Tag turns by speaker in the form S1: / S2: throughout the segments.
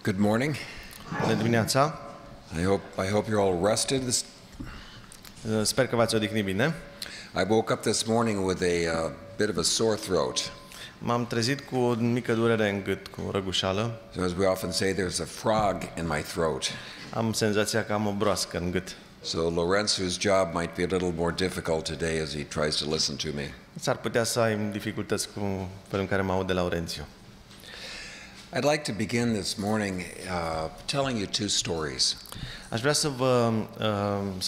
S1: Good morning.
S2: Bună dimineața.
S1: I hope you're all rested.
S2: Sper că v-ați odihnit bine.
S1: I woke up this morning with a bit of a sore throat.
S2: M-am trezit cu o mică durere în gât, cu o răgușală.
S1: So as we often say, there's a frog in my throat.
S2: Am senzația că am o broască în gât.
S1: So Lorenzo's job might be a little more difficult today as he tries to listen to me.
S2: S-ar putea să ai dificultăți cu felul în care mă aude Laurențiu.
S1: I'd like to begin this morning telling you two stories.
S2: Aș vrea să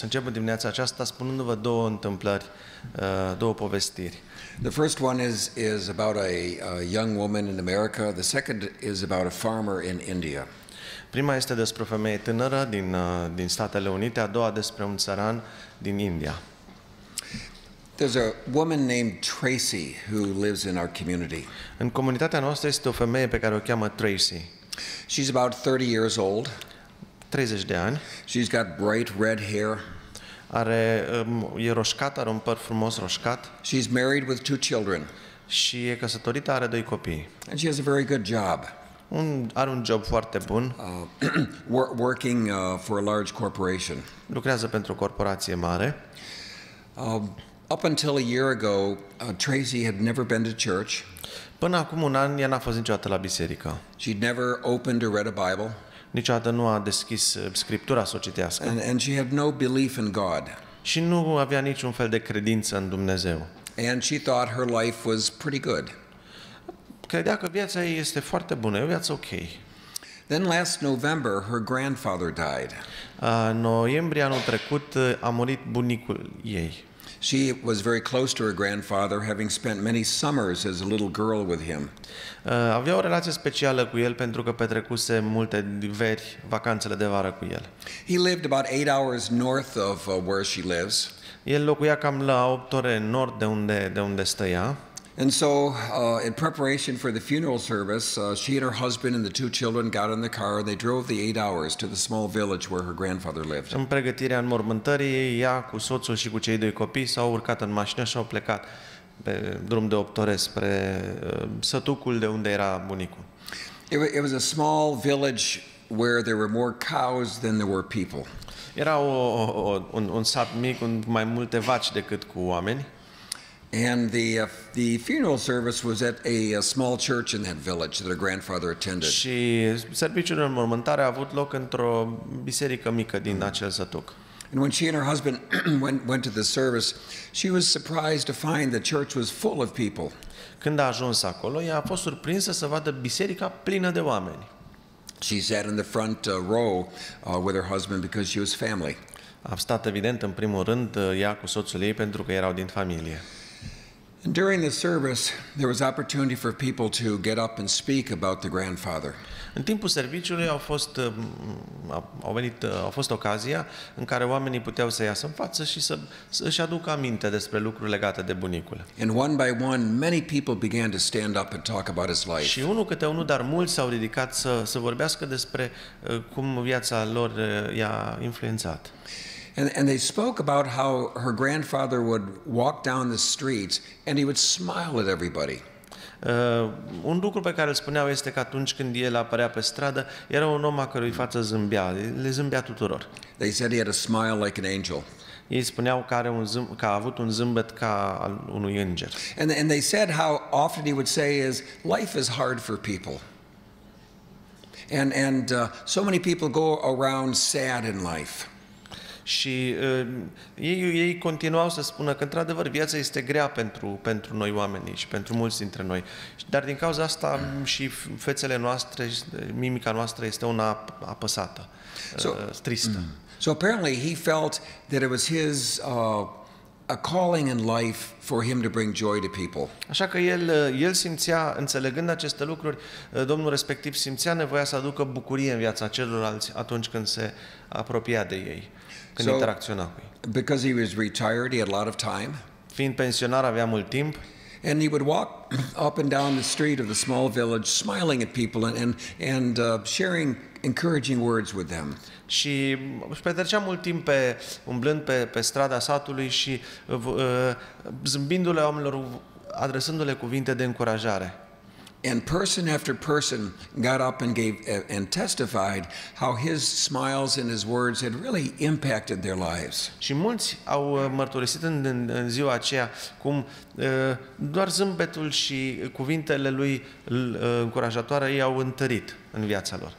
S2: încep dimineața aceasta spunându-vă două întâmplări, două povestiri.
S1: The first one is about a young woman in America. The second is about a farmer in India.
S2: Prima este despre o femeie tânără din Statele Unite, a doua despre un țăran din India.
S1: There's a woman named Tracy who lives in our community.
S2: În comunitatea noastră este o femeie pe care o cheamă Tracy.
S1: She's about 30 years old.
S2: 30 de ani.
S1: She's got bright red hair.
S2: E roșcat, are un păr frumos roșcat.
S1: She's married with two children.
S2: Și e căsătorită, are doi copii.
S1: And she has a very good job.
S2: Are un job foarte bun.
S1: Working for a large corporation.
S2: Lucrează pentru o corporație mare.
S1: Up until a year ago, Tracy had never been to church.
S2: Până acum un an, ea n-a fost niciodată la biserică.
S1: She'd never opened or read a Bible.
S2: Niciodată nu a deschis Scriptura să o citească.
S1: And she had no belief in God.
S2: Și nu avea niciun fel de credință în Dumnezeu.
S1: And she thought her life was pretty good.
S2: Credea că viața ei este foarte bună, e o viață ok.
S1: Then last November, her grandfather died.
S2: În noiembrie anul trecut a murit bunicul ei.
S1: She was very close to her grandfather, having spent many summers as a little girl with him.
S2: Avea o relație specială cu el pentru că petrecuse multe veri, vacanțele de vară cu el.
S1: He lived about 8 hours north of where she lives.
S2: El locuia cam la 8 ore în nord de unde stă ea.
S1: And so, in preparation for the funeral service, she and her husband and the two children got in the car and they drove the 8 hours to the small village where her grandfather lived.
S2: În pregătirea înmormântării, ea cu soțul și cu cei doi copii s-au urcat în mașină și au plecat pe drum de 8 ore spre sătucul de unde era bunicul.
S1: It was a small village where there were more cows than there were people.
S2: Era un sat mic cu mai multe vaci decât cu oameni.
S1: And the funeral service was at a small church in that village that her grandfather attended.
S2: Și serviciul de înmormântare a avut loc într-o biserică mică din acel sătuc.
S1: And when she and her husband went to the service, she was surprised to find the church was full of people.
S2: Când a ajuns acolo, ea a fost surprinsă să vadă biserica plină de oameni.
S1: She sat in the front row with her husband because she was family.
S2: A stat evident în primul rând ea cu soțul ei pentru că erau din familie.
S1: And during the service, there was opportunity for people to get up and speak about the grandfather.
S2: În timpul serviciului a fost ocazia în care oamenii puteau să iasă în față și să își aducă aminte despre lucruri legate de bunicul.
S1: And one by one, many people began to stand up and talk about his life.
S2: Și unul câte unul, dar mulți s-au ridicat să vorbească despre cum viața lor i-a influențat.
S1: And they spoke about how her grandfather would walk down the streets and he would smile at everybody.
S2: Un lucru pe care îl spuneau este că atunci când el apărea pe stradă, era un om a cărui față zâmbea, le zâmbea tuturor.
S1: They said he had a smile like an angel.
S2: Ei spuneau că a avut un zâmbet ca al unui înger.
S1: And they said how often he would say is, life is hard for people. And so many people go around sad in life.
S2: Și ei continuau să spună că într-adevăr viața este grea pentru noi oamenii și pentru mulți dintre noi. Dar din cauza asta și fețele noastre, mimica noastră este una apăsată, tristă.
S1: So apparently he felt that it was his a calling in life for him to bring joy to people.
S2: Așa că el simțea, înțelegând aceste lucruri, domnul respectiv simțea nevoia să aducă bucurie în viața celorlalți atunci când se apropia de ei, când interacționa cu ei.
S1: Because he was retired, he had a lot of time.
S2: Fiind pensionar, avea mult timp.
S1: And he would walk up and down the street of the small village, smiling at people and sharing encouraging words with them.
S2: Și își petrecea mult timp umblând pe strada satului și zâmbindu-le oamenilor, adresându-le cuvinte de încurajare.
S1: And person after person got up and gave and testified how his smiles and his words had really impacted their lives.
S2: Și mulți au mărturisit în ziua aceea cum doar zâmbetul și cuvintele lui încurajatoare ei au întărit în viața lor.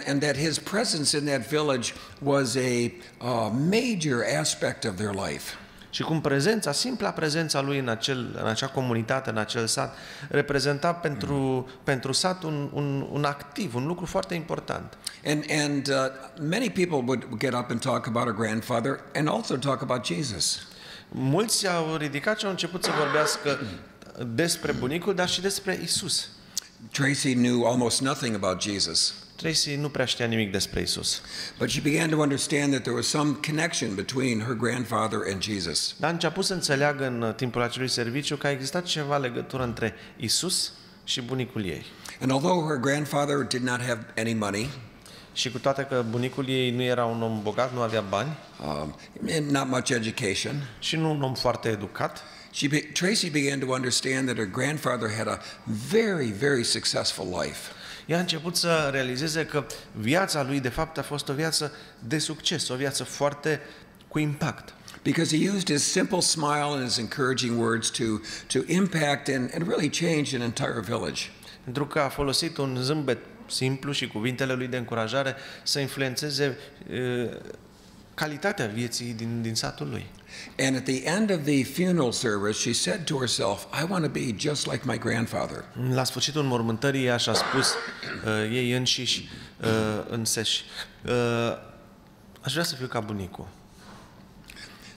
S1: And that his presence in that village was a major aspect of their life.
S2: Și cum simpla prezența lui în acea comunitate, în acel sat, reprezenta pentru sat un activ, un lucru foarte important.
S1: And many people would get up and talk about her grandfather and also talk about Jesus.
S2: Mulți au ridicat și au început să vorbească despre bunicul, dar și despre Isus.
S1: Tracy knew almost nothing about Jesus.
S2: Tracy nu prea știa nimic despre Isus.
S1: But she began to understand that there was some connection between her grandfather and Jesus.
S2: Dar a început să înțeleagă în timpul acelui serviciu că a existat ceva legătură între Isus și bunicul ei.
S1: And although her grandfather did not have any money,
S2: și cu toate că bunicul ei nu era un om bogat, nu avea bani,
S1: and not much education,
S2: și nu un om foarte educat,
S1: Tracy began to understand that her grandfather had a very, very successful life.
S2: Ea a început să realizeze că viața lui de fapt a fost o viață de succes, o viață foarte cu impact.
S1: Because he used his simple smile and his encouraging words to impact and really change an entire village.
S2: Pentru că a folosit un zâmbet simplu și cuvintele lui de încurajare să influențeze calitatea vieții din satul lui.
S1: And at the end of the funeral service, she said to herself, I want to be just like my grandfather.
S2: La sfârșitul mormântării, ea și-a spus ei înșiși, înseși, aș vrea să fiu ca bunicul.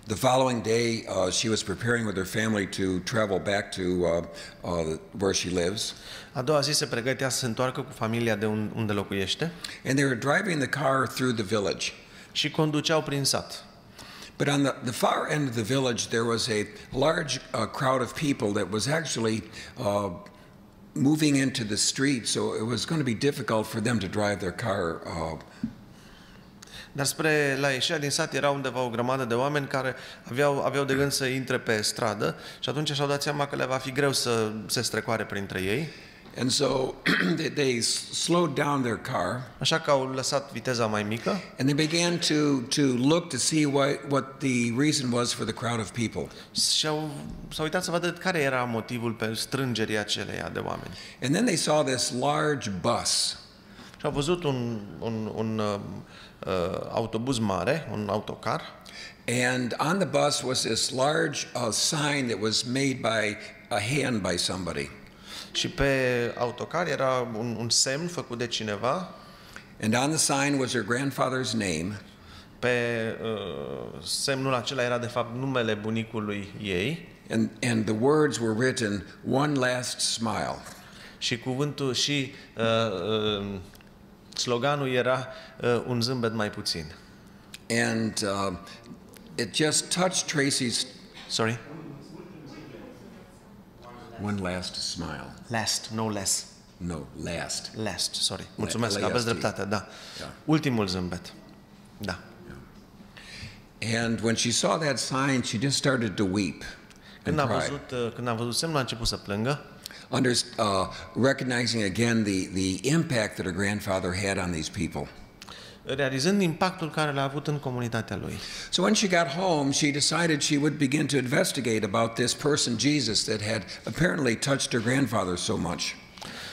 S1: The following day, she was preparing with her family to travel back to where she lives.
S2: A doua zi se pregătea să se întoarcă cu familia de unde locuiește.
S1: And they were driving the car through the village.
S2: Și conduceau prin sat.
S1: But on the far end of the village, there was a large crowd of people that was actually moving into the street, so it was going to be difficult for them to drive their car.
S2: Dar la ieșirea din sat era undeva o grămadă de oameni care aveau de gând să intre pe stradă și atunci și-au dat seama că le va fi greu să se strecoare printre ei.
S1: And so they slowed down their car.
S2: Așa că au lăsat viteza mai mică.
S1: And they began to look to see what the reason was for the crowd of people.
S2: S-au uitat să vadă care era motivul pentru strângerii aceleia de oameni.
S1: And then they saw this large bus.
S2: Și au văzut un autobuz mare, un autocar.
S1: And on the bus was this large sign that was made by a hand by somebody.
S2: Și pe autocar era un semn făcut de cineva.
S1: And on the sign was her grandfather's name.
S2: Pe semnul acela era de fapt numele bunicului ei.
S1: And the words were written, "One last smile."
S2: Și cuvântul și sloganul era un zâmbet mai puțin.
S1: And it just touched Tracy's.
S2: Sorry.
S1: One last smile.
S2: Last, no less.
S1: No, last.
S2: Last, sorry. Mulțumesc, aveți dreptate, da. Yeah. Ultimul zâmbet. Da.
S1: Yeah. And when she saw that sign, she just started to weep.
S2: Când a văzut semnul, a început să plângă.
S1: Recognizing again the impact that her grandfather had on these people.
S2: Realizând impactul care l-a avut în comunitatea lui.
S1: So when she got home, she decided she would begin to investigate about this person Jesus that had apparently touched her grandfather so much.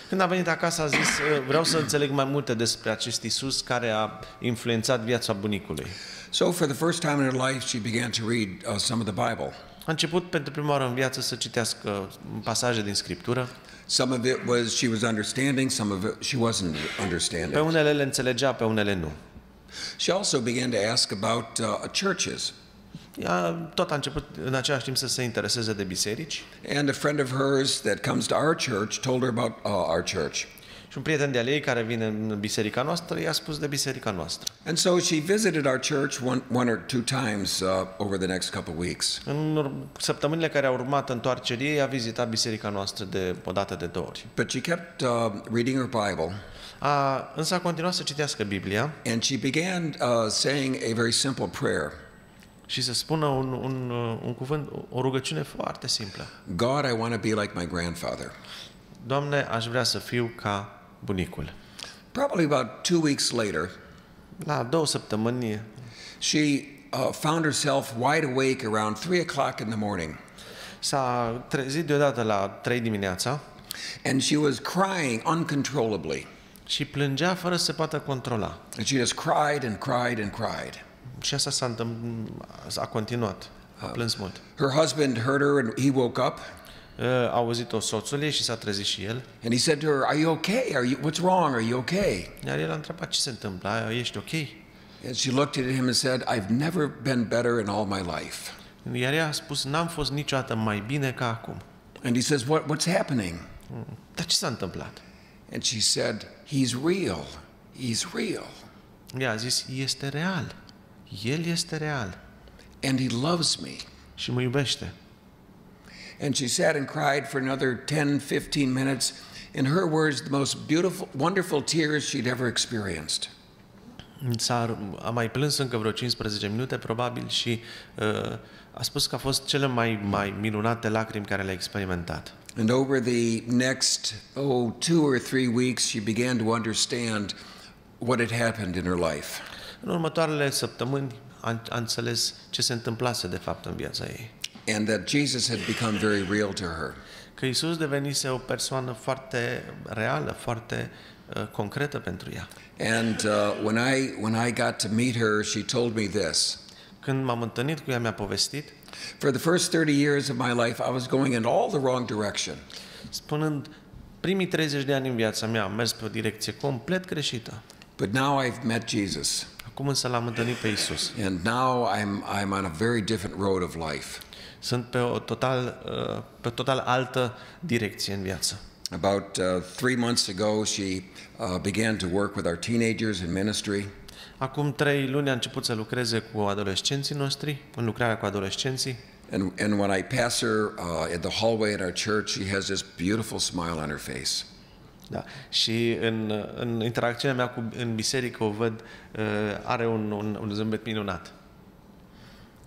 S2: Când a venit acasă a zis, vreau să înțeleg mai multe despre acest Isus care a influențat viața bunicului.
S1: So for the first time in her life, she began to read some of the Bible.
S2: A început pentru prima oară în viață să citească pasaje din Scriptură.
S1: Some of it she was understanding, some of it she wasn't understanding.
S2: Pe unele le înțelegea, pe unele nu.
S1: She also began to ask about churches.
S2: Ea tot a început în același timp să se intereseze de biserici.
S1: And a friend of hers that comes to our church told her about our church.
S2: Și un prieten de-al ei care vine în biserica noastră i-a spus de biserica noastră.
S1: And so she visited our church one or two times over the next couple of weeks.
S2: În săptămânile care au urmat întoarcerii ei a vizitat biserica noastră o dată de 2 ori.
S1: But she kept reading her Bible.
S2: Însă a continuat să citească Biblia.
S1: And she began saying a very simple prayer.
S2: Și să spună un cuvânt, o rugăciune foarte simplă.
S1: God, I want to be like my grandfather.
S2: Doamne, aș vrea să fiu ca bunicul.
S1: Probably about 2 weeks later,
S2: La 2 săptămâni
S1: she found herself wide awake around 3 o'clock in the morning.
S2: s-a trezit deodată la 3 dimineața
S1: And she was crying uncontrollably.
S2: și plângea fără să se poată controla.
S1: And she just cried and cried and cried.
S2: Și asta a continuat. A plâns mult.
S1: Her husband heard her and he woke up.
S2: A auzit-o soțul ei și s-a trezit și el.
S1: And he said to her, "Are you okay? What's wrong? Are you okay?"
S2: Iar el a întrebat ce se întâmplă, ești ok?
S1: And she looked at him and said, "I've never been better in all my life."
S2: Iar ea a spus, n-am fost niciodată mai bine ca acum.
S1: And he says, "What's happening?"
S2: Dar ce s-a întâmplat?
S1: And she said, "He's real. He's real.
S2: Ea a zis, este real. El este real.
S1: And he loves me."
S2: Și mă iubește.
S1: And she sat and cried for another 10-15 minutes. In her words, the most beautiful, wonderful tears she'd ever experienced.
S2: A mai plâns încă vreo 15 minute, probabil, și a spus că a fost cele mai minunate lacrimi care le-a experimentat.
S1: And over the next, 2 or 3 weeks, she began to understand what had happened in her life.
S2: În următoarele săptămâni a înțeles ce se întâmplase de fapt în viața ei.
S1: And that Jesus had become very real to her.
S2: Că Iisus devenise o persoană foarte reală, foarte concretă pentru ea.
S1: And when I got to meet her, she told me this.
S2: Când m-am întâlnit cu ea, mi-a povestit,
S1: For the first 30 years of my life, I was going in all the wrong direction.
S2: spunând, primii 30 de ani în viața mea am mers pe o direcție complet greșită.
S1: But now I've met Jesus.
S2: Acum însă l-am întâlnit pe Iisus.
S1: And now I'm on a very different road of life.
S2: Sunt pe o total altă direcție în viață.
S1: About 3 months ago, she began to work with our teenagers in ministry.
S2: Acum 3 luni a început să lucreze cu adolescenții noștri, în lucrarea cu adolescenții.
S1: And when I pass her in the hallway at our church, she has this beautiful smile on her face.
S2: Da. Și în interacțiunea mea în biserică o văd, are un zâmbet minunat.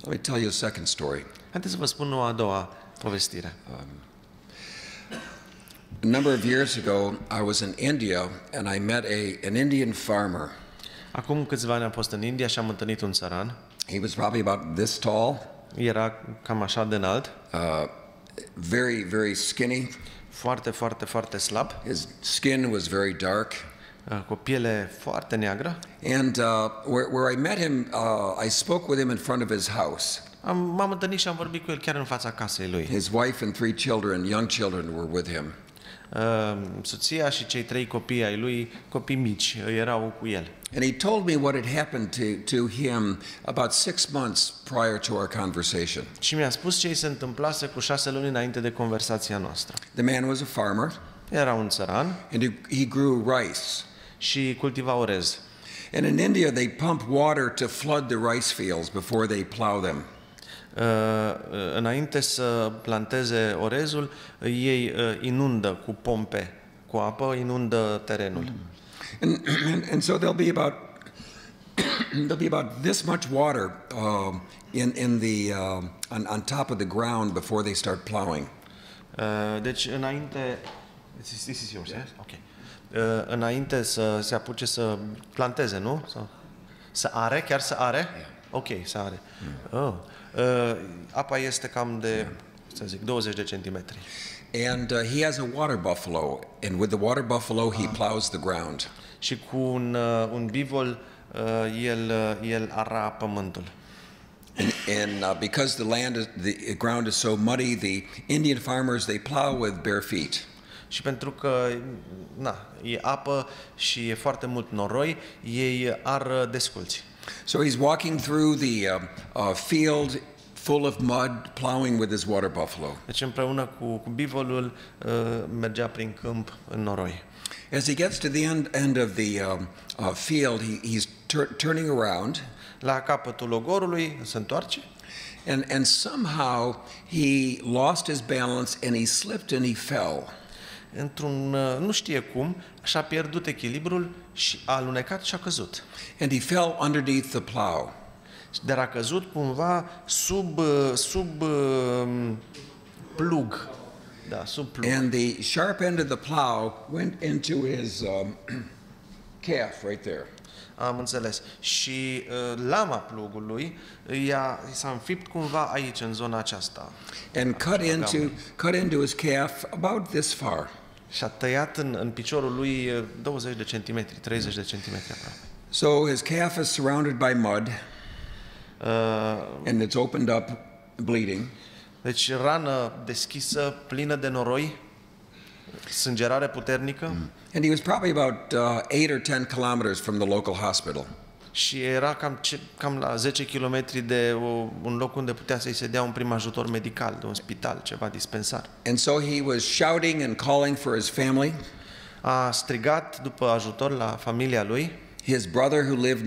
S1: Let me tell you a second story.
S2: Haideți să vă spun o a doua povestire.
S1: A number of years ago, I was in India and I met an Indian farmer.
S2: Acum câțiva ani am fost în India și am întâlnit un țăran.
S1: He was probably about this tall.
S2: Era cam așa de înalt.
S1: Very, very skinny.
S2: Foarte, foarte, foarte slab.
S1: His skin was very dark.
S2: Cu o piele foarte neagră.
S1: And where I met him, I spoke with him in front of his house.
S2: M-am întâlnit și am vorbit cu el chiar în fața casei lui.
S1: His wife and 3 children, young children, were with him.
S2: Soția și cei 3 copii ai lui, copii mici, erau cu el.
S1: And he told me what had happened to him about 6 months prior to our conversation.
S2: Și mi-a spus ce îi se întâmplase cu 6 luni înainte de conversația noastră.
S1: The man was a farmer.
S2: Era un țăran.
S1: And he grew rice.
S2: Și cultiva orez.
S1: And in India, they pump water to flood the rice fields before they plow them.
S2: Înainte să planteze orezul, ei inundă cu pompe, cu apă, inundă terenul.
S1: And so there'll be about this much water on top of the ground before they start plowing.
S2: Deci înainte, this is yours, yes? Okay. Înainte să se apuce să planteze, nu? Să are, chiar să are? Yeah. Ok, să are. Apa este cam de, să zic, 20 de centimetri.
S1: And he has a water buffalo, and with the water buffalo he plows the ground.
S2: Și cu un bivol el ara pământul.
S1: And because the ground is so muddy, the Indian farmers, they plow with bare feet.
S2: Și pentru că e apă și e foarte mult noroi, ei ar desculți.
S1: So he's walking through the field full of mud, plowing with his water buffalo.
S2: Deci împreună cu bivolul mergea prin câmp în noroi.
S1: As he gets to the end of the field, he's turning around.
S2: La capătul ogorului se întoarce.
S1: And somehow he lost his balance and he slipped and he fell.
S2: Nu știe cum, și-a pierdut echilibrul și a alunecat și a căzut.
S1: And he fell underneath the plow.
S2: Dar a căzut cumva sub plug. Da, sub plug.
S1: And the sharp end of the plow went into his calf right there.
S2: Am înțeles. Și lama plugului s-a înfipt cumva aici, în zona aceasta.
S1: And cut into his calf about this far.
S2: Și a tăiat în piciorul lui 20 de centimetri, 30 de centimetri aproape.
S1: So his calf is surrounded by mud, and it's opened up, bleeding.
S2: Deci rană deschisă, plină de noroi, sângerare puternică.
S1: And he was probably about 8 or 10 kilometers from the local hospital.
S2: Și era cam la 10 km de un loc unde putea să-i se dea un prim ajutor medical, de un spital, ceva dispensar.
S1: And so he was shouting and calling for his family.
S2: A strigat după ajutor la familia lui.
S1: His brother who lived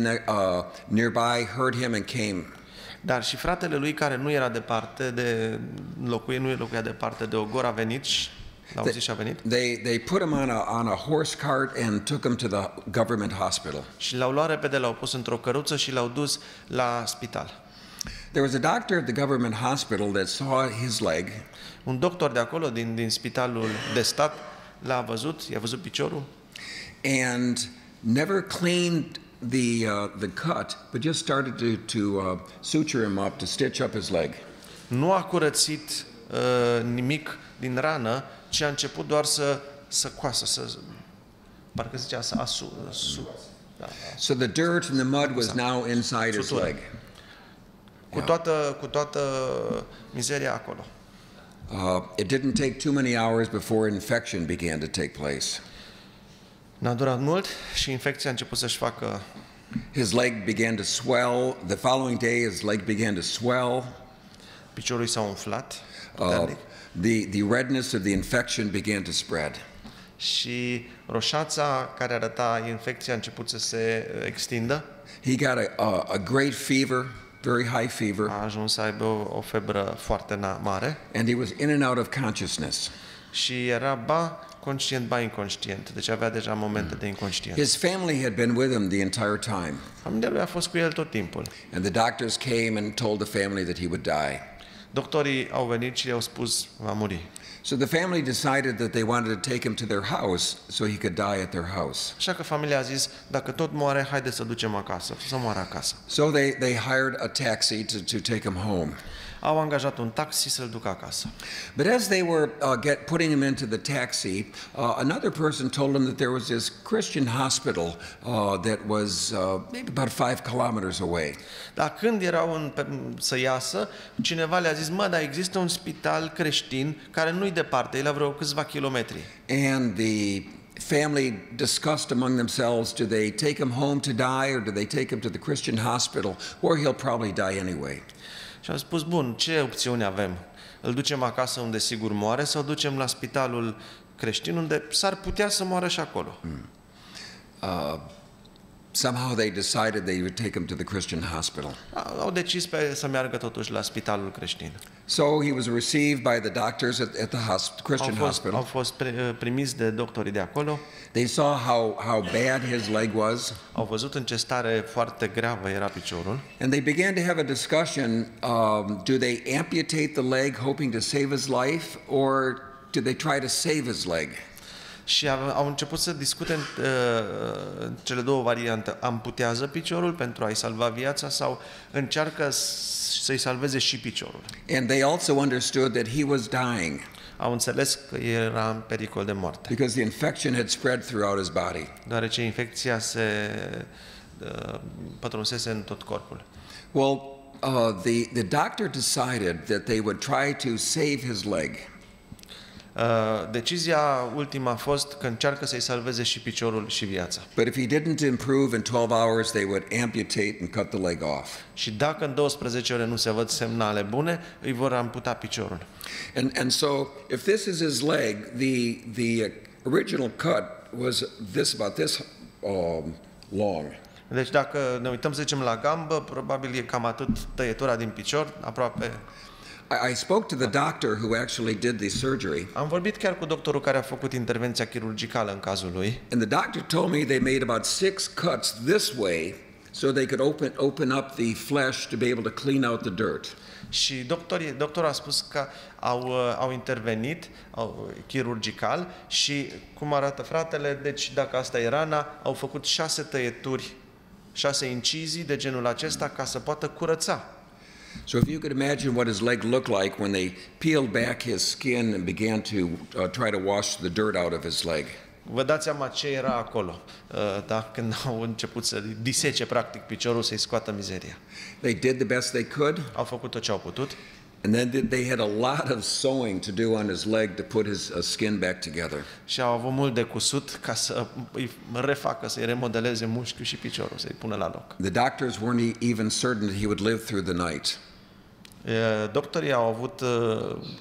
S1: nearby heard him and came.
S2: Dar și fratele lui, care nu era departe de nu locuia departe de Ogor, a venit și l-a auzit și a venit.
S1: They put him on a horse cart and took him to the government hospital.
S2: Și l-au luat repede, l-au pus într-o căruță și l-au dus la spital.
S1: There was a doctor at the government hospital that saw his leg.
S2: Un doctor de acolo, din spitalul de stat, l-a văzut, i-a văzut piciorul.
S1: And never cleaned the cut, but just started to suture him up, to stitch up his leg.
S2: Nu a curățit nimic din rană, ci a început doar să coasă, parcă zicea să da.
S1: So the dirt and the mud was now inside his leg.
S2: Cu toată mizeria acolo.
S1: It didn't take too many hours before infection began to take place.
S2: N-a durat mult și infecția a început să-și facă.
S1: His leg began to swell. The following day, his leg began to swell.
S2: Piciorul i s-a umflat.
S1: The redness of the infection began to spread.
S2: Și roșața care arăta infecția a început să se extindă.
S1: He got a great fever, very high fever.
S2: A ajuns să aibă o febră foarte mare.
S1: And he was in and out of consciousness.
S2: Și era ba conștient, ba inconștient. Deci avea deja momente de inconștiență.
S1: His family had been with him the entire time.
S2: Familia lui a fost cu el tot timpul.
S1: And the doctors came and told the family that he would die.
S2: Doctorii au venit și i-au spus va muri.
S1: So the family decided that they wanted to take him to their house so he could die at their house.
S2: Așa că familia a zis, dacă tot moare, haide să ducem acasă, să moară acasă.
S1: So they hired a taxi to take him home.
S2: Au angajat un taxi să-l ducă acasă.
S1: But as they were putting him into the taxi, another person told him that there was this Christian hospital that was maybe about 5 kilometers away.
S2: Dar când erau să iasă, cineva le-a zis, dar există un spital creștin care nu-i departe, e la vreo câțiva kilometri.
S1: And the family discussed among themselves, do they take him home to die or do they take him to the Christian hospital where he'll probably die anyway?
S2: Și am spus, bun, ce opțiuni avem? Îl ducem acasă unde sigur moare sau ducem la spitalul creștin unde s-ar putea să moară și acolo?
S1: Somehow they decided they would take him to the Christian hospital.
S2: Au decis să meargă totuși la spitalul creștin.
S1: So he was received by the doctors at the Christian hospital.
S2: Au fost primiți de doctorii de acolo.
S1: They saw how bad his leg was.
S2: Au văzut în ce stare foarte gravă era piciorul.
S1: And they began to have a discussion, do they amputate the leg hoping to save his life or do they try to save his leg?
S2: Și au început să discute cele două variante. Amputează piciorul pentru a-i salva viața sau încearcă să-i salveze și piciorul.
S1: And they also understood that he was dying.
S2: Au înțeles că era în pericol de moarte.
S1: Because the infection had spread throughout his body.
S2: Deoarece infecția se pătrunsese în tot corpul.
S1: Well, the doctor decided that they would try to save his leg.
S2: Decizia ultimă a fost că încearcă să-i salveze și piciorul și viața.
S1: But if he didn't improve in 12 hours, they would amputate and cut the leg off.
S2: Și dacă în 12 ore nu se văd semnale bune, îi vor amputa piciorul.
S1: And so if this is his leg, the original cut was about this long.
S2: Deci dacă ne uităm, să zicem, la gambă, probabil e cam atât tăietura din picior, aproape.
S1: I spoke to the doctor who actually did the surgery.
S2: Am vorbit chiar cu doctorul care a făcut intervenția chirurgicală în cazul lui.
S1: And the doctor told me they made about 6 cuts this way so they could open up the flesh to be able to clean out the dirt.
S2: Și doctorul a spus că au intervenit chirurgical și, cum arată fratele, deci dacă asta e rana, au făcut 6 tăieturi, 6 incizii de genul acesta ca să poată curăța.
S1: So if you could imagine what his leg looked like when they peeled back his skin and began to try to wash the dirt out of his leg.
S2: Vă dați seama ce era acolo, da? Când au început să disece practic piciorul, să-i scoată mizeria.
S1: They did the best they could.
S2: Au făcut tot ce au putut.
S1: And then they had a lot of sewing to do on his leg to put his skin back together.
S2: Și au avut mult de cusut ca să îi refacă, să-i remodeleze mușchiul și piciorul, să-i pună la loc.
S1: The doctors weren't even certain that he would live through the night.
S2: Doctorii au avut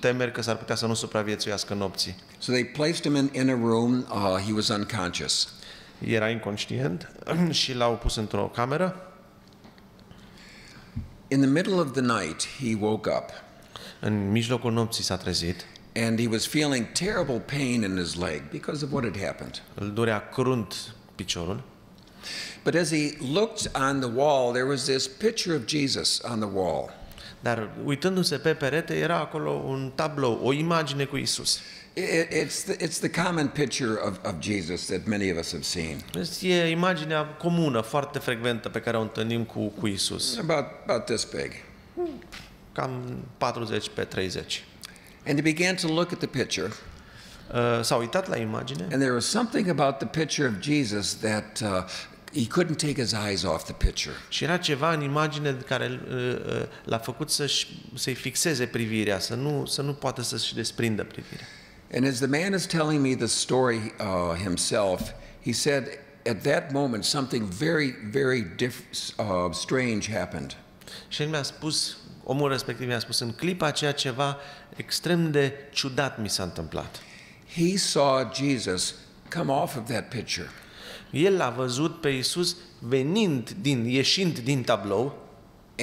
S2: temeri că s-ar putea să nu supraviețuiască nopții.
S1: So they placed him in a room. He was unconscious.
S2: Era inconștient și l-au pus într-o cameră.
S1: In the middle of the night, he woke up.
S2: În mijlocul nopții s-a trezit.
S1: And he was feeling terrible pain in his leg because of what had happened.
S2: Îl durea crunt piciorul.
S1: But as he looked on the wall, there was this picture of Jesus on the wall.
S2: Dar uitându-se pe perete, era acolo un tablou, o imagine cu Isus.
S1: It's the common picture of Jesus that many of us have seen.
S2: E imaginea comună, foarte frecventă, pe care o întâlnim cu Isus.
S1: About this big.
S2: Cam 40 pe 30.
S1: And he began to look at the picture.
S2: S-a uitat la imagine.
S1: And there was something about the picture of Jesus that he couldn't take his eyes off the picture.
S2: Și era ceva în imagine care l-a făcut să-i fixeze privirea, să nu poată să-și desprindă privirea.
S1: And as the man is telling me the story himself, he said at that moment something very, very strange happened.
S2: Și el mi-a spus, omul respectiv mi-a spus, în clipa aceea ceva extrem de ciudat mi s-a întâmplat.
S1: He saw Jesus come off of that picture.
S2: El l-a văzut pe Iisus ieșind din tablou.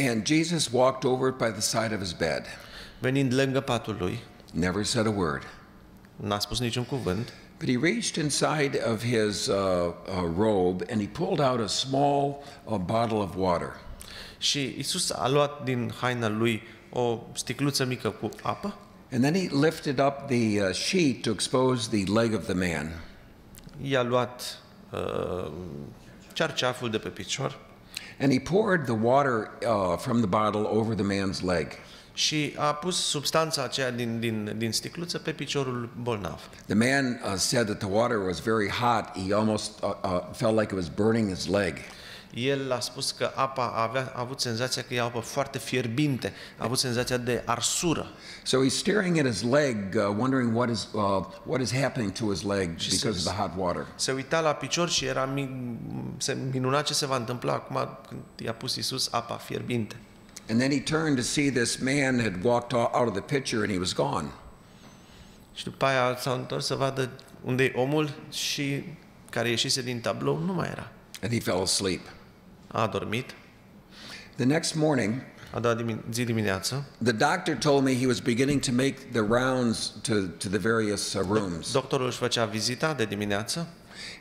S1: And Jesus walked over by the side of his bed.
S2: Venind lângă patul lui.
S1: Never said a word.
S2: N-a spus niciun cuvânt.
S1: But he reached inside of his robe and he pulled out a small bottle of water.
S2: Și Iisus a luat din haina lui o sticluță mică cu apă.
S1: And then he lifted up the sheet to expose the leg of the man.
S2: I-a luat cerceaful de pe picior.
S1: And he poured the water from the bottle over the man's leg.
S2: Și a pus substanța aceea din sticluță pe piciorul bolnav.
S1: The man said that the water was very hot. He almost felt like it was burning his leg.
S2: El a spus că apa a avut senzația că e apă foarte fierbinte, a avut senzația de arsură.
S1: So he's staring at his leg, wondering what is happening to his leg because of the hot water.
S2: Se uita la picior și se minuna ce se va întâmpla acum când i-a pus Iisus apa fierbinte.
S1: And then he turned to see this man had walked out of the picture and he was gone.
S2: Și după aia s-a întors să vadă unde e omul și care ieșise din tablou nu mai era.
S1: And he fell asleep.
S2: A dormit.
S1: The next morning,
S2: a doua zi dimineață,
S1: the doctor told me he was beginning to make the rounds to the various rooms.
S2: Doctorul își făcea vizita de dimineață.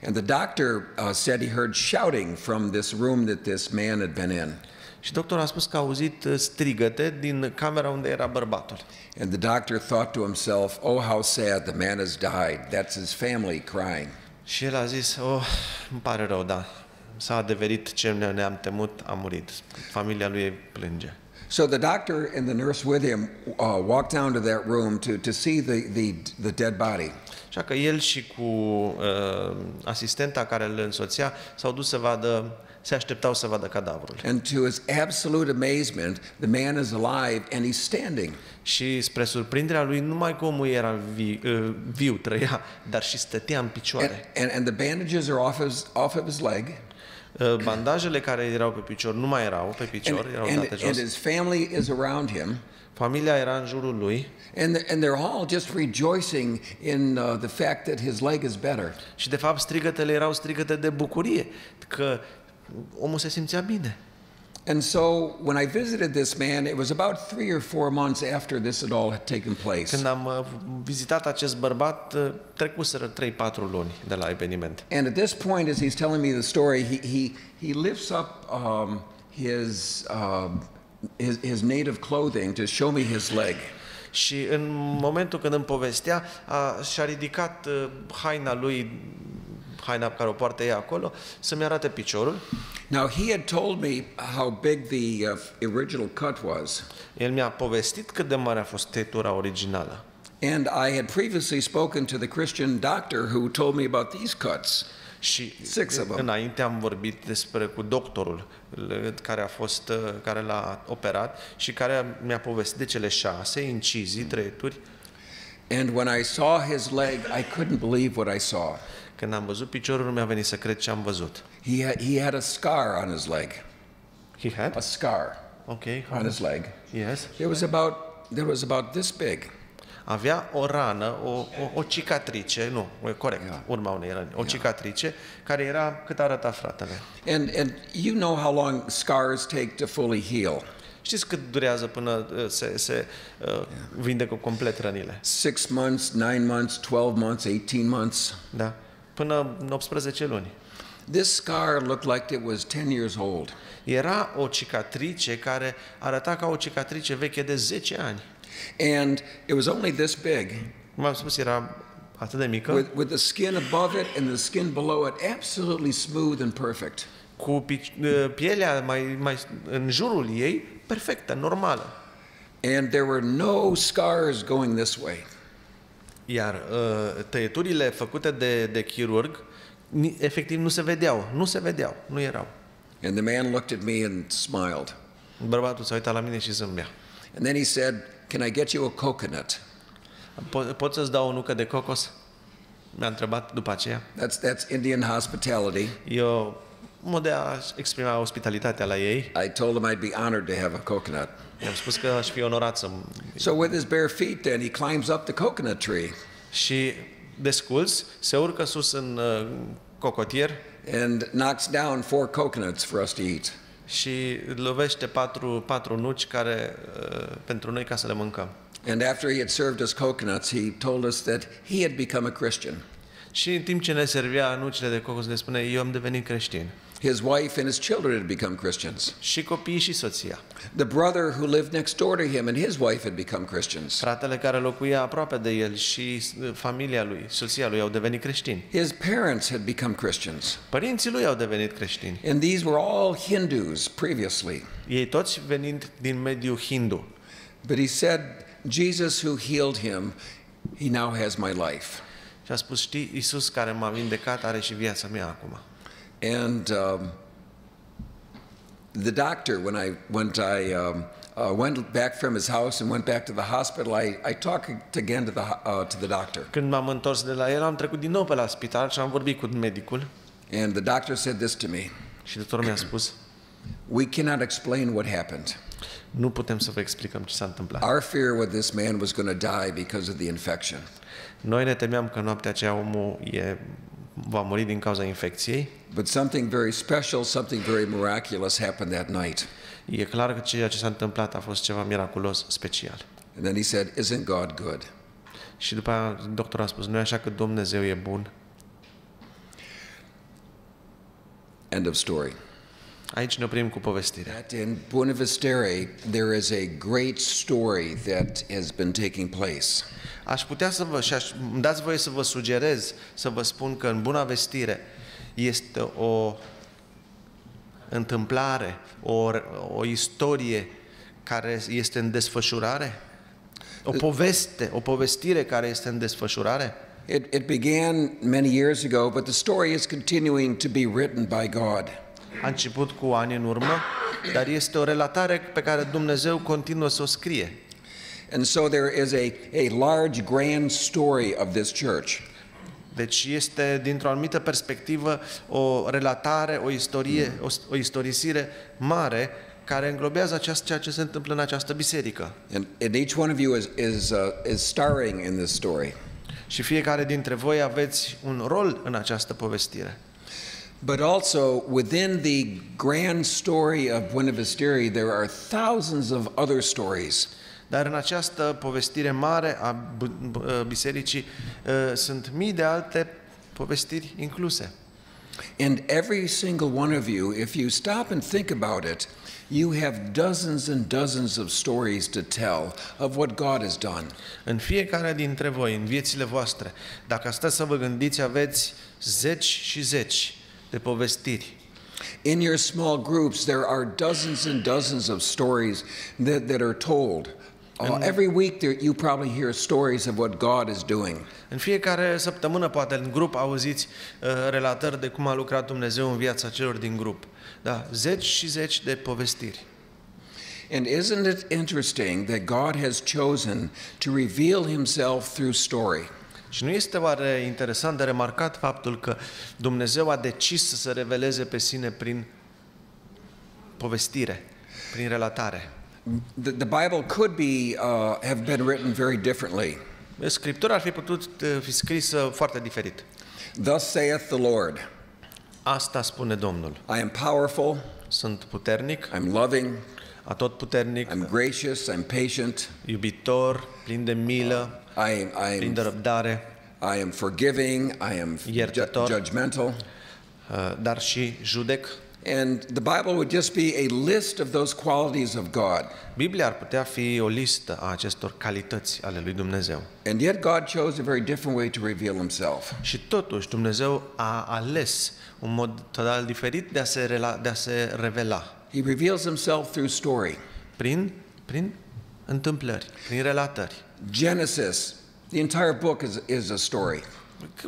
S1: And the doctor said he heard shouting from this room that this man had been in.
S2: Și doctorul a spus că a auzit strigăte din camera unde era bărbatul.
S1: And the doctor thought to himself, "Oh, how sad, the man has died. That's his family crying."
S2: Și el a zis, îmi pare rău, da. S-a adeverit ce ne-am temut, a murit. Familia lui plânge.
S1: So the doctor and the nurse with him walked down to that room to see the dead body.
S2: Așa că el și cu asistenta care îl însoțea s-au dus se așteptau să vadă cadavrul.
S1: And to his absolute amazement, the man is alive and he's standing.
S2: Și spre surprinderea lui, numai că omul era viu, trăia, dar și stătea în picioare.
S1: And the bandages are off of his leg.
S2: Bandajele care erau pe picior nu mai erau pe picior, erau date jos.
S1: And his family is around him.
S2: Familia era în jurul lui.
S1: And they're all just rejoicing in the fact that his leg is better.
S2: Și de fapt strigătele erau strigăte de bucurie că omul se simțea bine.
S1: And so when I visited this man, it was about 3 or 4 months after this had all taken place.
S2: Când am vizitat acest bărbat, trecuseră 3-4 luni de la eveniment.
S1: And at this point, as he's telling me the story, he lifts up his native clothing to show me his leg.
S2: Și în momentul când îmi povestea, și-a ridicat haina lui, haina pe care o poartă ea acolo, să-mi arate piciorul.
S1: Now, he had told me how big the original cut was.
S2: El mi-a povestit cât de mare a fost tăietura originală.
S1: And I had previously spoken to the Christian doctor who told me about these cuts.
S2: Și
S1: 6 of them.
S2: înainte am vorbit cu doctorul care l-a operat și care mi-a povestit de cele 6 incizii, trăieturi.
S1: And when I saw his leg, I couldn't believe what I saw.
S2: Când am văzut piciorul, nu mi-a venit să cred ce am văzut.
S1: He had a scar on his leg.
S2: He had?
S1: A scar on his leg.
S2: Yes.
S1: There was about this big.
S2: Avea o rană, o cicatrice, nu, corect, urma unei răni, o cicatrice care era cât arăta fratele.
S1: And you know how long scars take to fully heal.
S2: Știți cât durează până se vindecă complet rănile?
S1: 6 months, 9 months, 12 months, 18 months.
S2: Da, până în 18 luni.
S1: This scar looked like it was 10 years old.
S2: Era o cicatrice care arăta ca o cicatrice veche de 10 ani.
S1: And it was only this big.
S2: Cum am spus, era atât de mică.
S1: With the skin above it and the skin below it absolutely smooth and perfect.
S2: Cu pielea mai în jurul ei perfectă, normală.
S1: And there were no scars going this way.
S2: Iar tăieturile făcute de chirurg efectiv nu se vedeau, nu erau.
S1: And the man looked at me and smiled.
S2: Bărbatul s-a uitat la mine și zâmbea.
S1: And then he said, "Can I get you a coconut?"
S2: Pot să-ți dau o nucă de cocos? Mi-a întrebat după aceea.
S1: That's Indian hospitality.
S2: Eu mod de a exprima ospitalitatea la ei.
S1: I told him I'd be honored to have a coconut.
S2: I-am spus că aș fi onorat să.
S1: So with his bare feet then he climbs up the coconut tree.
S2: Și desculț se urcă sus în cocotier
S1: and knocks down 4 coconuts for us to eat.
S2: Și lovește patru nuci care pentru noi ca să le mâncăm.
S1: And after he had served us coconuts, he told us that he had become a Christian.
S2: Și în timp ce ne servea nucile de cocos, ne spune, eu am devenit creștin.
S1: His wife and his children had become Christians.
S2: Și copiii și soția.
S1: The brother who lived next door to him and his wife had become Christians.
S2: Fratele care locuia aproape de el și familia lui, soția lui au devenit creștini.
S1: His parents had become Christians.
S2: Părinții lui au devenit creștini.
S1: And these were all Hindus previously.
S2: Ei toți venind din mediul hindu.
S1: But he said, Jesus who healed him, he now has my life.
S2: Și a spus, știi, Iisus care m-a vindecat are și viața mea acum.
S1: And the doctor, when I went back from his house and went back to the hospital, I talked again to the doctor.
S2: Când m-am întors de la el, am trecut din nou pe la spital și am vorbit cu medicul.
S1: And the doctor said this to me.
S2: Și doctorul mi-a spus,
S1: we cannot explain what happened.
S2: Nu putem să vă explicăm ce s-a întâmplat.
S1: Our fear with this man was going to die because of the infection.
S2: Noi ne temeam că noaptea aceea omul va muri din cauza infecției.
S1: But something very special, something very miraculous happened that night.
S2: E clar că ceea ce s-a întâmplat a fost ceva miraculos, special.
S1: And then he said, "Isn't God good?"
S2: Și după aia doctorul a spus, nu e așa că Dumnezeu e bun?
S1: End of story.
S2: Aici ne oprim cu povestirea.
S1: That in Bune there is a great story that has been taking place.
S2: Aș putea îmi dați voie să vă sugerez, să vă spun că în Buna Vestire este o întâmplare, o istorie care este în desfășurare, o povestire care este în desfășurare.
S1: It began many years ago, but the story is continuing to be written by God.
S2: A început cu ani în urmă, dar este o relatare pe care Dumnezeu continuă să o scrie.
S1: And so there is a large, grand story of this church.
S2: Deci este, dintr-o anumită perspectivă, o relatare, o istorie, o istorisire mare care înglobează ceea ce se întâmplă în această biserică.
S1: And each one of you is starring in this story.
S2: Și fiecare dintre voi aveți un rol în această povestire.
S1: But also within the grand story of Bune there are thousands of other stories.
S2: Dar în această povestire mare a bisericii sunt mii de alte povestiri incluse.
S1: And every single one of you, if you stop and think about it, you have dozens and dozens of stories to tell of what God has done.
S2: În fiecare dintre voi, în viețile voastre, dacă stați să vă gândiți, aveți zeci și zeci de povestiri.
S1: In your small groups, there are dozens and dozens of stories that are told. Every week you probably hear stories of what God is doing.
S2: În fiecare săptămână, poate în grup, auziți relatări de cum a lucrat Dumnezeu în viața celor din grup. Da, zeci și zeci de povestiri.
S1: And isn't it interesting that God has chosen to reveal himself through story?
S2: Și nu este oare interesant de remarcat faptul că Dumnezeu a decis să se reveleze pe sine prin povestire, prin relatare?
S1: The Bible could be have been written very differently.
S2: Scriptura ar fi putut fi scrisă foarte diferit.
S1: Thus saith the Lord.
S2: Asta spune Domnul.
S1: I am powerful.
S2: Sunt puternic.
S1: I'm loving.
S2: Atotputernic.
S1: I'm gracious. I'm patient.
S2: Iubitor, plin de milă, plin de răbdare.
S1: I am forgiving. I am judgmental.
S2: Dar și judec.
S1: And the Bible would just be a list of those qualities of God.
S2: Biblia ar putea fi o listă a acestor calități ale lui Dumnezeu.
S1: And yet God chose a very different way to reveal himself.
S2: Și totuși Dumnezeu a ales un mod total diferit de a se revela.
S1: He reveals himself through story.
S2: Prin întâmplări, prin relatări.
S1: Genesis, the entire book is a story.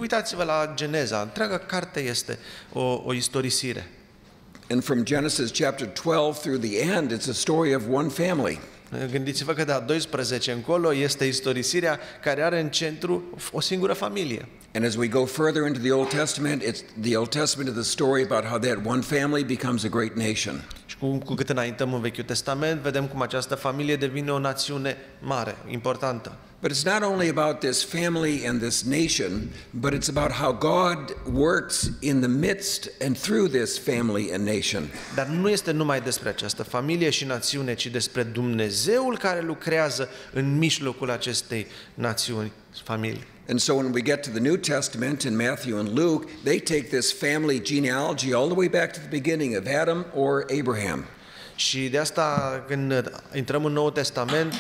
S2: Uitați-vă la Geneza, întreaga carte este o istorisire.
S1: And from Genesis chapter 12 through the end, it's a story of one family.
S2: Gândiți-vă că de la 12 încolo este istorisirea care are în centru o singură familie.
S1: And as we go further into the Old Testament, the Old Testament is the story about how that one family becomes a great nation.
S2: Și cu cât înaintăm în Vechiul Testament, vedem cum această familie devine o națiune mare, importantă.
S1: But it's not only about this family and this nation, but it's about how God works in the midst and through this family and nation.
S2: Dar nu este numai despre această familie și națiune, ci despre Dumnezeul care lucrează în mijlocul acestei națiuni, familii.
S1: And so when we get to the New Testament in Matthew and Luke, they take this family genealogy all the way back to the beginning of Adam or Abraham.
S2: Și de asta, când intrăm în Noul Testament,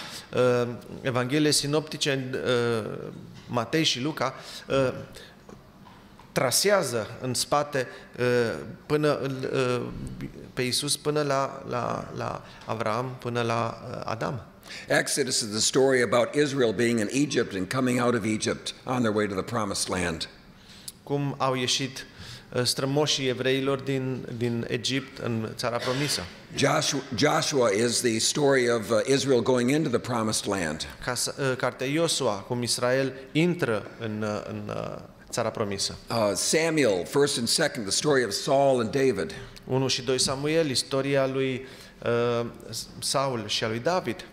S2: Evangheliile sinoptice, Matei și Luca, trasează în spate pe Iisus până la Avram, până la Adam.
S1: Exodus is the story about Israel being in Egypt and coming out of Egypt on their way to the promised land.
S2: Cum au ieșit strămoșii evreilor din Egipt în țara promisă.
S1: Joshua is the story of Israel going into the promised land.
S2: Cartea Iosua, cum Israel intră în țara promisă.
S1: Samuel, 1st and 2nd, the story of Saul and David.
S2: 1 și 2 Samuel, istoria lui Saul și a lui David.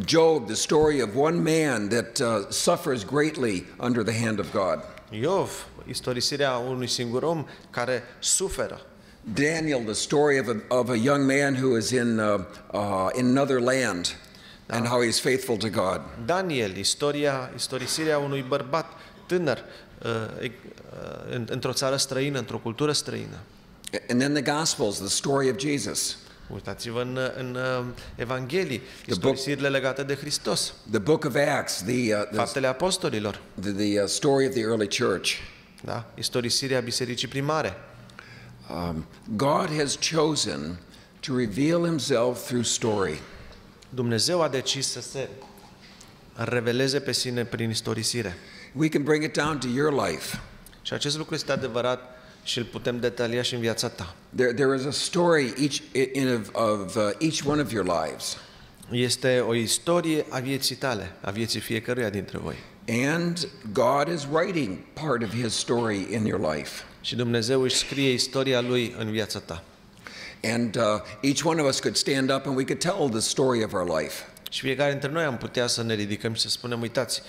S1: Job, the story of one man that suffers greatly under the hand of God.
S2: Iov, istorisirea unui singur om care suferă.
S1: Daniel, the story of a young man who is in another land and how he is faithful to God.
S2: Daniel, istorisirea unui bărbat tânăr într-o țară străină, într-o cultură străină.
S1: And then the Gospels, the story of Jesus.
S2: Uitați-vă în Evanghelii, istorisirile legate de Hristos.
S1: The book of Acts,
S2: Faptele Apostolilor.
S1: The story of the early church.
S2: Da, istorisirea bisericii primare.
S1: God has chosen to reveal himself through story.
S2: Dumnezeu a decis să se reveleze pe sine prin istorisire.
S1: We can bring it down to your life.
S2: Și acest lucru este adevărat și îl putem detalia și în viața ta.
S1: There is a story of each one of your lives.
S2: Este o istorie a vieții tale, a vieții fiecăruia dintre voi.
S1: And God is writing part of his story in your life.
S2: Și Dumnezeu își scrie istoria lui în viața ta.
S1: And each one of us could stand up and we could tell the story of our life.
S2: Și fiecare dintre noi am putea să ne ridicăm și să spunem, uitați,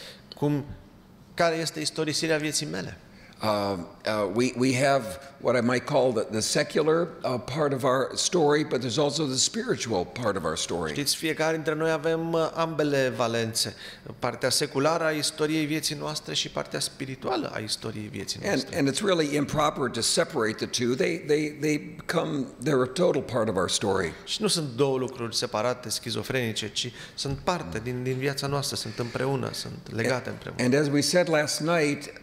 S2: care este istorisirea vieții mele?
S1: We have what I might call the secular part of our story, but there's also the spiritual part of our story.
S2: Știți, fiecare dintre noi avem ambele valențe, partea seculară a istoriei vieții noastre și partea spirituală a istoriei vieții noastre.
S1: And it's really improper to separate the two. They're a total part of our story.
S2: Și nu sunt două lucruri separate, schizofrenice, ci sunt parte din viața noastră, sunt împreună, sunt legate împreună.
S1: And as we said last night,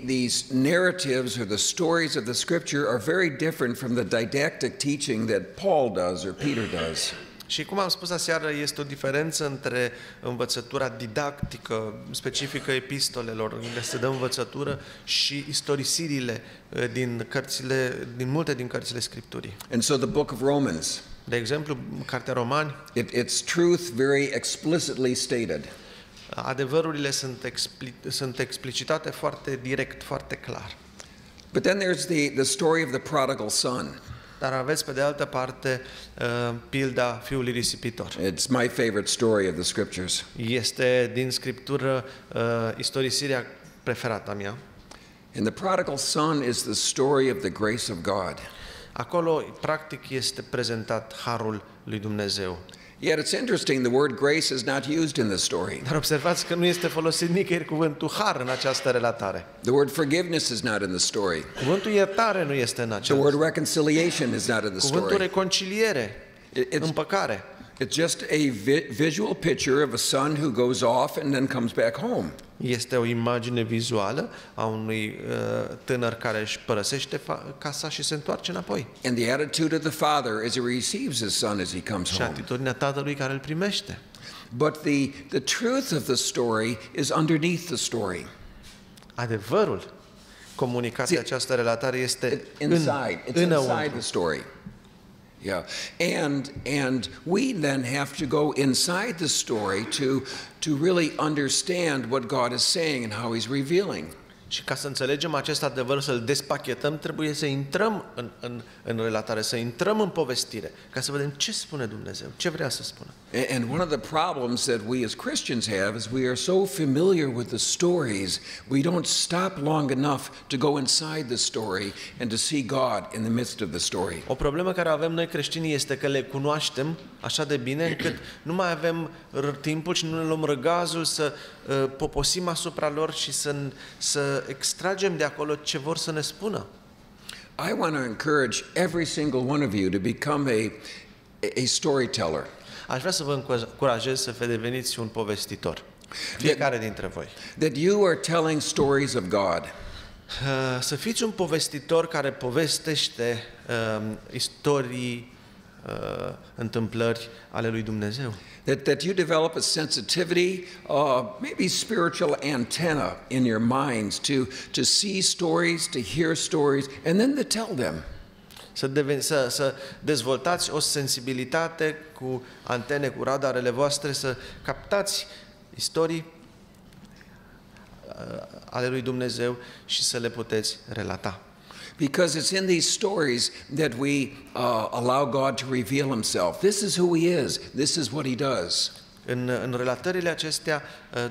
S1: these narratives or the stories of the Scripture are very different from the didactic teaching that Paul does or Peter does.
S2: Și cum am spus aseară, este o diferență între învățătura didactică specifică epistolelor, unde se dă învățătură, și istorisirile din multe din cărțile Scripturii.
S1: And so the book of Romans,
S2: de exemplu, cartea Romani,
S1: it's truth very explicitly stated.
S2: Adevărurile sunt explicitate foarte direct, foarte clar.
S1: But then there's the story of the prodigal son.
S2: Dar aveți pe de altă parte pilda fiului risipitor.
S1: It's my favorite story of the Scriptures.
S2: Este din Scriptură istorisirea preferată a mea.
S1: And the prodigal son is the story of the grace of God.
S2: Acolo, practic, este prezentat harul lui Dumnezeu.
S1: Yet it's interesting, the word grace is not used in the story.
S2: Dar observați că nu este folosit nicăieri cuvântul har în această relatare.
S1: The word forgiveness is not in the story.
S2: Cuvântul iertare nu este în
S1: The word reconciliation is not in the
S2: Cuvântul
S1: story.
S2: reconciliere, împăcare.
S1: It's just a visual picture of a son who goes off and then comes back home.
S2: Este o imagine vizuală a unui tânăr care își părăsește casa și se întoarce înapoi.
S1: And the attitude of the father as he receives his son as he comes
S2: Și
S1: home.
S2: atitudinea tatălui care îl primește.
S1: But the truth of the story is underneath the story.
S2: Adevărul comunicat de această relatare este
S1: inside
S2: înăuntru.
S1: the story. Yeah. And we then have to go inside the story to really understand what God is saying and how he's revealing.
S2: Și ca să înțelegem acest adevăr, să-l despachetăm, trebuie să intrăm în relatare, să intrăm în povestire, ca să vedem ce spune Dumnezeu, ce vrea să spună.
S1: And one of the problems that we as Christians have is we are so familiar with the stories, we don't stop long enough to go inside the story and to see God in the midst of the story.
S2: O problemă care avem noi creștinii este că le cunoaștem așa de bine încât nu mai avem timpul și nu ne luăm răgazul să poposim asupra lor și să extragem de acolo ce vor să ne spună.
S1: I want to encourage every single one of you to become a storyteller.
S2: Aș vrea să vă încurajez să deveniți un povestitor. Fiecare dintre voi.
S1: That you are telling stories of God.
S2: Să fiți un povestitor care povestește istorii, întâmplări ale lui Dumnezeu.
S1: That you develop a sensitivity, maybe spiritual antenna in your minds to see stories, to hear stories, and then to tell them.
S2: Să dezvoltați o sensibilitate cu antene, cu radarele voastre, să captați istorii ale lui Dumnezeu și să le puteți relata.
S1: Because it's in these stories that we allow God to reveal himself. This is who he is. This is what he does.
S2: În relatările acestea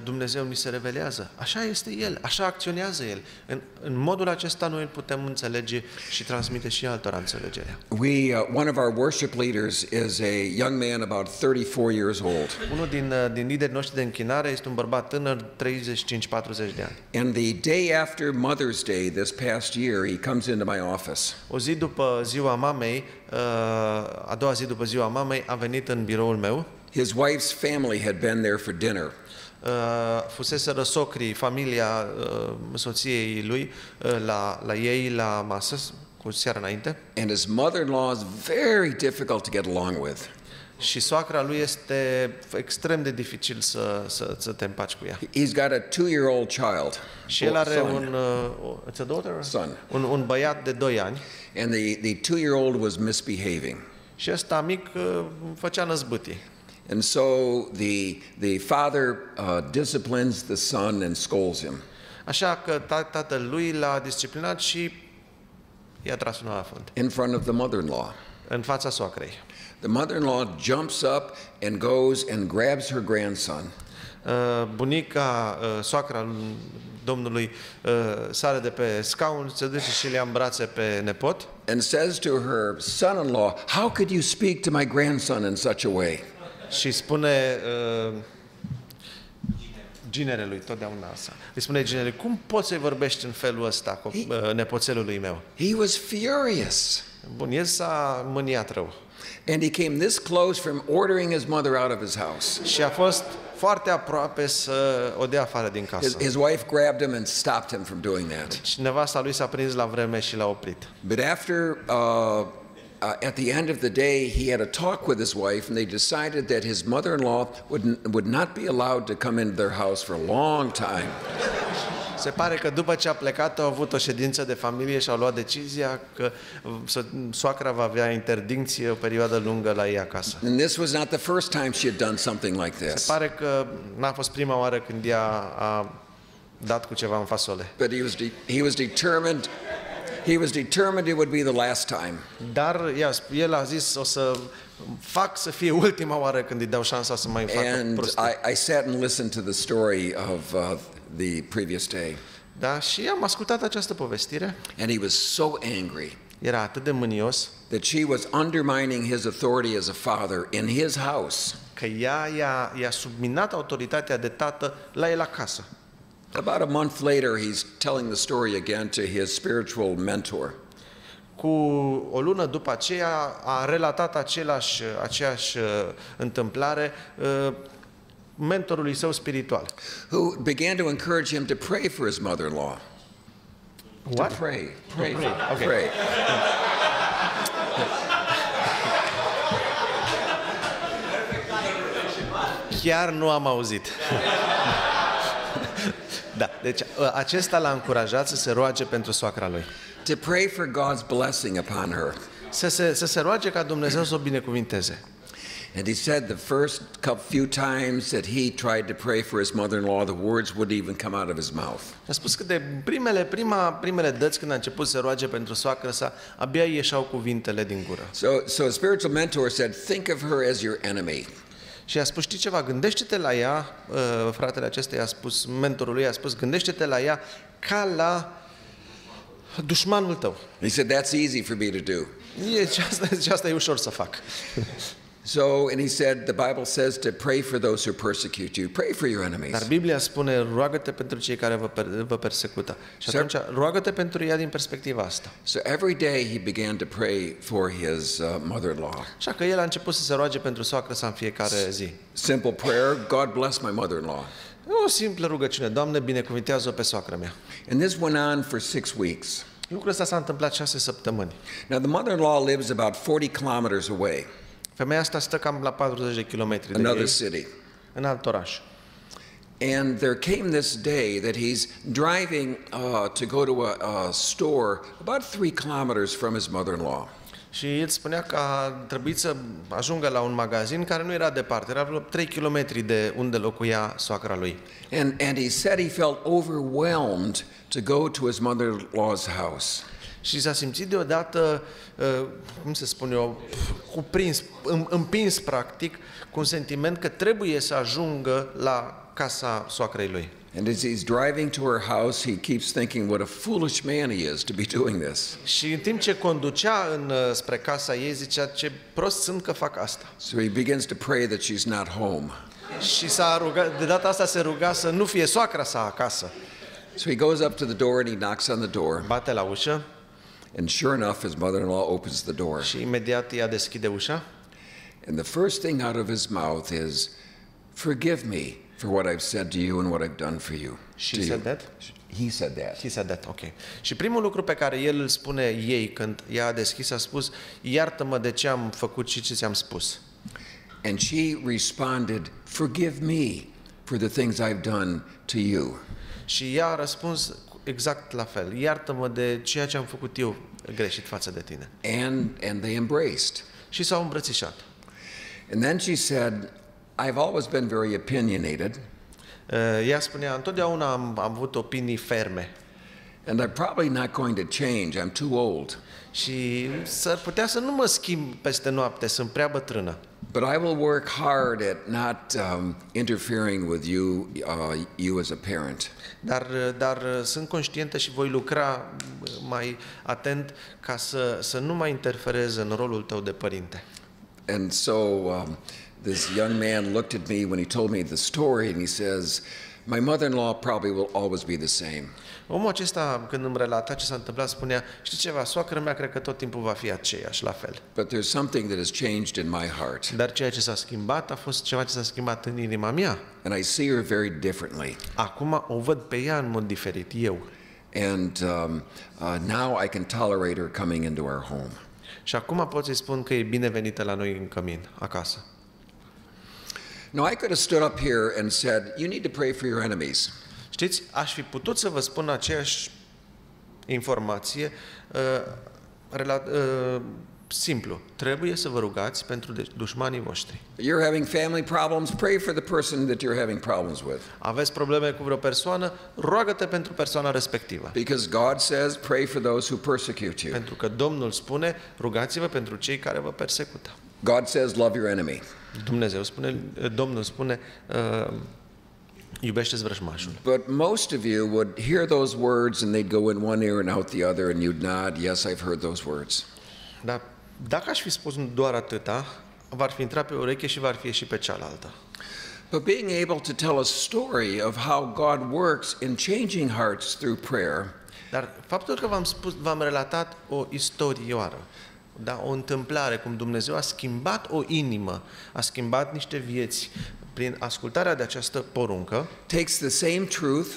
S2: Dumnezeu ni se revelează. Așa este El, așa acționează El. În modul acesta noi îl putem înțelege și transmite și altora înțelegerea.
S1: One of our worship leaders is a young man about 34 years old.
S2: Unul din liderii noștri de închinare este un bărbat tânăr, 35-40 de ani.
S1: And the day after Mother's Day this past year, he comes into my office.
S2: O zi după ziua mamei, a doua zi după ziua mamei, a venit în biroul meu.
S1: His wife's family had been there for dinner.
S2: Fuseseră socrii, familia soției lui la ei la masă cu seara înainte.
S1: And his mother-in-law is very difficult to get along with.
S2: Și soacra lui este extrem de dificil să te împaci cu ea.
S1: He's got a 2-year-old child.
S2: Și el are
S1: son.
S2: Un băiat de 2 ani.
S1: And the 2-year-old was misbehaving.
S2: Și ăsta mic făcea năzbâtii.
S1: And so the father disciplines the son and scolds him.
S2: Așa că tatăl lui l-a disciplinat și i-a tras una la fund.
S1: In front of the mother-in-law.
S2: În fața soacrei.
S1: The mother-in-law jumps up and goes and grabs her grandson.
S2: Bunica, soacra Domnului sare de pe scaun, se duce și le ia în brațe pe nepot.
S1: And says to her son-in-law, "How could you speak to my grandson in such a way?"
S2: Și spune ginerelui, totdeauna asta. Îi spune ginerelui, cum poți să-i vorbești în felul ăsta nepoțelului meu?
S1: He was furious.
S2: Bun, el s-a mâniat rău.
S1: And he came this close from ordering his mother out of his house.
S2: Și a fost foarte aproape să o dea afară din casă.
S1: His wife grabbed him and stopped him from doing that.
S2: Și nevasta lui s-a prins la vreme și l-a oprit.
S1: But after at the end of the day, he had a talk with his wife, and they decided that his mother-in-law would not be allowed to come into their house for a long time.
S2: Se pare că după ce a plecat au avut o ședință de familie și au luat decizia că soacra va avea interdicție o perioadă lungă la ei acasă.
S1: And this was not the first time she had done something like
S2: Se
S1: this.
S2: pare că n-a fost prima oară când ea a dat cu ceva în fasole.
S1: But he was determined. He was determined it would be the last time.
S2: Dar el a zis, o să fac să fie ultima oară când îi dau șansa să mai facă
S1: And
S2: prostii.
S1: I sat and listened to the story of the previous day.
S2: Da, și am ascultat această povestire.
S1: And he was so angry
S2: Era atât de mânios
S1: that she was undermining his authority as a father in his house.
S2: că ea i-a subminat autoritatea de tată la el acasă.
S1: About a month later, he's telling the story again to his spiritual mentor.
S2: Cu o lună după aceea a relatat aceeași întâmplare mentorului său spiritual.
S1: Who began to encourage him to pray for his mother-in-law.
S2: What?
S1: To pray.
S2: Okay.
S1: Pray.
S2: Chiar nu am auzit. Da, deci acesta l-a încurajat să se roage pentru soacra lui.
S1: To pray for God's blessing upon her.
S2: Să se roage ca Dumnezeu să o binecuvinteze.
S1: And he said the first few times that he tried to pray for his mother-in-law, the words wouldn't even come out of his mouth.
S2: A spus că de primele dăți când a început să roage pentru soacră sa, abia ieșeau cuvintele din gură.
S1: So a spiritual mentor said, think of her as your enemy.
S2: Și a spus, știi ceva, gândește-te la ea, fratele acesta i-a spus, mentorul lui a spus, gândește-te la ea ca la dușmanul tău.
S1: He said, that's easy for me to do.
S2: Asta e ușor să fac.
S1: So, and he said, the Bible says to pray for those who persecute you. Pray for your enemies.
S2: Dar Biblia spune, roagă-te pentru cei care vă persecută. Și atunci, roagă-te pentru ea din perspectiva asta.
S1: So every day he began to pray for his mother-in-law.
S2: Așa că el a început să se roage pentru soacră sa în fiecare zi.
S1: Simple prayer, God bless my mother-in-law.
S2: O simplă rugăciune, Doamne, binecuvintează-o pe soacră mea.
S1: And this went on for 6 weeks.
S2: Lucrul ăsta s-a întâmplat 6 săptămâni.
S1: Now the mother-in-law lives about 40 kilometers away.
S2: Femeia asta stă cam la 40 de kilometri de
S1: Another
S2: ei,
S1: city.
S2: în alt oraș.
S1: And there came this day that he's driving to go to a store about 3 kilometers from his mother-in-law.
S2: Și el spunea că a trebuit să ajungă la un magazin care nu era departe, era vreo 3 kilometri de unde locuia soacra lui.
S1: And he said he felt overwhelmed to go to his mother-in-law's house.
S2: Și s-a simțit deodată, cum se spune eu, cuprins, împins practic, cu un sentiment că trebuie să ajungă la casa soacrei lui.
S1: And as he's driving to her house, he keeps thinking what a foolish man he is to be doing this.
S2: Și în timp ce conducea spre casa ei, zicea, ce prost sunt că fac asta.
S1: So he begins to pray that she's not home.
S2: Și s-a rugat, de data asta se ruga să nu fie soacra sa acasă.
S1: So he goes up to the door and he knocks on the door.
S2: Bate la ușă.
S1: And sure enough, his mother-in-law opens the door.
S2: Și imediat ea deschide ușa.
S1: And the first thing out of his mouth is, forgive me for what I've said to you and what I've done for you.
S2: She said that?
S1: He said that.
S2: He said that, ok. Și primul lucru pe care el îl spune ei când ea a deschis, a spus, iartă-mă de ce am făcut și ce ți-am spus.
S1: And she responded, forgive me for the things I've done to you.
S2: Și ea a răspuns exact la fel, iartă-mă de ceea ce am făcut eu greșit față de tine.
S1: And they embraced.
S2: Și s-au îmbrățișat.
S1: And then she said, I've always been very opinionated.
S2: Ea spunea, întotdeauna am avut opinii ferme.
S1: And I'm probably not going to change. I'm too old.
S2: Și s-ar putea să nu mă schimb peste noapte, sunt prea bătrână.
S1: But I will work hard at not interfering with you as a parent.
S2: Dar sunt conștientă și voi lucra mai atent ca să nu mai interferez în rolul tău de părinte.
S1: And so this young man looked at me when he told me the story and he says, my mother-in-law probably will always be the same.
S2: Omul acesta, când îmi relata ce s-a întâmplat, spunea, știi ceva, soacră mea cred că tot timpul va fi aceeași, la fel.
S1: But there's something that has changed in my heart.
S2: Dar ceea ce s-a schimbat a fost ceva ce s-a schimbat în inima mea.
S1: And I see her very differently.
S2: Acum o văd pe ea în mod diferit, eu.
S1: And now I can tolerate her coming into our home.
S2: Și acum pot să-i spun că e binevenită la noi în cămin, acasă.
S1: Now I could have stood up here and said, you need to pray for your enemies.
S2: Știți, aș fi putut să vă spun aceeași informație simplu. Trebuie să vă rugați pentru dușmanii voștri.
S1: You're having family problems, pray for the person that you're having problems with.
S2: Aveți probleme cu vreo persoană, roagă-te pentru persoana respectivă.
S1: Because God says, pray for those who persecute you.
S2: Pentru că Domnul spune, rugați-vă pentru cei care vă persecută.
S1: God says, love your enemy.
S2: Domnul spune, iubește-ți vrăjmașul.
S1: But most of you would hear those words and they'd go in one ear and out the other and you'd nod, yes, I've heard those words.
S2: Dar dacă aș fi spus doar atâta, v-ar fi intrat pe ureche și v-ar fi ieșit pe cealaltă.
S1: But being able to tell a story of how God works in changing hearts through prayer.
S2: Dar faptul că v-am relatat o istorioară, da, o întâmplare, cum Dumnezeu a schimbat o inimă, a schimbat niște vieți prin ascultarea de această poruncă,
S1: Takes the same truth,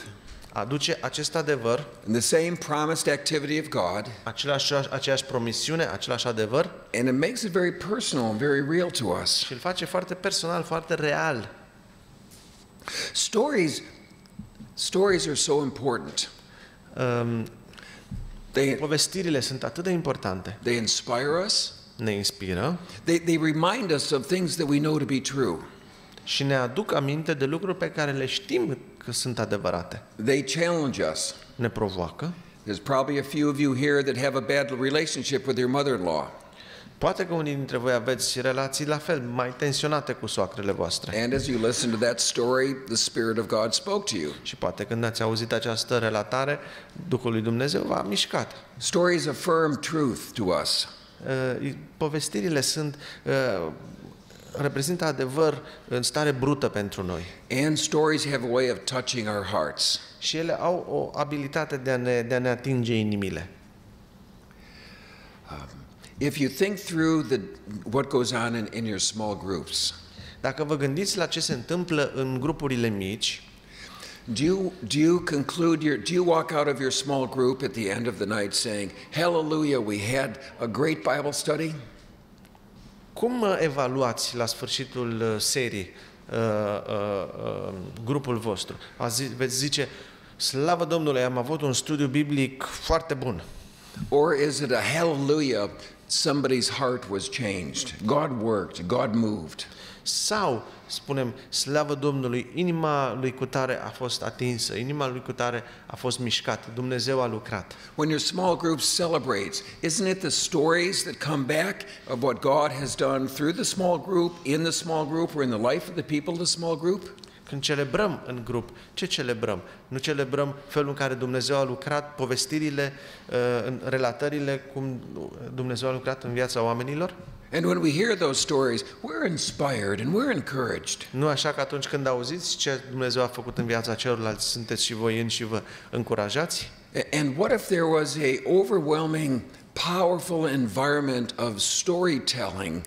S2: aduce acest adevăr,
S1: and the same promised activity of God,
S2: aceeași promisiune, același adevăr,
S1: and it makes it very personal and very real to us.
S2: și îl face foarte personal, foarte real.
S1: Stories are so important.
S2: Povestirile sunt atât de importante.
S1: They inspire us.
S2: Ne inspiră.
S1: They remind us of things that we know to be true.
S2: Și ne aduc aminte de lucruri pe care le știm că sunt adevărate.
S1: They challenge us.
S2: Ne provoacă.
S1: There's probably a few of you here that have a bad relationship with your mother-in-law.
S2: Poate că unii dintre voi aveți relații la fel, mai tensionate cu soacrele voastre.
S1: And as you listen to that story, the Spirit of God spoke to you.
S2: Și poate când ați auzit această relatare, Duhul lui Dumnezeu v-a mișcat.
S1: Stories affirm truth to us.
S2: Povestirile reprezintă adevăr în stare brută pentru noi.
S1: And stories have a way of touching our hearts.
S2: Și ele au o abilitate de a ne atinge inimile.
S1: If you think through what goes on in your small groups,
S2: dacă vă gândiți la ce se întâmplă în grupurile mici,
S1: do you walk out of your small group at the end of the night saying, "Hallelujah, we had a great Bible study"?
S2: cum evaluați la sfârșitul serii grupul vostru? Veți zice, slavă Domnului, am avut un studiu biblic foarte bun.
S1: Or is it a hallelujah, somebody's heart was changed, God worked, God moved?
S2: Sau spunem, slavă Domnului, inima lui cutare a fost atinsă, inima lui cutare a fost mișcată, Dumnezeu a lucrat.
S1: When your small group celebrates, isn't it the stories that come back of what God has done through the small group, in the small group, or in the life of the people of the small group?
S2: Când celebrăm în grup, ce celebrăm? Nu celebrăm felul în care Dumnezeu a lucrat, povestirile, relatările cum Dumnezeu a lucrat în viața oamenilor?
S1: And when we hear those stories, we're inspired and we're encouraged.
S2: Nu așa că atunci când auziți ce Dumnezeu a făcut în viața celorlalți, sunteți și voi și vă încurajați?
S1: And what if there was a overwhelming, powerful environment of storytelling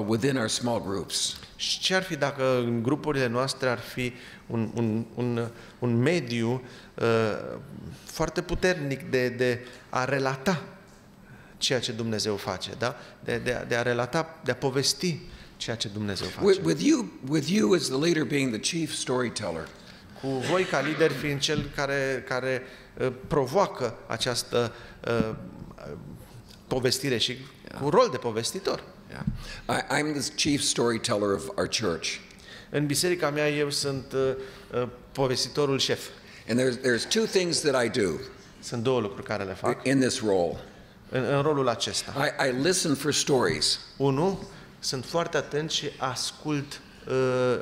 S1: within our small groups?
S2: Și ce ar fi dacă în grupurile noastre ar fi un mediu foarte puternic de a relata ceea ce Dumnezeu face, da? De a relata, de a povesti ceea ce Dumnezeu face.
S1: With you as the leader being the chief storyteller.
S2: Cu voi ca lider fiind cel care provoacă această povestire și cu rol de povestitor.
S1: I'm the chief storyteller of our church.
S2: În biserica mea eu sunt povestitorul șef.
S1: And there's two things that I do.
S2: Sunt două lucruri care le fac.
S1: In this role.
S2: În rolul acesta.
S1: I listen for stories.
S2: Unu, sunt foarte atent și ascult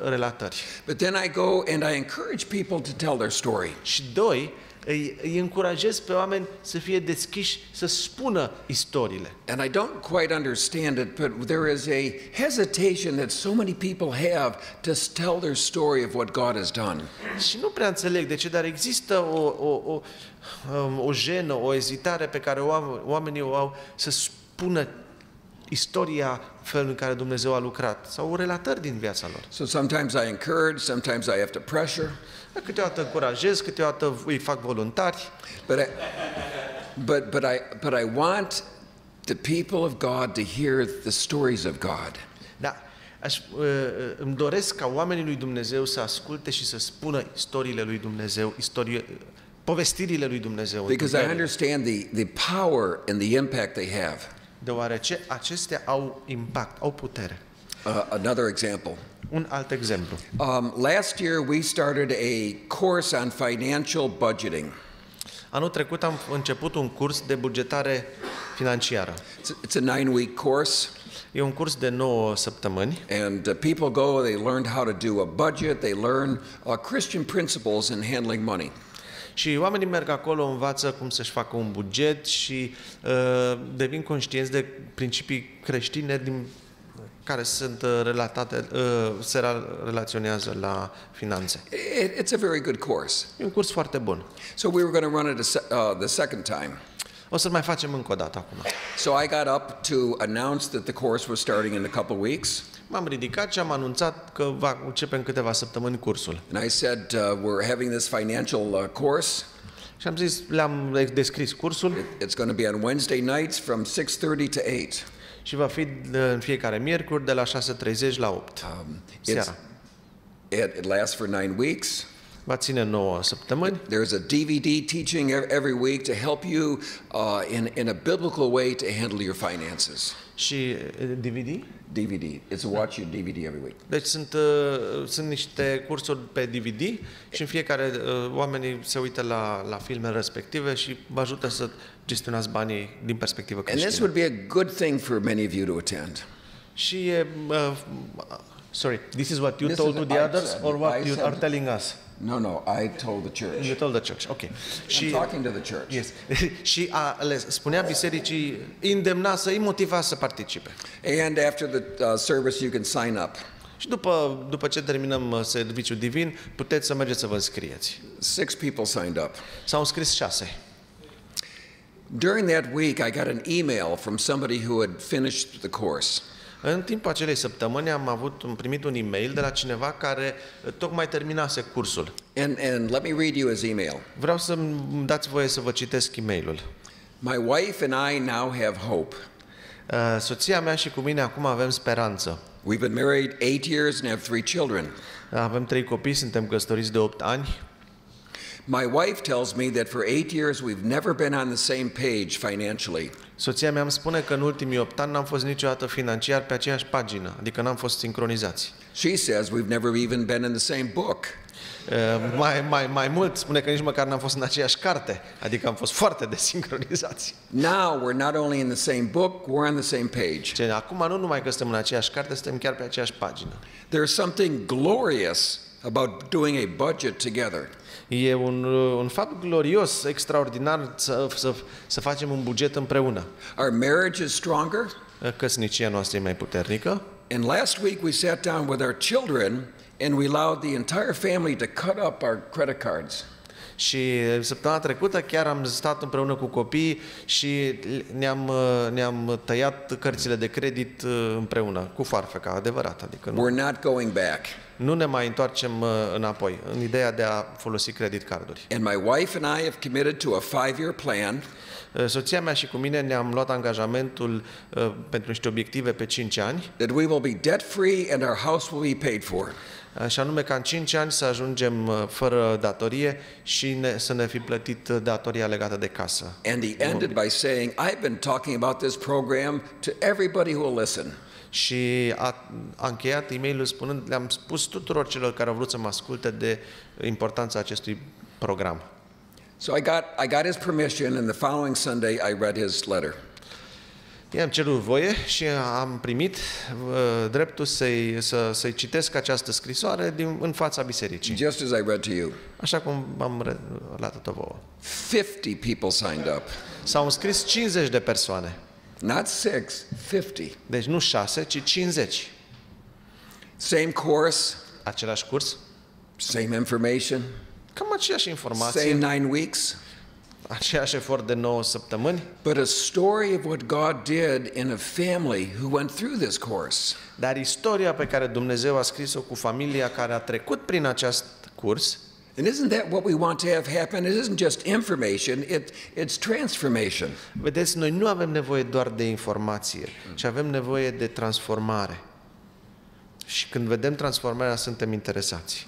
S2: relatări.
S1: But then I go and I encourage people to tell their story.
S2: Și doi, îi încurajez pe oameni să fie deschiși să spună istoriile.
S1: And I don't quite understand it, but there is a hesitation that so many people have to tell their story of what God has done.
S2: Și nu prea înțeleg de ce, dar există o jenă, o ezitare pe care oamenii o au să spună istoria felului în care Dumnezeu a lucrat sau relatări din viața lor.
S1: So sometimes I encourage, sometimes I have to pressure.
S2: Câteodată încurajez, câteodată îi fac voluntari.
S1: But I want the people of God to hear the stories of God.
S2: Da, îmi doresc ca oamenii lui Dumnezeu să asculte și să spună istoriile lui Dumnezeu, povestirile lui Dumnezeu.
S1: Because I understand the power and the impact they have.
S2: Deoarece acestea au impact, au putere.
S1: Another example.
S2: Un alt exemplu.
S1: Last year we started a course on financial budgeting.
S2: Anul trecut am început un curs de bugetare financiară.
S1: It's a 9-week course.
S2: E un curs de 9 săptămâni.
S1: And people go, they learn how to do a budget, they learn Christian principles in handling money.
S2: Și oamenii merg acolo, învață cum să-și facă un buget și devin conștienți de principii creștine care sunt se relaționează la finanțe.
S1: It's a very good course.
S2: E un curs foarte bun.
S1: So we were going to run it the second time.
S2: O să-l mai facem încă o dată acum.
S1: So I got up to announce that the course was starting in a couple of weeks.
S2: M-am ridicat și am anunțat că va începe în câteva săptămâni cursul.
S1: And I said we're having this financial course.
S2: Și am zis, le-am descris cursul.
S1: It's going to be on Wednesday nights from 6:30 to 8.
S2: Și va fi în fiecare miercuri de la 6:30 la 8 seara.
S1: It lasts for 9 weeks.
S2: Va ține 9 săptămâni.
S1: There's a DVD teaching every week to help you in a biblical way to handle your finances.
S2: Și DVD?
S1: DVD. It's a watch your DVD every week.
S2: Deci sunt niște cursuri pe DVD și în fiecare oamenii se uită la filme respective și vă ajută să gestionați banii din perspectivă creștină.
S1: And this would be a good thing for many of you to attend.
S2: Și sorry, this is what you told to the others or what you are telling us?
S1: No, I told the church.
S2: You told the church. Okay.
S1: I'm talking to the church.
S2: Yes. Și le spunea bisericii, îndemna să îi motiva să participe.
S1: And after the service you can sign up.
S2: Și după ce terminăm serviciul divin, puteți să mergeți să vă înscrieți.
S1: 6 people signed up.
S2: S-au înscris 6.
S1: During that week I got an email from somebody who had finished the course.
S2: În timpul acelei săptămâni am primit un e-mail de la cineva care tocmai terminase cursul.
S1: And let me read you his email.
S2: Vreau să-mi dați voie să vă citesc e-mailul.
S1: My wife and I now have hope.
S2: Soția mea și cu mine acum avem speranță.
S1: We've been married 8 years and have 3 children.
S2: Avem 3 copii, suntem căsătoriți de 8 ani.
S1: My wife tells me that for 8 years we've never been on the same page financially.
S2: Soția mea îmi spune că în ultimii 8 ani n-am fost niciodată financiar pe aceeași pagină, adică n-am fost sincronizați.
S1: She says we've never even been in the same book.
S2: Mai mult, spune că nici măcar n-am fost în aceeași carte, adică am fost foarte desincronizați.
S1: Now we're not only in the same book, we're on the same page.
S2: Acum nu numai că suntem în aceeași carte, suntem chiar pe aceeași pagină.
S1: There's something glorious about doing a budget together.
S2: E un fapt glorios, extraordinar să facem un buget împreună.
S1: Our marriage is stronger.
S2: Căsnicia noastră e mai puternică.
S1: And last week we sat down with our children and we allowed the entire family to cut up our credit cards.
S2: Și săptămâna trecută chiar am stat împreună cu copiii și ne-am tăiat cărțile de credit împreună, cu foarfeca, adevărat. Adică
S1: We're not going back.
S2: Nu ne mai întoarcem înapoi în ideea de a folosi credit carduri.
S1: And my wife and I have committed to a 5-year plan.
S2: Soția mea și cu mine ne-am luat angajamentul pentru niște obiective pe 5 ani.
S1: That we will be debt free and our house will be paid for.
S2: Și anume ca în 5 ani să ajungem fără datorie și să ne fi plătit datoria legată de casă.
S1: And he ended by saying, I've been talking about this program to everybody who will listen.
S2: Și a încheiat e-mailul spunând, le-am spus tuturor celor care au vrut să mă asculte de importanța acestui program.
S1: So I got his permission and the following Sunday I read his letter.
S2: I-am cerut voie și am primit dreptul să-i citesc această scrisoare în fața bisericii.
S1: Just as I read to you.
S2: Așa cum am relatat-o vouă.
S1: 50 people signed up.
S2: S-au înscris 50 de persoane.
S1: Not 6, 50.
S2: Deci nu 6, ci 50.
S1: Same course,
S2: Același curs,
S1: same information,
S2: cam aceeași informație,
S1: same 9 weeks.
S2: aceeași efort de 9 săptămâni,
S1: But a story of what God did in a family who went through this course.
S2: dar istoria pe care Dumnezeu a scris-o cu familia care a trecut prin acest curs.
S1: And isn't that what we want to have happen? It isn't just information, it's transformation.
S2: Vedeți, noi nu avem nevoie doar de informație, ci avem nevoie de transformare. Și când vedem transformarea, suntem interesați.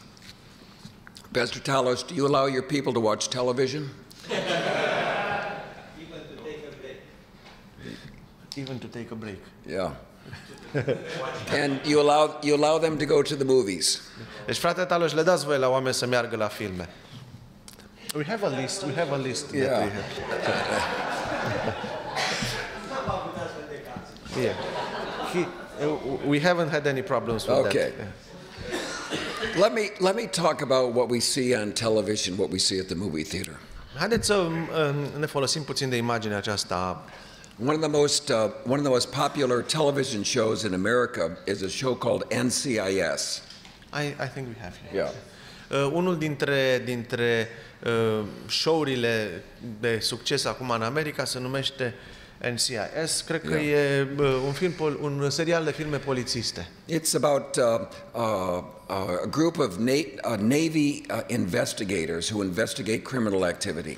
S1: Pastor Talos, do you allow your people to watch television?
S2: Even to take a break.
S1: Yeah. And you allow them to go to the movies.
S2: Deci, frate Talos, le dați voie la oameni să meargă la filme. We have a list.
S1: Yeah.
S2: That we have. Yeah. We haven't had any problems with
S1: Okay.
S2: that.
S1: Let me talk about what we see on television, what we see at the movie theater.
S2: Haideți să ne folosim puțin de imaginea aceasta.
S1: One of the most popular television shows in America is a show called NCIS.
S2: I think we have here.
S1: Yeah.
S2: Unul dintre show-urile de succes acum în America se numește NCIS. Cred că e un serial de filme polițiste.
S1: It's about a group of Navy investigators who investigate criminal activity.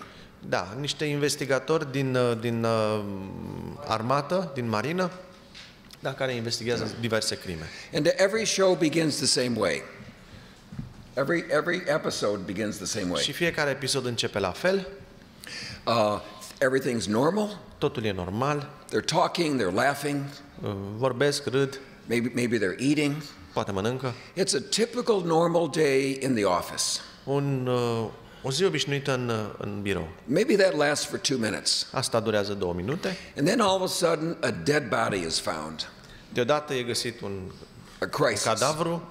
S2: Da, niște investigatori din armată, din marină, da, care investigează diverse crime.
S1: And every show begins the same way. Every episode begins the same way.
S2: Și fiecare episod începe la fel.
S1: Everything's normal.
S2: Totul e normal.
S1: They're talking, they're laughing.
S2: Vorbesc, râd.
S1: Maybe they're eating.
S2: Poate mănâncă.
S1: It's a typical normal day in the office.
S2: O zi obișnuită în birou.
S1: Maybe that lasts for 2 minutes.
S2: Asta durează 2 minute.
S1: And then all of a sudden a dead body is found.
S2: Deodată e găsit un cadavru.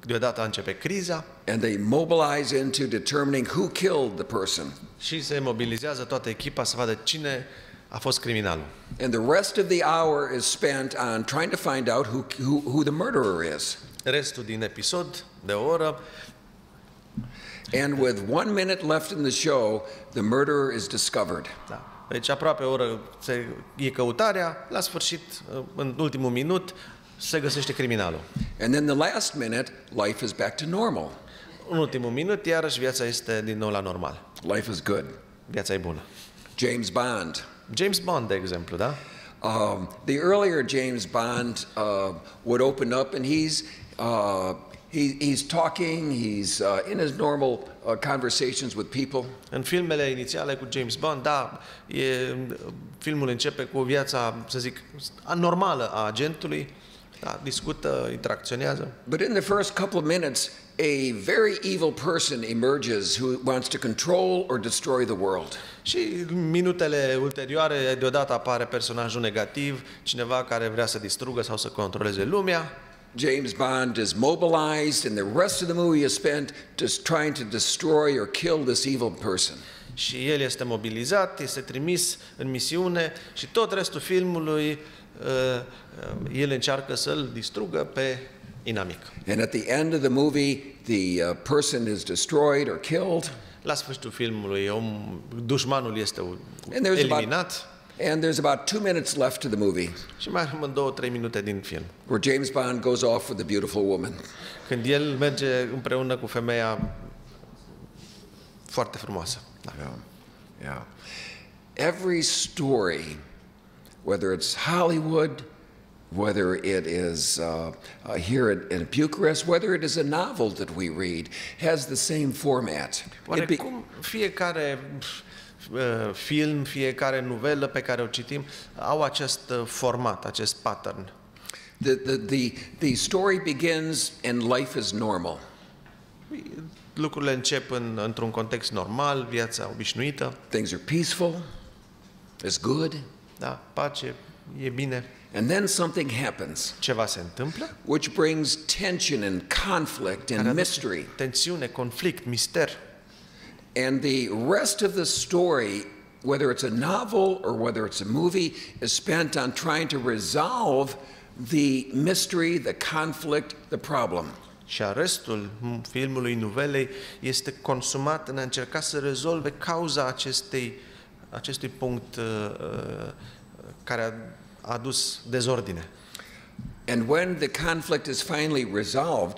S2: Deodată începe criza.
S1: And they mobilize into determining who killed the person.
S2: Și se mobilizează toată echipa să vadă cine a fost criminalul.
S1: And the rest of the hour is spent on trying to find out who the murderer is.
S2: Restul din episod de o oră.
S1: And with 1 minute left in the show, the murderer is discovered.
S2: Da. Deci aproape o oră e căutarea, la sfârșit, în ultimul minut, se găsește criminalul.
S1: And then the last minute, life is back to normal.
S2: În ultimul minut, iarăși viața este din nou la normal.
S1: Life is good.
S2: Viața e bună.
S1: James Bond.
S2: James Bond, de exemplu, da?
S1: The earlier James Bond would open up and he's talking, he's in his normal conversations with people.
S2: În filmele inițiale cu James Bond, da, filmul începe cu viața, să zic, normală a agentului, da, discută, interacționează.
S1: But in the first couple of minutes, a very evil person emerges who wants to control or destroy the world.
S2: Și în minutele ulterioare, deodată apare personajul negativ, cineva care vrea să distrugă sau să controleze lumea.
S1: James Bond is mobilized, and the rest of the movie is spent just trying to destroy or kill this evil person.
S2: Și el este mobilizat, este trimis în misiune și tot restul filmului el încearcă să-l distrugă pe inamic.
S1: And at the end of the movie, the person is destroyed or killed.
S2: La sfârșitul filmului, dușmanul este eliminat.
S1: And there's about 2 minutes left to the movie.
S2: Și mai rămân 2-3 minute din film.
S1: Where James Bond goes off with the beautiful woman.
S2: Când el merge împreună cu femeia foarte frumoasă. Da.
S1: Yeah. Every story, whether it's Hollywood, whether it is here in Bucharest, whether it is a novel that we read, has the same format.
S2: Oarecum fiecare film, fiecare novelă pe care o citim au acest format, acest pattern.
S1: The story begins and life is normal.
S2: Lucrurile încep într-un context normal, viața obișnuită.
S1: Things are peaceful. It's good.
S2: Da, pace, e bine.
S1: And then something happens,
S2: Ceva se întâmplă,
S1: which brings tension and conflict
S2: care
S1: and
S2: aduce
S1: mystery.
S2: tensiune, conflict, mister.
S1: And the rest of the story, whether it's a novel or whether it's a movie, is spent on trying to resolve the mystery, the conflict, the problem.
S2: Și restul filmului, novelei, este consumat în a încerca să rezolve cauza acestui punct care a adus dezordine.
S1: And when the conflict is finally resolved,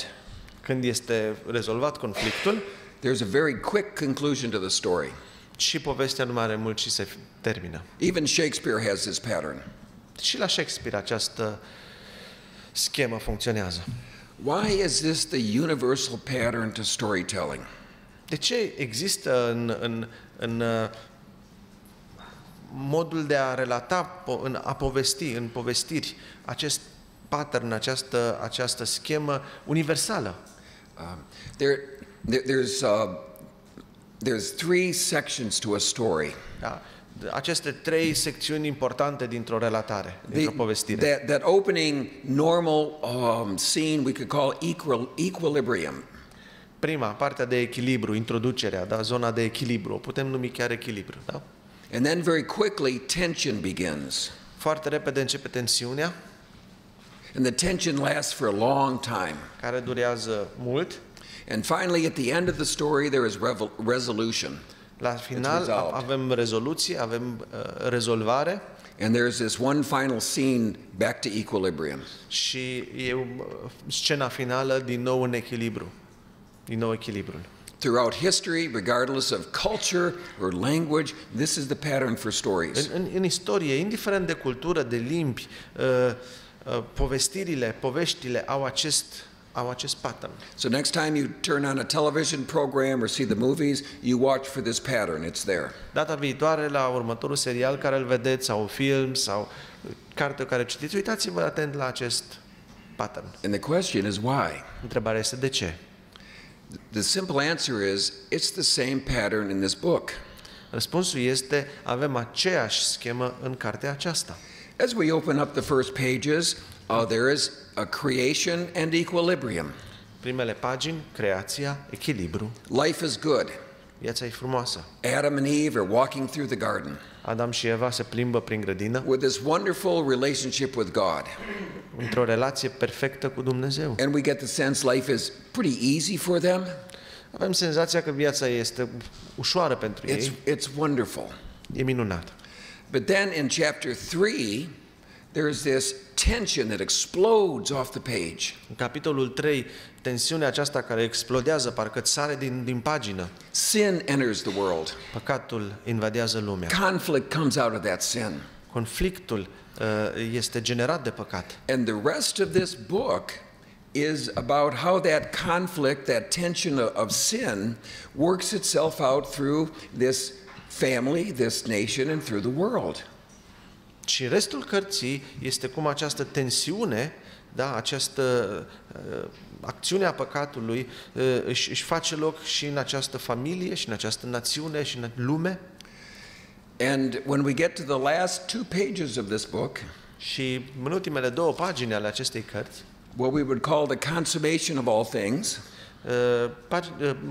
S2: Când este rezolvat conflictul,
S1: there's a very quick conclusion to the story.
S2: și povestea nu mai are mult și se termină.
S1: Even Shakespeare has this pattern.
S2: Și la Shakespeare această schemă funcționează.
S1: Why is this the universal pattern to storytelling?
S2: De ce există în modul de a relata, a povesti, în povestiri, acest pattern, această schemă universală?
S1: There's three sections to a story.
S2: Da? Aceste trei secțiuni importante dintr-o relatare, dintr-o povestire.
S1: That opening normal scene we could call equilibrium.
S2: Prima, partea de echilibru, introducerea, da? Zona de echilibru, o putem numi chiar echilibru. Da?
S1: And then very quickly tension begins.
S2: Foarte repede începe tensiunea,
S1: And the tension lasts for a long time.
S2: care durează mult.
S1: And finally, at the end of the story, there is resolution.
S2: La final avem rezoluție, avem rezolvare.
S1: And there's this one final scene back to equilibrium.
S2: Și e scena finală din nou în echilibru. Din nou echilibrul.
S1: Throughout history, regardless of culture or language, this is the pattern for stories.
S2: În istorie, indiferent de cultură, de limbi, povestirile, poveștile au acest pattern.
S1: So next time you turn on a television program or see the movies, you watch for this pattern. It's there.
S2: Data viitoare, la următorul serial care îl vedeți, sau film, sau carte care citiți, uitați-vă atent la acest pattern.
S1: And the question is why?
S2: Întrebarea este de ce?
S1: The simple answer is it's the same pattern in this book.
S2: Răspunsul este, avem aceeași schemă în cartea aceasta.
S1: As we open up the first pages, there is a creation and equilibrium.
S2: Primele pagini, creația, echilibru.
S1: Life is good.
S2: Viața e frumoasă.
S1: Adam and Eve are walking through the garden
S2: Adam și Eva se plimbă prin grădină
S1: with this wonderful relationship with God.
S2: într-o relație perfectă cu Dumnezeu.
S1: And we get the sense life is pretty easy for them.
S2: Avem senzația că viața este ușoară pentru ei.
S1: It's wonderful.
S2: E minunat.
S1: But then in chapter 3, there's this tension that explodes off the page.
S2: În capitolul 3, tensiunea aceasta care explodează, parcă sare din pagină.
S1: Sin enters the world.
S2: Păcatul invadează lumea.
S1: Conflict comes out of that sin.
S2: Conflictul este generat de păcat.
S1: And the rest of this book is about how that conflict, that tension of sin, works itself out through this family, this nation, and through the world.
S2: Și restul cărții este cum această tensiune, da, această acțiune a păcatului își face loc și în această familie, și în această națiune, și în lume.
S1: And when we get to the last two pages of this book,
S2: și în ultimele două pagini ale acestei cărți,
S1: what we would call the consummation of all things,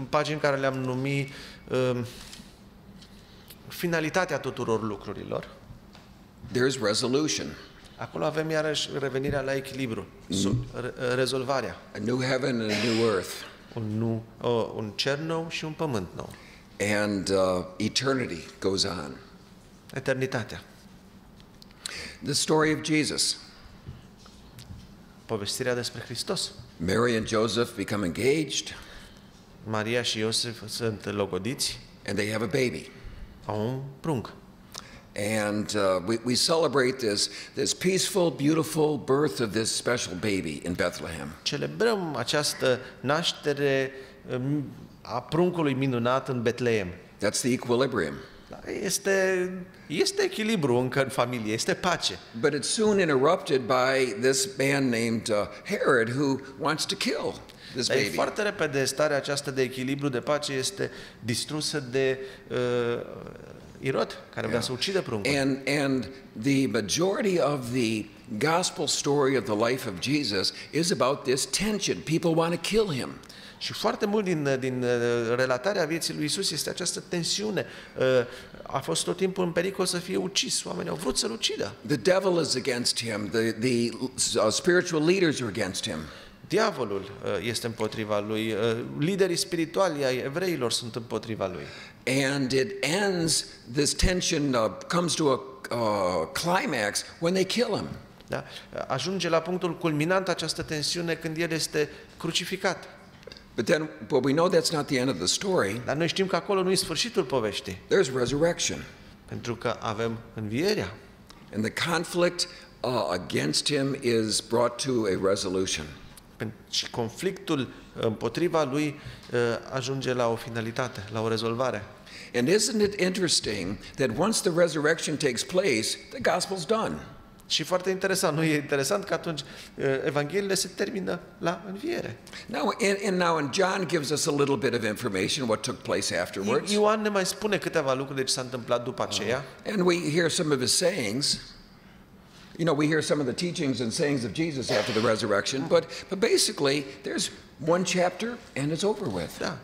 S2: pagini care le-am numit finalitatea tuturor lucrurilor,
S1: there's resolution.
S2: acolo avem iarăși revenirea la echilibru, rezolvarea.
S1: A new heaven and a new earth.
S2: Un cer nou și un pământ nou.
S1: And eternity goes on.
S2: Eternitatea.
S1: The story of Jesus.
S2: Povestirea despre Hristos.
S1: Mary and Joseph become engaged.
S2: Maria și Iosif sunt logodiți.
S1: And they have a baby.
S2: Au un prunc.
S1: And we celebrate this peaceful, beautiful birth of this special baby in Bethlehem.
S2: Celebrăm această naștere a pruncului minunat în Betleem.
S1: That's the equilibrium.
S2: Este echilibru încă în familie, este pace.
S1: But it's soon interrupted by this man named Herod who wants to kill this baby.
S2: Foarte repede starea aceasta de echilibru, de pace, este distrusă de Irod, care vrea să ucidă pruncul.
S1: And the majority of the gospel story of the life of Jesus is about this tension. People want to kill him.
S2: Și foarte mult din relatarea vieții lui Isus este această tensiune. A fost tot timpul în pericol să fie ucis. Oamenii au vrut să-l ucidă.
S1: The devil is against him. The spiritual leaders are against him.
S2: Diavolul este împotriva lui. Liderii spirituali ai evreilor sunt împotriva lui.
S1: And it ends, this tension comes to a climax when they kill him.
S2: Da? Ajunge la punctul culminant această tensiune când el este crucificat.
S1: But we know that's not the end of the story.
S2: Dar noi știm că acolo nu e sfârșitul poveștii.
S1: There's resurrection.
S2: Pentru că avem învierea.
S1: And the conflict against him is brought to a resolution.
S2: Și conflictul împotriva lui ajunge la o finalitate, la o rezolvare.
S1: And isn't it interesting that once the resurrection takes place, the gospel's done?
S2: Și foarte interesant, nu e interesant că atunci evangheliile se termină la înviere.
S1: Now, and John gives us a little bit of information what took place afterwards.
S2: Ioan ne mai spune câteva lucruri de ce s-a întâmplat după aceea.
S1: And we hear some of his sayings. You know, we hear some of the teachings and sayings of Jesus after the resurrection, but basically there's one chapter and it's over with.
S2: Da.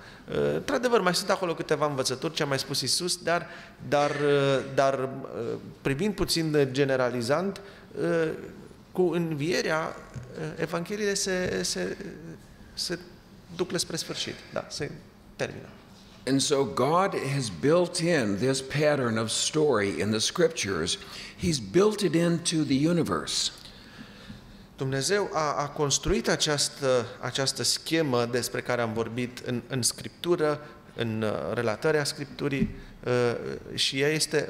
S2: Într-adevăr, mai sunt acolo câteva învățături, ce a mai spus Isus, dar privind puțin generalizant, cu învierea, evangheliile se duc spre sfârșit. Da, se termină.
S1: And so God has built in this pattern of story in the scriptures. He's built it into the universe.
S2: Dumnezeu a construit această schemă despre care am vorbit în Scriptură, în relatarea Scripturii, și ea este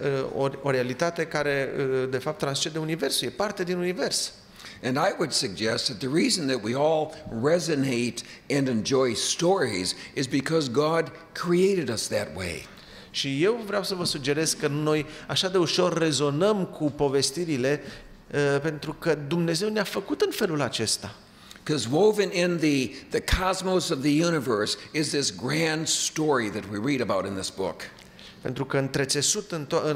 S2: o realitate care, de fapt, transcende Universul, e parte din Univers.
S1: And I would suggest that the reason that we all resonate and enjoy stories is because God created us that way.
S2: Și eu vreau să vă sugerez că noi așa de ușor rezonăm cu povestirile pentru că Dumnezeu ne-a făcut în felul acesta.
S1: Because woven in the cosmos of the universe is this grand story that we read about in this book.
S2: Pentru că întrețesut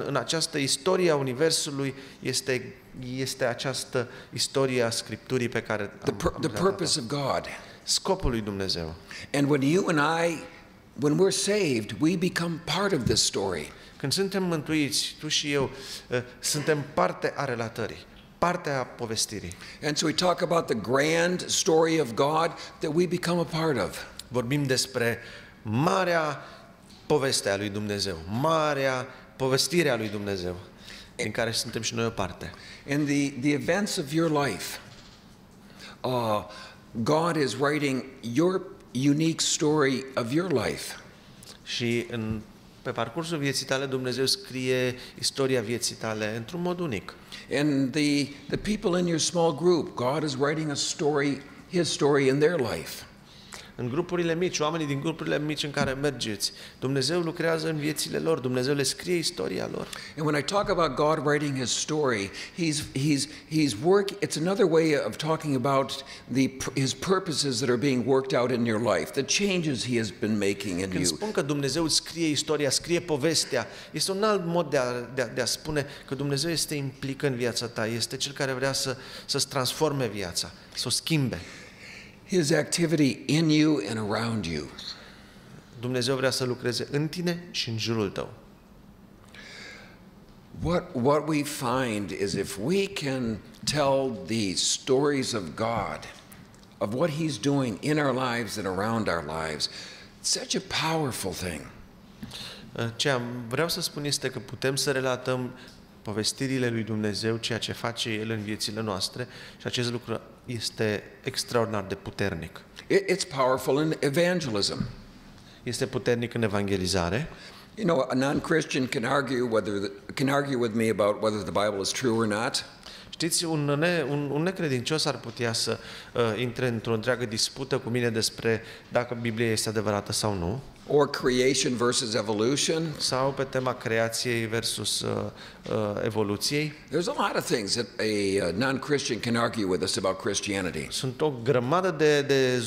S2: în această istorie a Universului este această istorie a Scripturii pe care
S1: the purpose of God.
S2: Scopul lui Dumnezeu.
S1: And when we're saved, we become part of this story.
S2: Când suntem mântuiți, tu și eu, suntem parte a relatării, parte a povestirii.
S1: And so we talk about the grand story of God that we become a part of.
S2: Vorbim despre marea poveste a lui Dumnezeu, marea povestire a lui Dumnezeu, din care suntem și noi o parte.
S1: In the events of your life, God is writing your unique story of your life.
S2: Și pe parcursul vieții tale Dumnezeu scrie istoria vieții tale într-un mod unic.
S1: And the people in your small group, God is writing His story in their life.
S2: În grupurile mici, oamenii din grupurile mici în care mergeți, Dumnezeu lucrează în viețile lor, Dumnezeu le scrie istoria lor.
S1: And when I talk about God writing His story, it's another way of talking about His purposes that are being worked out in your life, the changes He has been making in
S2: Când
S1: you.
S2: spun că Dumnezeu scrie istoria, scrie povestea, este un alt mod de a spune că Dumnezeu este implicat în viața ta, este Cel care vrea să-ți transforme viața, să o schimbe.
S1: His activity in you and around you.
S2: Dumnezeu vrea să lucreze în tine și în jurul tău.
S1: What we find is if we can tell the stories of God, of what He's doing in our lives and around our lives, it's such a powerful thing.
S2: Ce vreau să spun este că putem să relatăm povestirile lui Dumnezeu, ceea ce face El în viețile noastre, și acest lucru este extraordinar de puternic.
S1: It's powerful in evangelism.
S2: Este puternic în evangelizare.
S1: You know, a non-Christian can argue with me about whether the Bible is true or not.
S2: Știți, un necredincios ar putea să intre într-o întreagă dispută cu mine despre dacă Biblia este adevărată sau nu,
S1: or creation versus evolution.
S2: sau pe tema creației versus evoluției.
S1: There's a lot of things that a non-Christian can argue with us about Christianity.
S2: Sunt o grămadă de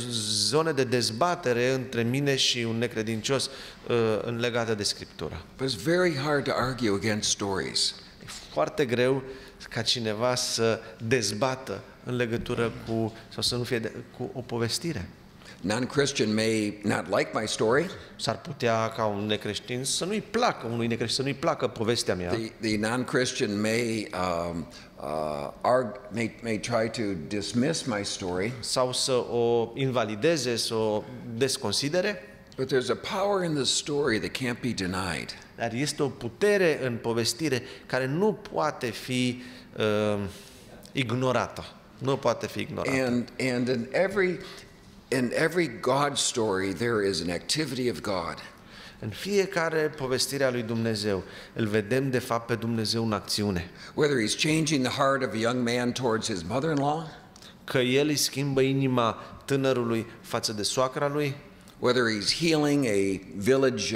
S2: zone de dezbatere între mine și un necredincios legate de Scriptură.
S1: But it's very hard to argue against stories.
S2: E foarte greu ca cineva să dezbată în legătură cu, sau să nu fie cu o povestire.
S1: Non-Christian may not like my story.
S2: S-ar putea ca un necreștin să nu-i placă, unui necreștin să nu-i placă povestea mea.
S1: The non-Christian may try to dismiss my story.
S2: Sau să o invalideze, să o desconsidere.
S1: But there's a power in the story that can't be denied.
S2: Dar este o putere în povestire care nu poate fi ignorată. Nu poate fi ignorată.
S1: And in every God story there is an activity of God.
S2: În fiecare povestire a lui Dumnezeu îl vedem de fapt pe Dumnezeu în acțiune.
S1: Whether he's changing the heart of a young man towards his mother-in-law,
S2: că el îi schimbă inima tânărului față de soacra lui,
S1: whether he's healing a village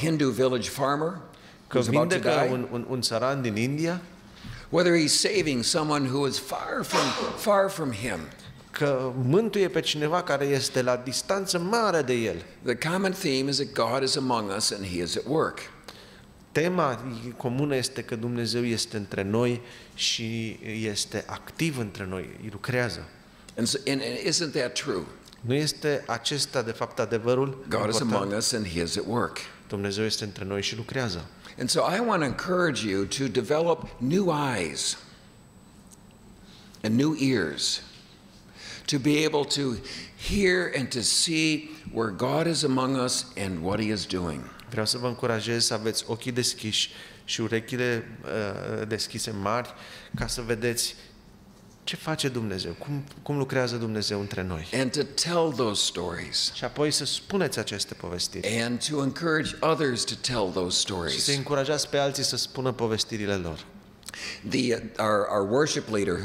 S1: Hindu village farmer
S2: că
S1: who's about to
S2: vindecă
S1: die,
S2: un țăran din India,
S1: whether he's saving someone who is far from him.
S2: că mântuie pe cineva care este la distanță mare de el.
S1: The common theme is that God is among us and he is at work.
S2: Tema comună este că Dumnezeu este între noi și este activ între noi, îi lucrează.
S1: And isn't that true?
S2: Nu este acesta de fapt adevărul?
S1: God is
S2: important?
S1: among us and he is at work.
S2: Dumnezeu este între noi și lucrează.
S1: And so I want to encourage you to develop new eyes and new ears, to be able to hear and to see where God is among us and what he is doing.
S2: Vreau să vă încurajez să aveți ochii deschiși și urechile deschise mari ca să vedeți ce face Dumnezeu, cum lucrează Dumnezeu între noi.
S1: And to tell those stories.
S2: Și apoi să spuneți aceste povestiri.
S1: And to encourage others to tell those
S2: Și să
S1: stories.
S2: încurajați pe alții să spună povestirile lor.
S1: Our worship leader,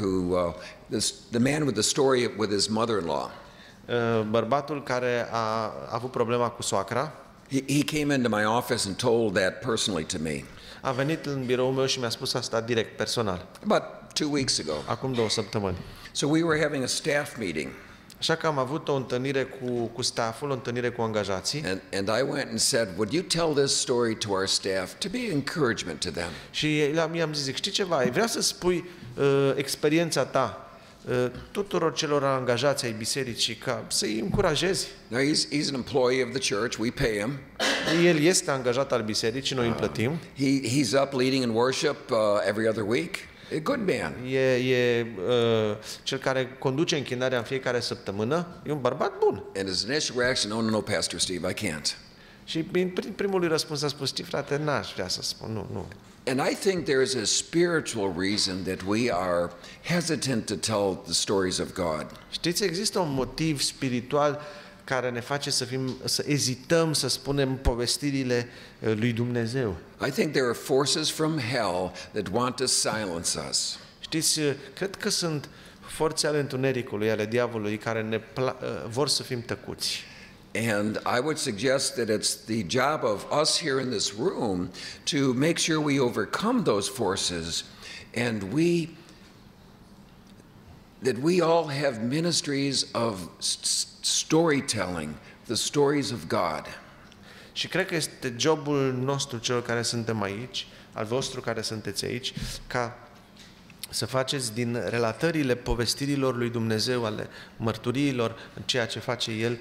S1: the man with the story with his mother-in-law.
S2: Bărbatul care a avut problema cu soacra,
S1: He came into my office and told that personally to me.
S2: a venit în biroul meu și mi-a spus asta direct, personal,
S1: About 2 weeks ago.
S2: acum 2 săptămâni.
S1: So we were having a staff meeting.
S2: Așa că am avut o întâlnire cu stafful, o întâlnire cu angajații.
S1: And I went and said, would you tell this story to our staff to be encouragement to them?
S2: Și i-am zis, știi ceva, vreau să spui experiența ta tuturor celor angajați ai bisericii, ca să-i încurajezi.
S1: Now he's an employee of the church. We pay him.
S2: El este angajat al bisericii, noi îl plătim.
S1: He's up leading in worship every other week. A good man.
S2: E cel care conduce închinarea în fiecare săptămână. E un bărbat bun.
S1: And his initial reaction, no, Pastor Steve, I can't.
S2: Și prin primul lui răspuns a spus, știi, frate, n-aș vrea să spun, nu.
S1: And I think there is a spiritual reason that we are hesitant to tell the stories of God.
S2: Știți, există un motiv spiritual care ne face să ezităm să spunem povestirile lui Dumnezeu.
S1: I think there are forces from hell that want to silence us.
S2: Știți, cred că sunt forțe ale întunericului, ale diavolului, care vor să fim tăcuți.
S1: And I would suggest that it's the job of us here in this room to make sure we overcome those forces, and that we all have ministries of storytelling, the stories of God.
S2: Și cred că este jobul nostru, celor care suntem aici, al vostru care sunteți aici, ca să faceți din relatările povestirilor lui Dumnezeu, ale mărturiilor în ceea ce face El,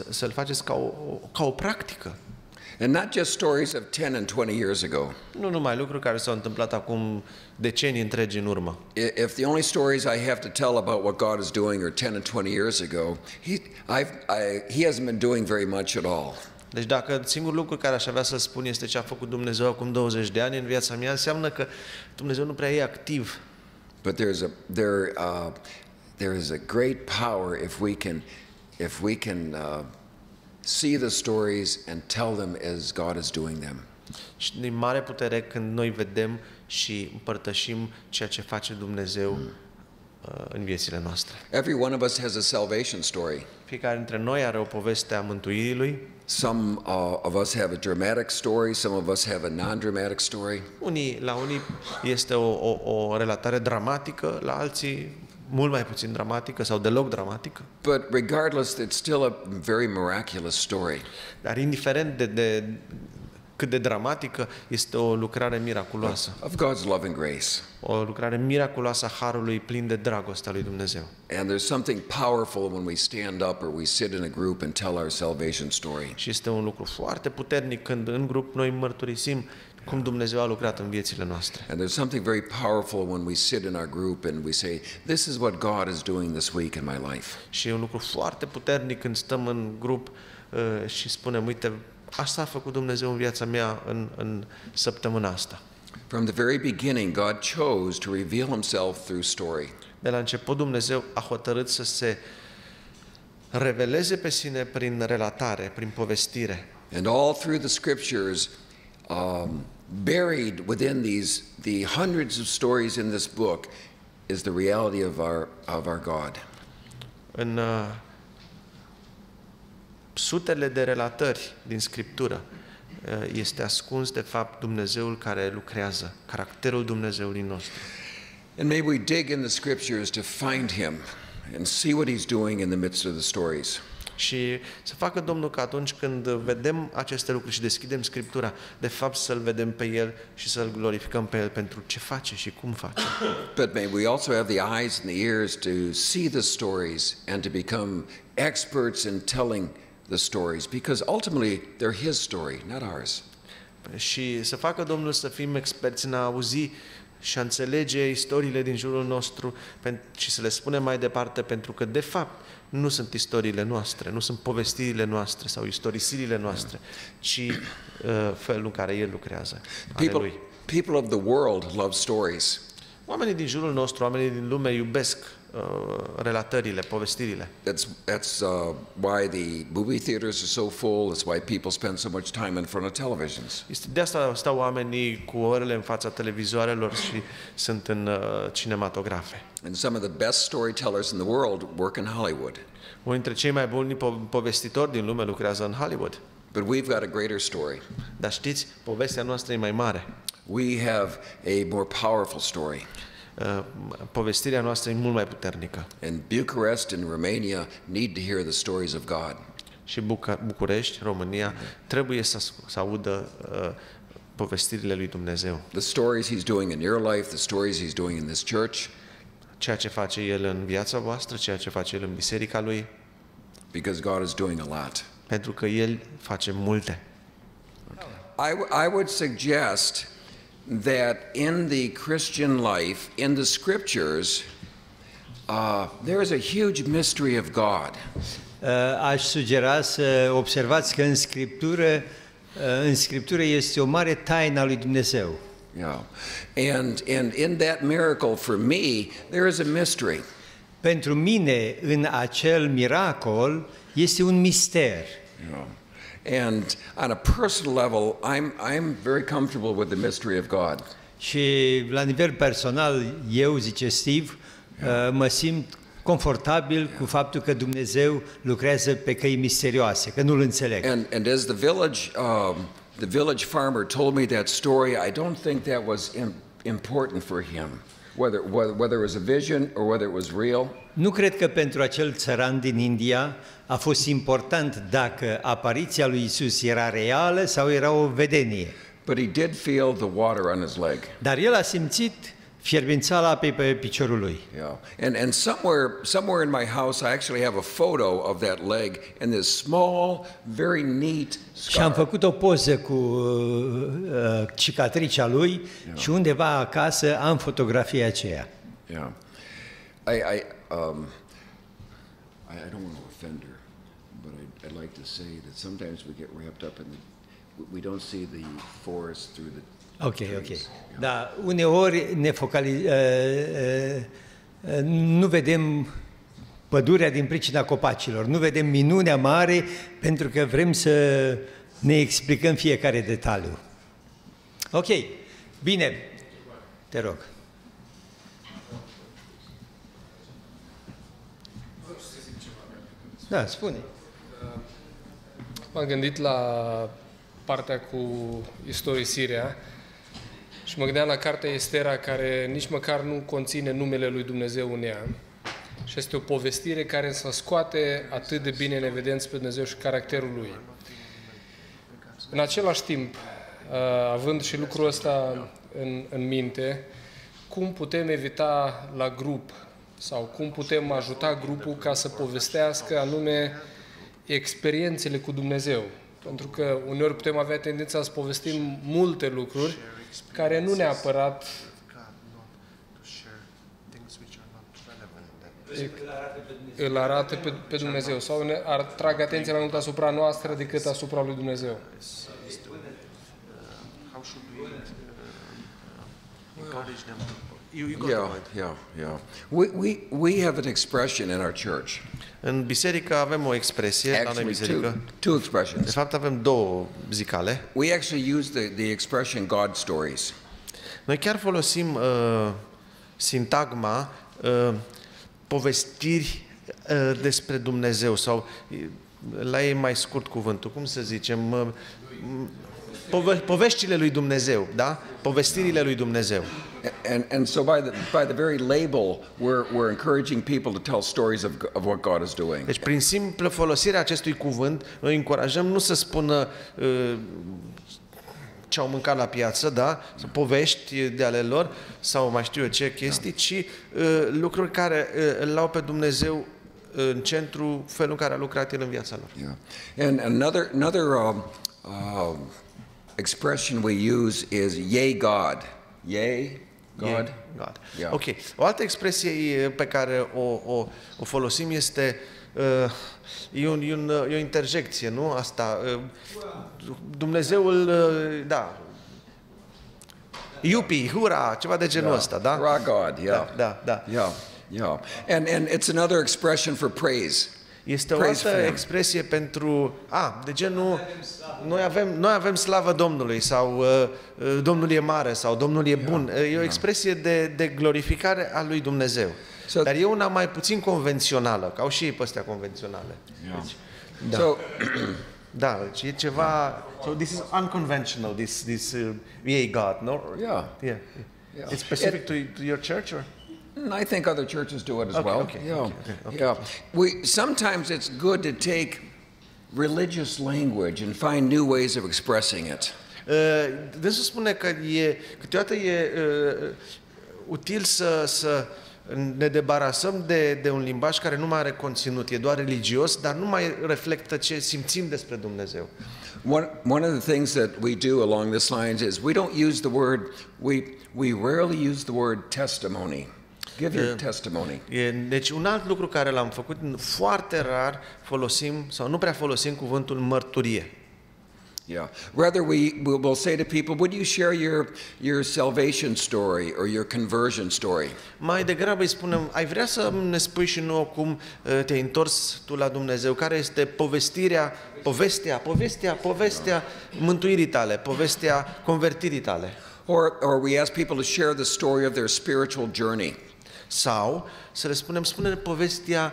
S2: să-l faceți ca o practică.
S1: And not just stories of 10 and 20 years ago.
S2: Nu numai lucruri care s-au întâmplat acum decenii întregi în urmă.
S1: If the only stories I have to tell about what God is doing are 10 and 20 years ago, he hasn't been doing very much at all.
S2: Deci dacă singurul lucru care aș avea să spun este ce a făcut Dumnezeu acum 20 de ani în viața mea, înseamnă că Dumnezeu nu prea e activ.
S1: But there is a great power if we can see the stories and tell them as God is doing them.
S2: Și din mare putere când noi vedem și împărtășim ceea ce face Dumnezeu în viețile noastre.
S1: Every one of us has a salvation story.
S2: Fiecare dintre noi are o poveste a mântuirii lui.
S1: Some of us have a dramatic story, some of us have a non-dramatic story.
S2: La unii este o relatare dramatică, la alții mult mai puțin dramatică sau deloc dramatică.
S1: But regardless, it's still a very miraculous story.
S2: Dar indiferent de cât de dramatică, este o lucrare miraculoasă.
S1: Of God's love and grace.
S2: O lucrare miraculoasă a harului plin de dragostea lui Dumnezeu.
S1: And there's something powerful when we stand up or we sit in a group and tell our salvation story.
S2: Și este un lucru foarte puternic când în grup noi mărturisim cum Dumnezeu a lucrat în viețile noastre.
S1: And there's something very powerful when we sit in our group and we say, this is what God is doing this week in my life.
S2: Și e un lucru foarte puternic când stăm în grup și spunem, uite, asta a făcut Dumnezeu în viața mea în săptămâna asta.
S1: From the very beginning, God chose to reveal himself through story.
S2: De la început Dumnezeu a hotărât să se reveleze pe sine prin relatare, prin povestire.
S1: And all through the scriptures, buried within the hundreds of stories in this book is the reality of our God.
S2: În sutele de relatări din Scriptură este ascuns de fapt Dumnezeul care lucrează, caracterul Dumnezeului nostru.
S1: And may we dig in the scriptures to find him and see what he's doing in the midst of the stories.
S2: Și să facă Domnul că atunci când vedem aceste lucruri și deschidem Scriptura, de fapt să-L vedem pe El și să-L glorificăm pe El pentru ce face și cum face.
S1: But may we also have the eyes and the ears to see the stories and to become experts in telling the stories, because ultimately they're his story, not ours.
S2: Și să facă Domnul să fim experți în a auzi și a înțelege istoriile din jurul nostru și să le spunem mai departe, pentru că de fapt nu sunt istoriile noastre, nu sunt povestirile noastre sau istorisirile noastre, ci felul în care El lucrează.
S1: People of the world love stories.
S2: Oamenii din jurul nostru, oamenii din lume iubesc relatările, povestirile.
S1: That's why the movie theaters are so full. It's why people spend so much time in front of televisions.
S2: De asta stau oamenii cu orele în fața televizoarelor și sunt în cinematografe.
S1: And some of the best storytellers in the world work in Hollywood.
S2: Unul dintre cei mai buni povestitori din lume lucrează în Hollywood.
S1: But we've got a greater story.
S2: Dar știți, povestea noastră e mai mare.
S1: We have a more powerful story.
S2: Povestirea noastră e mult mai puternică.
S1: And Bucharest and Romania need to hear the stories of God.
S2: Și București, România, trebuie să audă povestirile lui Dumnezeu.
S1: The stories he's doing in your life, the stories he's doing in this church.
S2: Ceea ce face El în viața voastră, ceea ce face El în biserica Lui.
S1: Because God is doing a lot.
S2: Pentru că El face multe.
S1: I would suggest that in the Christian life, in the scriptures, there is a huge mystery of God.
S3: Aș sugera să observați că în Scriptură este o mare taină a lui Dumnezeu.
S1: Yeah. And in that miracle for me, there is a mystery.
S3: Pentru mine, în acel miracol, este un mister.
S1: Yeah. And on a personal level, I'm very comfortable with the mystery of God.
S3: Și la nivel personal, eu, zice Steve, mă simt confortabil cu faptul că Dumnezeu lucrează pe căi misterioase, că nu-l înțeleg.
S1: And as the village farmer told me that story, I don't think that was important for him, whether it was a vision or whether it was real.
S3: Nu cred că pentru acel țăran din India a fost important dacă apariția lui Isus era reală sau era o vedenie.
S1: But he did feel the water on his leg.
S3: Dar el a simțit fierbințala apei pe piciorul lui.
S1: Yeah. And somewhere in my house I actually have a photo of that leg and this small, very neat scar.
S3: Și am făcut o poză cu cicatricea lui și undeva acasă am fotografia aceea.
S1: Yeah. I don't want to offend her, but I'd like to say that sometimes we get wrapped up in we don't see the forest through the trees.
S3: Da, uneori nu vedem pădurea din pricina copacilor, nu vedem minunea mare pentru că vrem să ne explicăm fiecare detaliu. Ok, bine. Te rog. Da, spune.
S4: M-am gândit la partea cu istorisirea și mă gândeam la cartea Estera, care nici măcar nu conține numele lui Dumnezeu în ea. Și este o povestire care însă scoate atât de bine în evidență pe Dumnezeu și caracterul lui. În același timp, având și lucrul ăsta în minte, cum putem evita la grup sau cum putem ajuta grupul ca să povestească anume experiențele cu Dumnezeu. Pentru că uneori putem avea tendința să povestim multe lucruri care nu neapărat îl arată pe Dumnezeu sau ne atrag atenția mai mult asupra noastră decât asupra lui Dumnezeu.
S1: We have an expression in our church.
S2: În biserică avem o expresie, la noi biserică.
S1: Two expressions.
S2: De fapt avem două zicale.
S1: We actually use the expression God stories.
S2: Noi chiar folosim sintagma povestiri despre Dumnezeu sau la ei mai scurt cuvântul, cum să zicem, poveștile lui Dumnezeu, da? Povestirile lui Dumnezeu.
S1: And so by the very label, we're encouraging people to tell stories of what God is doing.
S2: Deci prin simplă folosire a acestui cuvânt, noi încurajăm nu să spună ce au mâncat la piață, da? Povești de ale lor sau mai știu eu ce chestii, ci lucruri care îl au pe Dumnezeu în centru, felul în care a lucrat El în viața lor.
S1: Yeah. And another expression we use is "Yea, God." Yea, God.
S2: God.
S1: Yeah.
S2: Ok. O altă expresie pe care o folosim este e o interjecție, nu? Asta Dumnezeul, da. Iupi, hura, ceva de genul ăsta, da?
S1: Hurrah, God. Yeah.
S2: Da.
S1: Yeah. And it's another expression for praise.
S2: Este o altă expresie pentru, de genul, noi avem slavă Domnului sau Domnul e mare sau Domnul e bun. E o expresie de glorificare a lui Dumnezeu. Dar e una mai puțin convențională, ca au și ei pe astea convenționale. Deci, deci e ceva, so this is unconventional, this yea God, no? Yeah. It's specific to your church or?
S1: I think other churches do it as well.
S2: Okay.
S1: Yeah. Sometimes it's good to take religious language and find new ways of expressing it.
S2: Dânsul spune că câteodată e util să ne debarasăm de un limbaj care nu mai are conținut, e doar religios, dar nu mai reflectă ce simțim despre Dumnezeu.
S1: One of the things that we do along this lines is we don't use the word, we rarely use the word testimony. Give your testimony.
S2: Deci un alt lucru care l-am făcut, foarte rar folosim sau nu prea folosim cuvântul mărturie.
S1: Yeah. Rather we'll say to people, would you share your salvation story or your conversion story?
S2: Mai degrabă îi spunem, ai vrea să ne spui și nouă cum te-ai întors tu la Dumnezeu, care este povestea mântuirii tale, povestea convertirii tale.
S1: Or we ask people to share the story of their spiritual journey.
S2: Sau să le spune povestea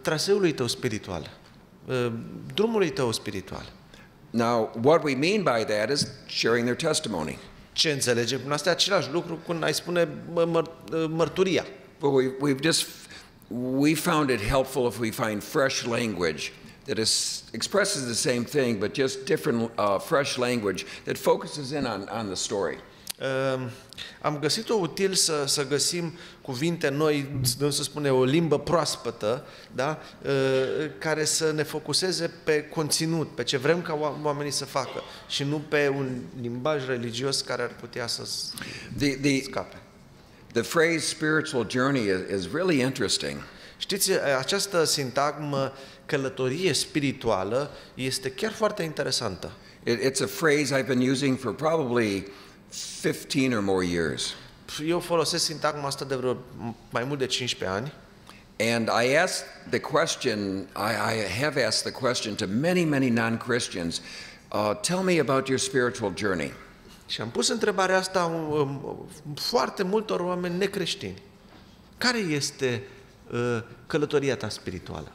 S2: traseului tău spiritual, drumului tău spiritual.
S1: Now, what we mean by that is sharing their testimony.
S2: Ce înțelegem prin asta? Același lucru când ai spune mărturia.
S1: But we found it helpful if we find fresh language that expresses the same thing, but just different, fresh language that focuses in on the story.
S2: Am găsit-o util să găsim cuvinte noi, să spune o limbă proaspătă, da? Care să ne focuseze pe conținut, pe ce vrem ca oamenii să facă și nu pe un limbaj religios care ar putea să scape.
S1: The phrase spiritual journey is really interesting.
S2: Știți, această sintagmă călătorie spirituală este chiar foarte interesantă.
S1: It's a phrase I've been using for probably 15 or more years.
S2: Eu folosesc sintagma asta de vreo mai mult de 15 ani.
S1: And I asked the question, I have asked the question to many non-Christians, tell me about your spiritual journey.
S2: Și am pus întrebarea asta foarte multor oameni necreștini. Care este călătoria ta spirituală?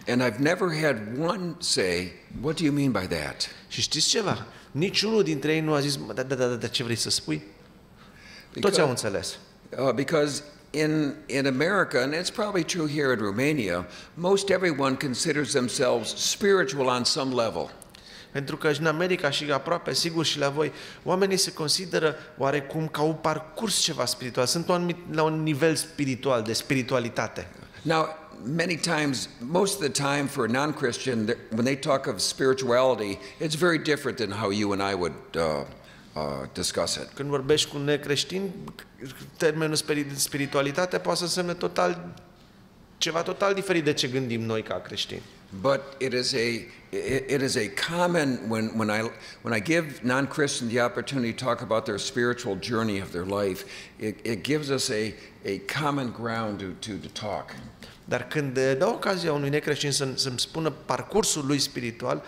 S1: And I've never had one say, what do you mean by that?
S2: Și știți ceva? Niciunul dintre ei nu a zis, da, ce vrei să spui? Toți au înțeles.
S1: Because in America, and it's probably true here in Romania, most everyone considers themselves spiritual on some level.
S2: Pentru că în America și aproape sigur și la voi, oamenii se consideră oarecum că au parcurs ceva spiritual, sunt la un nivel spiritual, de spiritualitate.
S1: Now, many times, most of the time for a non-Christian, when they talk of spirituality, it's very different than how you and I would discuss it.
S2: Când vorbești cu necreștini, termenul spiritualitate poate să însemne ceva total diferit de ce gândim noi ca creștini.
S1: But it is a common when I give non-Christians the opportunity to talk about their spiritual journey of their life, it gives us a common ground to talk.
S2: Dar când dă ocazia unui necreștin să-mi spună parcursul lui spiritual,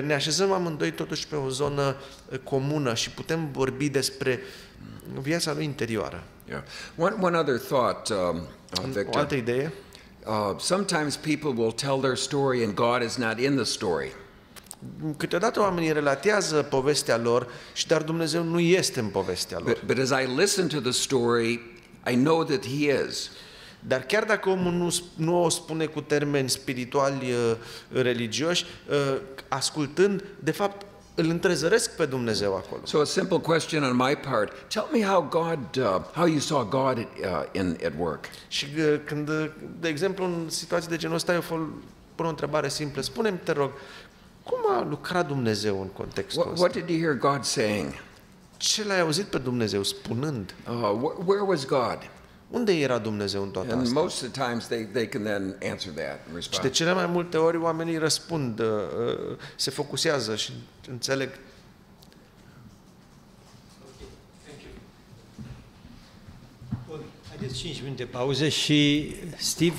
S2: ne așezăm amândoi totuși pe o zonă comună și putem vorbi despre viața lui interioară.
S1: Yeah. One other thought, Victor.
S2: O altă idee.
S1: Sometimes people will tell their story and God is not in the story.
S2: Câteodată oamenii relatează povestea lor, dar Dumnezeu nu este în povestea lor.
S1: But as I listen to the story, I know that He is.
S2: Dar chiar dacă omul nu o spune cu termeni spirituali religioși, ascultând, de fapt, îl întrezăresc pe Dumnezeu acolo.
S1: So a simple question on my part: tell me how you saw God at work.
S2: Și când, de exemplu, în situații de genul ăsta, eu pun o întrebare simplă. Spune-mi, te rog, cum a lucrat Dumnezeu în contextul ăsta?
S1: What did you hear God saying?
S2: Ce l-ai auzit pe Dumnezeu spunând?
S1: Where was God?
S2: Unde era Dumnezeu în toată
S1: And
S2: asta?
S1: most of the times they can then answer that and
S2: Și de
S1: respond.
S2: cele mai multe ori oamenii răspund, se focusează și înțeleg.
S3: Haideți 5 minute pauză și Steve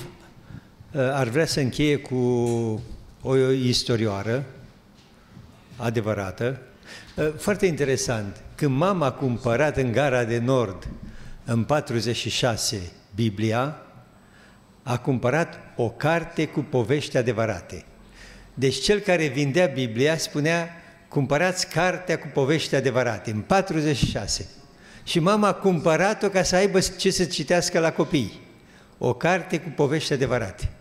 S3: ar vrea să încheie cu o istorioară adevărată. Foarte interesant. Când mama a cumpărat în Gara de Nord în 46 Biblia, a cumpărat o carte cu povești adevărate. Deci cel care vindea Biblia spunea, cumpărați cartea cu povești adevărate, în 46. Și mama a cumpărat-o ca să aibă ce să citească la copii. O carte cu povești adevărate.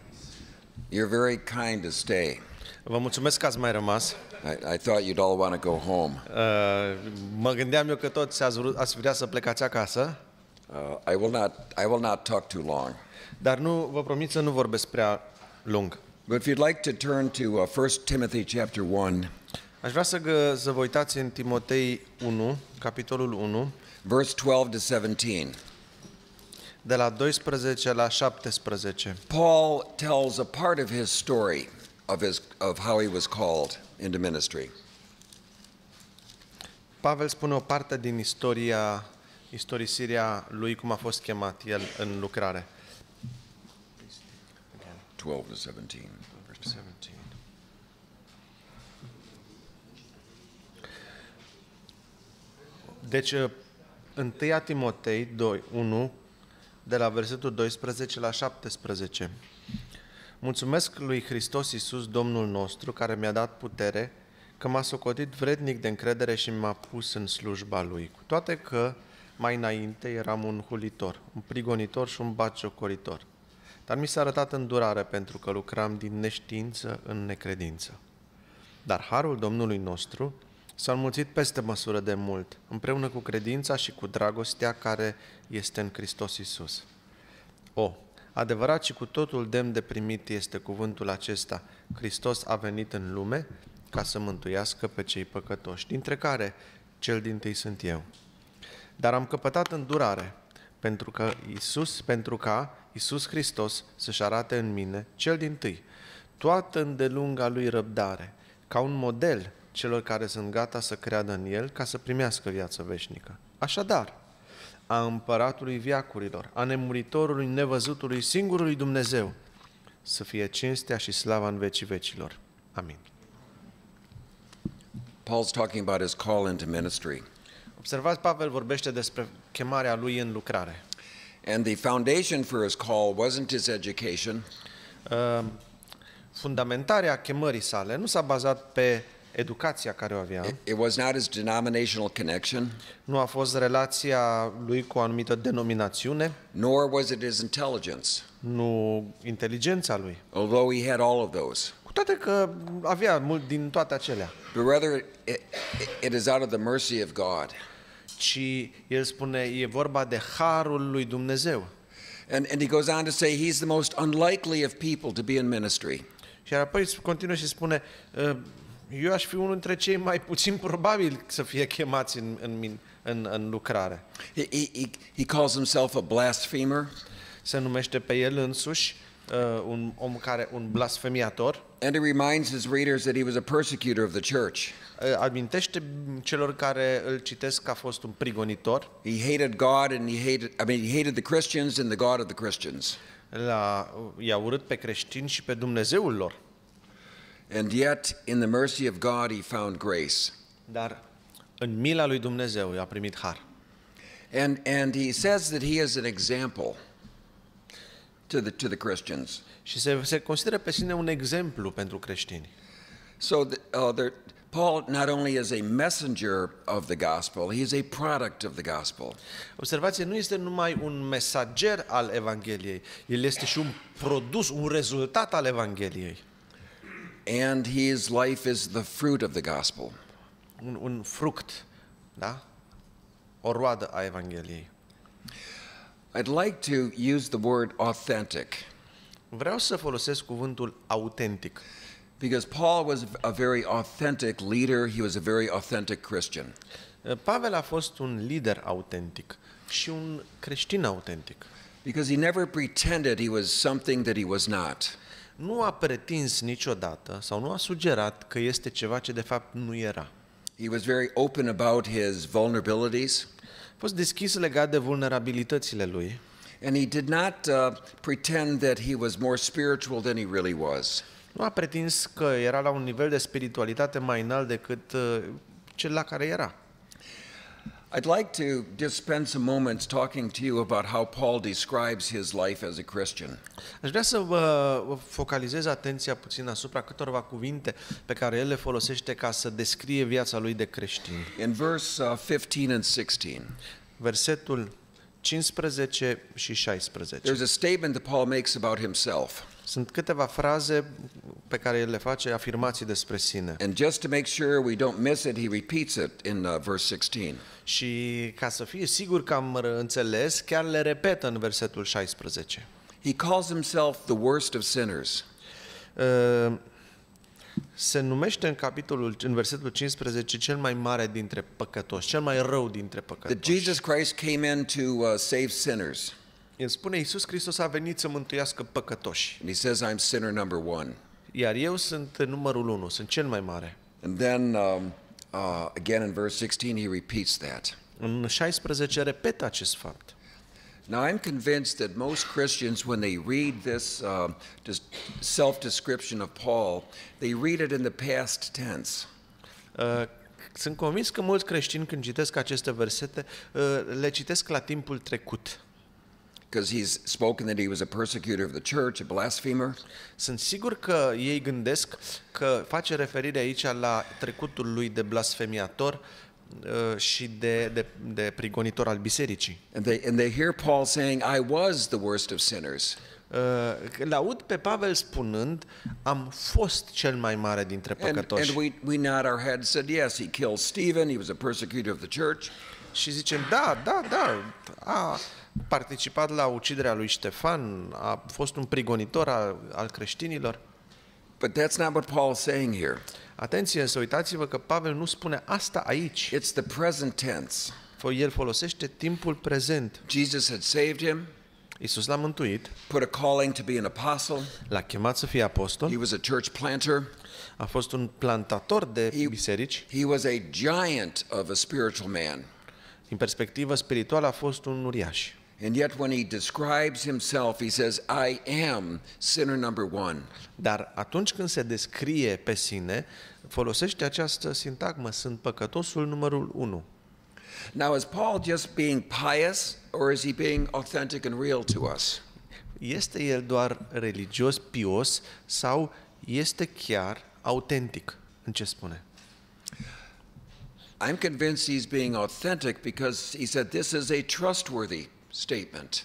S1: You're very kind to stay.
S2: Vă mulțumesc că ați mai rămas.
S1: I thought you'd all want to go home.
S2: Mă gândeam eu că toți ați vrea să plecați acasă.
S1: I will not talk too long.
S2: Dar vă promit să nu vorbesc prea lung.
S1: But if you'd like to turn to 1 Timothy chapter 1,
S2: Aș vrea să vă uitați în Timotei 1, capitolul 1,
S1: verse 12 to 17.
S2: de la 12 la 17.
S1: Paul tells a part of his story of how he was called into ministry.
S2: Pavel spune o parte din istorisirea lui, cum a fost chemat el în lucrare.
S1: 12 to 17.
S2: Deci, 1 Timotei 1, de la versetul 12 la 17. Mulțumesc lui Hristos Iisus, Domnul nostru, care mi-a dat putere, că m-a socotit vrednic de încredere și m-a pus în slujba Lui. Cu toate că mai înainte eram un hulitor, un prigonitor și un batjocoritor. Dar mi s-a arătat îndurare pentru că lucram din neștiință în necredință. Dar harul Domnului nostru s-a înmulțit peste măsură de mult, împreună cu credința și cu dragostea care este în Hristos Iisus. Adevărat și cu totul demn de primit este cuvântul acesta: Hristos a venit în lume ca să mântuiască pe cei păcătoși, dintre care cel dintâi sunt eu. Dar am căpătat îndurare, pentru ca Iisus Hristos să-și arate în mine, cel dintâi, toată îndelunga lui răbdare, ca un model celor care sunt gata să creadă în El, ca să primească viață veșnică. Așadar, a împăratului veacurilor, a nemuritorului, nevăzutului, singurului Dumnezeu, să fie cinstea și slava în vecii vecilor. Amin.
S1: Paul's talking about his call into ministry.
S2: Observați, Pavel vorbește despre chemarea lui în lucrare.
S1: And the foundation for his call wasn't his education.
S2: Fundamentarea chemării sale nu s-a bazat pe educația care o avea,
S1: It was not his denominational connection,
S2: nu a fost relația lui cu o anumită denominațiune,
S1: nor was it his intelligence,
S2: nu inteligența lui.
S1: although he had all of those.
S2: Cu toate că avea mult din toate acelea.
S1: But rather, it is out of the mercy of God.
S2: Ci el spune, e vorba de harul lui Dumnezeu.
S1: And he goes on to say he's the most unlikely of people to be in ministry.
S2: Și apoi continuă și spune, eu aș fi unul dintre cei mai puțin probabili să fie chemați în lucrare.
S1: He calls himself a blasphemer.
S2: Se numește pe el însuși un blasfemiator.
S1: And he reminds his readers that he was a persecutor of the church.
S2: Amintește celor care îl citesc că a fost un prigonitor.
S1: He hated God and he hated the Christians and the God of the Christians.
S2: I-a urât pe creștini și pe Dumnezeul lor.
S1: And yet, in the mercy of God, he found grace.
S2: Dar în mila lui Dumnezeu i-a primit har.
S1: And he says that he is an example to the Christians.
S2: Și se consideră pe sine un exemplu pentru creștini.
S1: So Paul not only is a messenger of the gospel, he is a product of the gospel.
S2: Observație, nu este numai un mesager al Evangheliei, el este și un produs, un rezultat al Evangheliei.
S1: And his life is the fruit of the gospel.
S2: Un fruct, da? O roadă a Evangheliei.
S1: I'd like to use the word authentic.
S2: Vreau să folosesc cuvântul autentic.
S1: Because Paul was a very authentic leader, he was a very authentic Christian.
S2: Pavel a fost un lider autentic și un creștin autentic.
S1: Because he never pretended he was something that he was not.
S2: Nu a pretins niciodată sau nu a sugerat că este ceva ce de fapt nu era.
S1: He was very open about his vulnerabilities.
S2: A fost deschis legat de vulnerabilitățile lui.
S1: And he did not pretend that he was more spiritual than he really was.
S2: Nu a pretins că era la un nivel de spiritualitate mai înalt decât cel la care era.
S1: I'd like to just spend some moments talking to you about how Paul describes his life as a Christian.
S2: Aș vrea să vă focalizez atenția puțin asupra câtorva cuvinte pe care el le folosește ca să descrie viața lui de creștin.
S1: In verse 15 and 16.
S2: Versetul 15 și 16.
S1: There's a statement that Paul makes about himself.
S2: Sunt câteva fraze pe care el le face, afirmații despre sine.
S1: And just to make sure we don't miss it, he repeats it in verse 16.
S2: Și ca să fie sigur că am înțeles, chiar le repetă în versetul 16.
S1: He calls himself the worst of sinners.
S2: Se numește în versetul 15 cel mai mare dintre păcătoși, cel mai rău dintre păcătoși.
S1: That Jesus Christ came in to save sinners.
S2: El spune, Iisus Hristos a venit să mântuiască păcătoși.
S1: And he says, I'm sinner number one.
S2: Iar eu sunt numărul 1, sunt cel mai mare.
S1: And then again in verse 16 he repeats that.
S2: În 16 repetă acest fapt.
S1: Now I'm convinced that most Christians, when they read this self-description of Paul, they read it in the past tense.
S2: Sunt convins că mulți creștini, când citesc aceste versete, le citesc la timpul trecut.
S1: Because he's spoken that he was a persecutor of the church, a blasphemer.
S2: Sunt sigur că ei gândesc că face referire aici la trecutul lui de blasfemiator și de prigonitor al bisericii.
S1: And they hear Paul saying, I was the worst of sinners.
S2: L-aud pe Pavel spunând, am fost cel mai mare dintre păcătoși.
S1: And we nod our heads, said, yes, he killed Stephen, he was a persecutor of the church.
S2: Și zicem, da, a participat la uciderea lui Ștefan, a fost un prigonitor al creștinilor.
S1: But that's not what Paul's saying here.
S2: Atenție, să uitați-vă că Pavel nu spune asta aici.
S1: It's the present tense.
S2: El folosește timpul prezent.
S1: Jesus had saved him.
S2: Iisus l-a mântuit.
S1: Put a calling to be an apostle.
S2: L-a chemat să fie apostol.
S1: He was a church planter.
S2: A fost un plantator de biserici.
S1: He was a giant of a spiritual man.
S2: Din perspectivă spirituală a fost un uriaș.
S1: And yet when he describes himself, he says, I am sinner number one.
S2: Dar atunci când se descrie pe sine, folosește această sintagmă, sunt păcătosul numărul 1.
S1: Now, is Paul just being pious, or is he being authentic and real to us?
S2: Este el doar religios, pios, sau este chiar autentic în ce spune?
S1: I'm convinced he's being authentic because he said this is a trustworthy statement.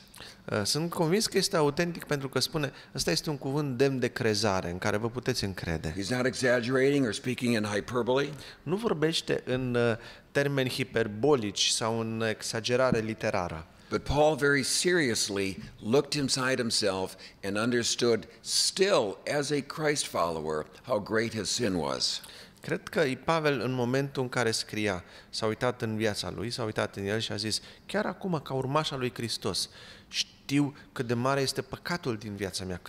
S2: Sunt convins că este autentic pentru că spune, ăsta este un cuvânt demn de crezare, în care vă puteți încrede.
S1: He's not exaggerating or speaking in hyperbole.
S2: Nu vorbește în termeni hiperbolici sau în exagerare literară.
S1: But Paul very seriously looked inside himself and understood still as a Christ follower how great his sin was.
S2: Cred că Pavel, în momentul în care scria, s-a uitat în viața lui, s-a uitat în el și a zis, chiar acum, ca urmaș al lui Hristos, știu cât de mare este păcatul din viața mea,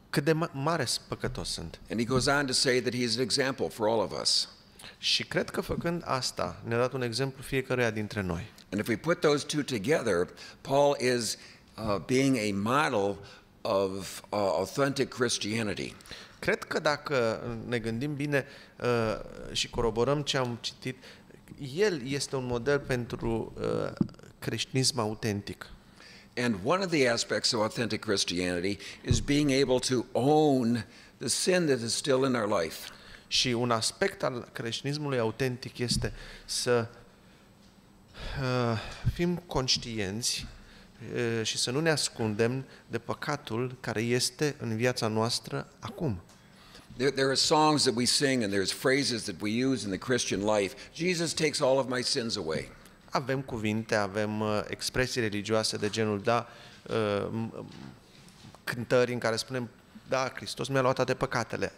S2: cât de mare păcătos sunt.
S1: And he goes on to say that he is an example for all of us.
S2: Și cred că făcând asta, ne-a dat un exemplu fiecăruia dintre noi.
S1: And if we put those two together, Paul is being a model of authentic Christianity.
S2: Cred că dacă ne gândim bine și coroborăm ce am citit, el este un model pentru creștinism autentic.
S1: And one of the aspects of authentic Christianity is being able to own the sin that is still in our life.
S2: Și un aspect al creștinismului autentic este să fim conștienți și să nu ne ascundem de păcatul care este în viața noastră acum.
S1: There are songs that we sing and there's phrases that we use in the Christian life. Jesus takes all of my sins away.
S2: Avem cuvinte, avem expresii religioase de genul, da, cântări în care spunem, da, Hristos mi-a luat toate păcatele.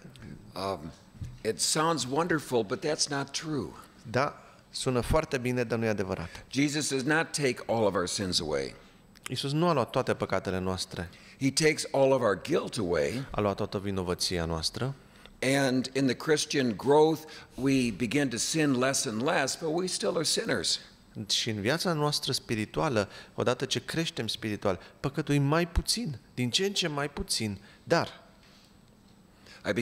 S1: It sounds wonderful, but that's not true.
S2: Da, sună foarte bine, dar nu e adevărat.
S1: Jesus does not take all of our sins away.
S2: Iisus nu a luat toate păcatele noastre.
S1: He takes all of our guilt away.
S2: A luat toată vinovăția noastră.
S1: And in the Christian growth, we begin to sin less and less, but we still are sinners.
S2: Și în viața noastră spirituală, odată ce creștem spiritual, păcătuim mai puțin, din ce în ce mai puțin, dar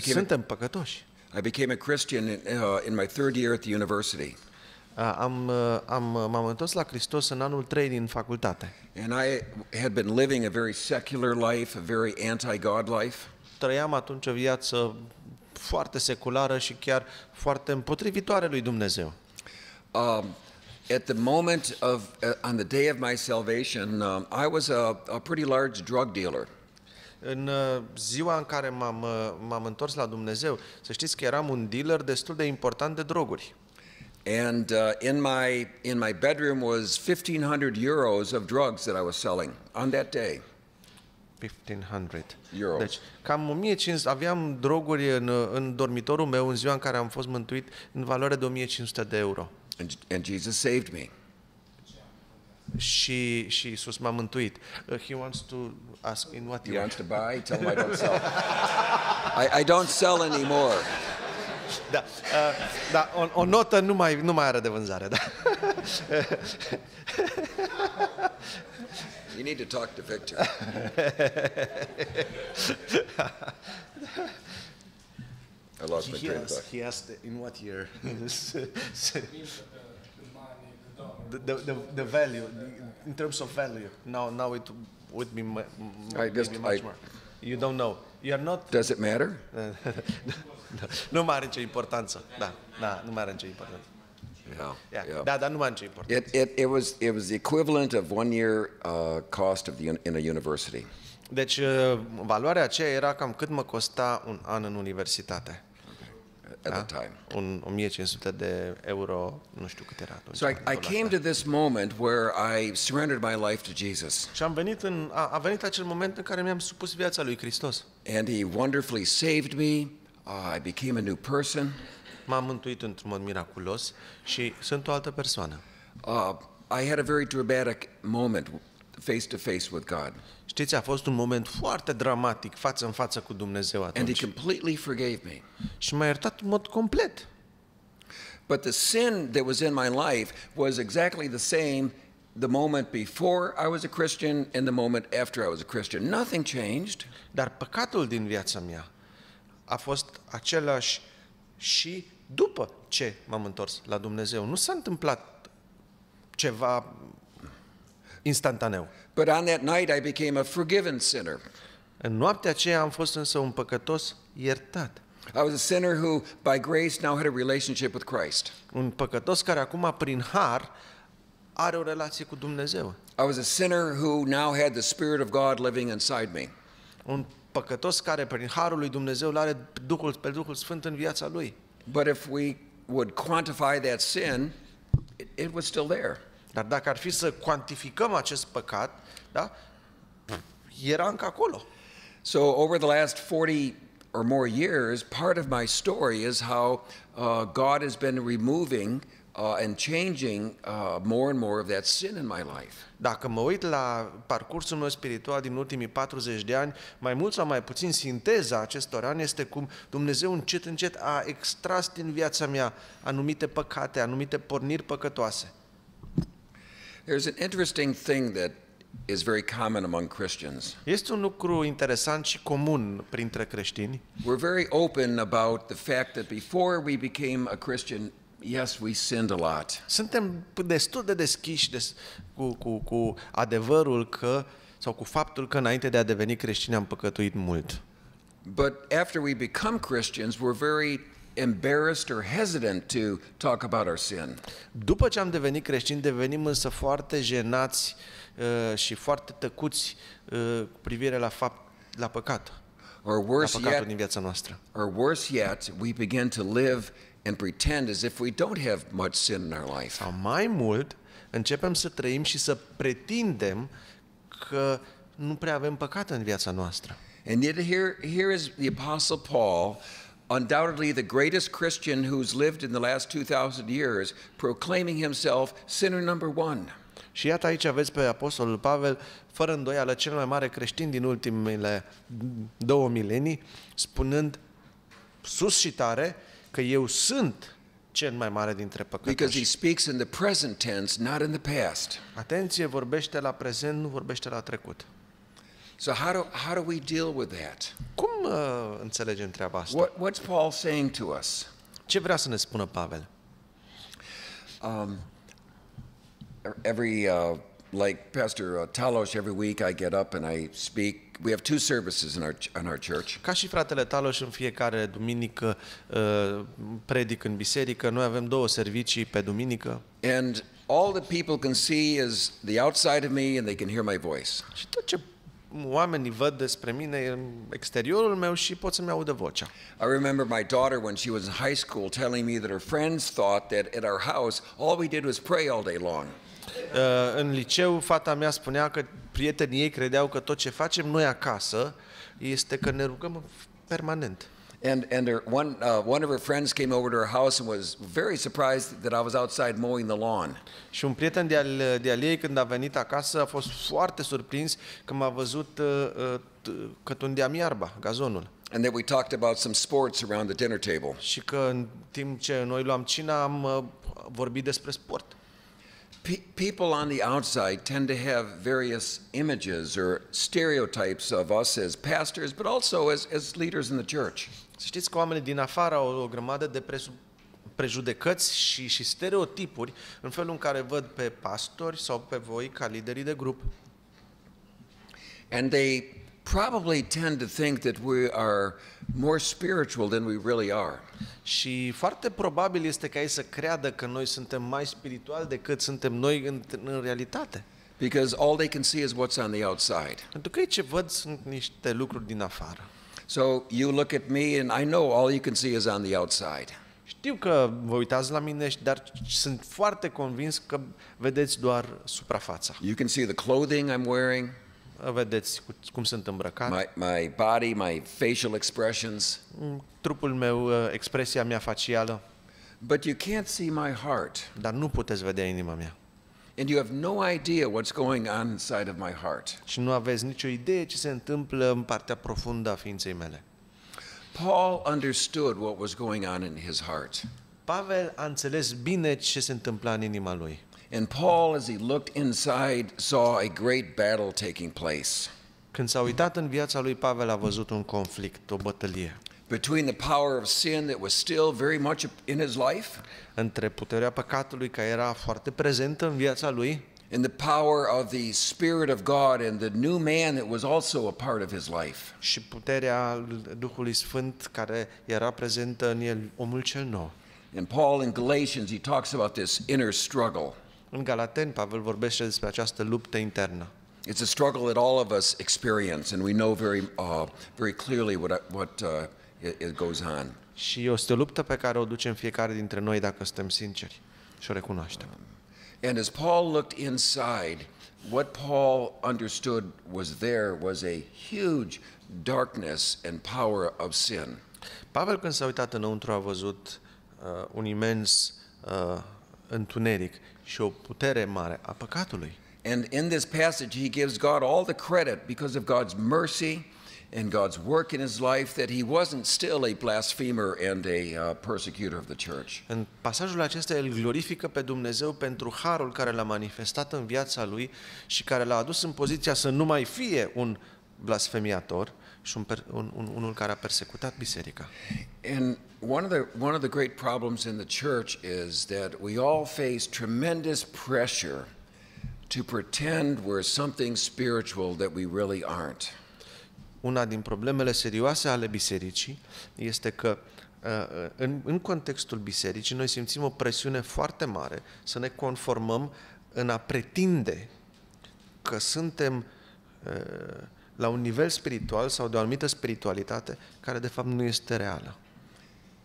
S2: suntem păcătoși.
S1: I became a Christian in my third year at the university.
S2: M-am întors la Hristos în anul 3 din facultate.
S1: And I had been living a very secular life, a very anti-God life.
S2: Trăiam atunci o viață foarte seculară și chiar foarte împotrivitoare lui Dumnezeu.
S1: At the moment of, on the day of my salvation, I was a pretty large drug dealer.
S2: În ziua în care m-am întors la Dumnezeu, să știți că eram un dealer destul de important de droguri.
S1: And in my bedroom was 1,500 euros of drugs that I was selling on that day.
S2: 1,500
S1: euros.
S2: Deci, cam 1500, aveam droguri în dormitorul meu în ziua în care am fost mântuit în valoare de 1500 de euro.
S1: And Jesus saved me.
S2: Și Iisus m-a mântuit. He wants to ask in what
S1: he wants to buy. Tell him I don't sell. I don't sell anymore.
S2: Da, da, o notă nu mai are de vânzare, da.
S1: You need to talk to Victor. I lost my train of thought.
S2: He asked in what year? the value, in terms of value. Now it would be maybe much more. You don't know. You are not.
S1: Does it matter?
S2: Nu mai are nicio importanță. Da, nu mai are nicio importanță.
S1: Yeah.
S2: Da, dar nu mai are nicio importanță.
S1: It was the equivalent of 1 year cost in a university.
S2: Deci valoarea aceea era cam cât mă costa un an în universitate.
S1: At the time.
S2: 1500 de euro, nu știu cât era atunci.
S1: So I came to this moment where I surrendered my life to Jesus.
S2: Și a venit acel moment în care mi-am supus viața lui Hristos.
S1: And he wonderfully saved me. I became a new person.
S2: M-am mântuit într-un mod miraculos și sunt o altă persoană.
S1: I had a very dramatic moment face to face with God.
S2: Știți, a fost un moment foarte dramatic față în față cu Dumnezeu atunci.
S1: And he completely forgave me.
S2: Și m-a iertat în mod complet.
S1: But the sin that was in my life was exactly the same the moment before I was a Christian and the moment after I was a Christian. Nothing changed.
S2: Dar păcatul din viața mea a fost același și după ce m-am întors la Dumnezeu. Nu s-a întâmplat ceva instantaneu.
S1: But on that night I became a forgiven sinner.
S2: În noaptea aceea am fost însă un păcătos iertat.
S1: I was a sinner who, by grace, now had a relationship with Christ.
S2: Un păcătos care acum, prin har, are o relație cu Dumnezeu.
S1: I was a sinner who now had the Spirit of God living inside me.
S2: Un păcătos care, prin harul lui Dumnezeu, are pe Duhul Sfânt în viața lui.
S1: But if we would quantify that sin, it was still there.
S2: Dar dacă ar fi să cuantificăm acest păcat, da, era încă acolo.
S1: So over the last 40 or more years, part of my story is how God has been removing and changing more and more of that sin in my life.
S2: Dacă mă uit la parcursul meu spiritual din ultimii 40 de ani, mai mult sau mai puțin sinteza acestor ani este cum Dumnezeu încet, încet a extras din viața mea anumite păcate, anumite porniri păcătoase.
S1: There's an interesting thing that is very common among Christians.
S2: Este un lucru interesant și comun printre creștini.
S1: We're very open about the fact that before we became a Christian, yes, we sinned a lot.
S2: Suntem destul de deschiși cu adevărul că, sau cu faptul că înainte de a deveni creștini am păcătuit mult.
S1: But after we become Christians, we're very embarrassed or hesitant to talk about our sin.
S2: După ce am devenit creștini, devenim însă foarte jenați și foarte tăcuți cu privire la păcat.
S1: Or worse
S2: la păcatul
S1: yet,
S2: din viața noastră.
S1: or worse yet, we begin to live and pretend as if we don't have much sin in our life.
S2: Sau mai mult, începem să trăim și să pretindem că nu prea avem păcat în viața noastră.
S1: And yet here is the Apostle Paul, undoubtedly the greatest Christian who's lived in the last 2000 years, proclaiming himself sinner number one.
S2: Și iată aici aveți pe Apostolul Pavel, fără îndoială cel mai mare creștin din ultimele 2 milenii, spunând sus și tare că eu sunt cel mai mare dintre
S1: Because he
S2: păcătoși.
S1: speaks in the present tense, not in the past.
S2: Atenție, vorbește la prezent, nu vorbește la trecut.
S1: So how do we deal with that?
S2: Cum înțelegem treaba asta?
S1: What's Paul saying to us?
S2: Ce vrea să ne spună Pavel?
S1: Every like Pastor Talos, every week I get up and I speak. We have 2 services in our church.
S2: Ca și fratele Talos, în fiecare duminică predic în biserică. Noi avem 2 servicii pe duminică.
S1: And all that people can see is the outside of me and they can hear my voice.
S2: Și tot ce oamenii văd despre mine e în exteriorul meu și pot să-mi audă vocea.
S1: I remember my daughter when she was in high school telling me that her friends thought that at our house all we did was pray all day long.
S2: În liceu, fata mea spunea că prietenii ei credeau că tot ce facem noi acasă este că ne rugăm permanent.
S1: And one of her friends came over to her house and was very surprised that I was outside mowing the lawn.
S2: Și un prieten de al ei, când a venit acasă, a fost foarte surprins că m-a văzut că tundeam iarba, gazonul.
S1: And that we talked about some sports around the dinner table.
S2: Și că în timp ce noi luam cina, am vorbit despre sport.
S1: People on the outside tend to have various images or stereotypes of us as pastors, but also as leaders in the church.
S2: Să știți că oamenii din afară au o grămadă de prejudecăți și stereotipuri în felul în care văd pe pastori sau pe voi ca liderii de grup.
S1: And they probably tend to think that we are more spiritual than we really are.
S2: Și foarte probabil este ca ei să creadă că noi suntem mai spirituali decât suntem noi în realitate.
S1: Because all they can see is what's on the outside.
S2: Pentru că ei ce văd sunt niște lucruri din afară.
S1: So you look at me and I know all you can see is on the outside.
S2: Știu că vă uitați la mine, dar sunt foarte convins că vedeți doar suprafața.
S1: You can see the clothing I'm wearing,
S2: Vedeți cum sunt îmbrăcat,
S1: my body, my facial expressions,
S2: trupul meu, expresia mea facială,
S1: but you can't see my heart.
S2: dar nu puteți vedea inima mea.
S1: And you have no idea what's going on inside of my heart.
S2: Și nu aveți nicio idee ce se întâmplă în partea profundă a ființei mele.
S1: Paul understood what was going on in his heart.
S2: Pavel a înțeles bine ce se întâmpla în inima lui.
S1: And Paul, as he looked inside, saw a great battle taking place.
S2: Când s-a uitat în viața lui, Pavel a văzut un conflict, o bătălie.
S1: between the power of sin that was still very much in his life
S2: între puterea păcatului care era foarte prezentă în viața lui
S1: and the power of the Spirit of God and the new man that was also a part of his life.
S2: și puterea Duhului Sfânt care era prezentă în el, omul cel nou.
S1: And Paul in Galatians, he talks about this inner struggle.
S2: În Galateni, Pavel vorbește despre această luptă internă.
S1: It's a struggle that all of us experience, and we know very clearly what it goes on.
S2: Și este o luptă pe care o ducem fiecare dintre noi dacă suntem sinceri și o recunoaștem.
S1: And as Paul looked inside, what Paul understood was a huge darkness and power of sin.
S2: Pavel, când s-a uitat înăuntru, a văzut un imens întuneric și o putere mare a păcatului.
S1: And in this passage, he gives God all the credit because of God's mercy and God's work in his life that he wasn't still a blasphemer and a persecutor of the church.
S2: În pasajul acesta el glorifică pe Dumnezeu pentru harul care l-a manifestat în viața lui și care l-a adus în poziția să nu mai fie un blasfemiator și unul care a persecutat biserica.
S1: And one of the great problems in the church is that we all face tremendous pressure to pretend we're something spiritual that we really aren't.
S2: Una din problemele serioase ale bisericii este că în contextul bisericii noi simțim o presiune foarte mare să ne conformăm în a pretinde că suntem la un nivel spiritual sau de o anumită spiritualitate care de fapt nu este reală.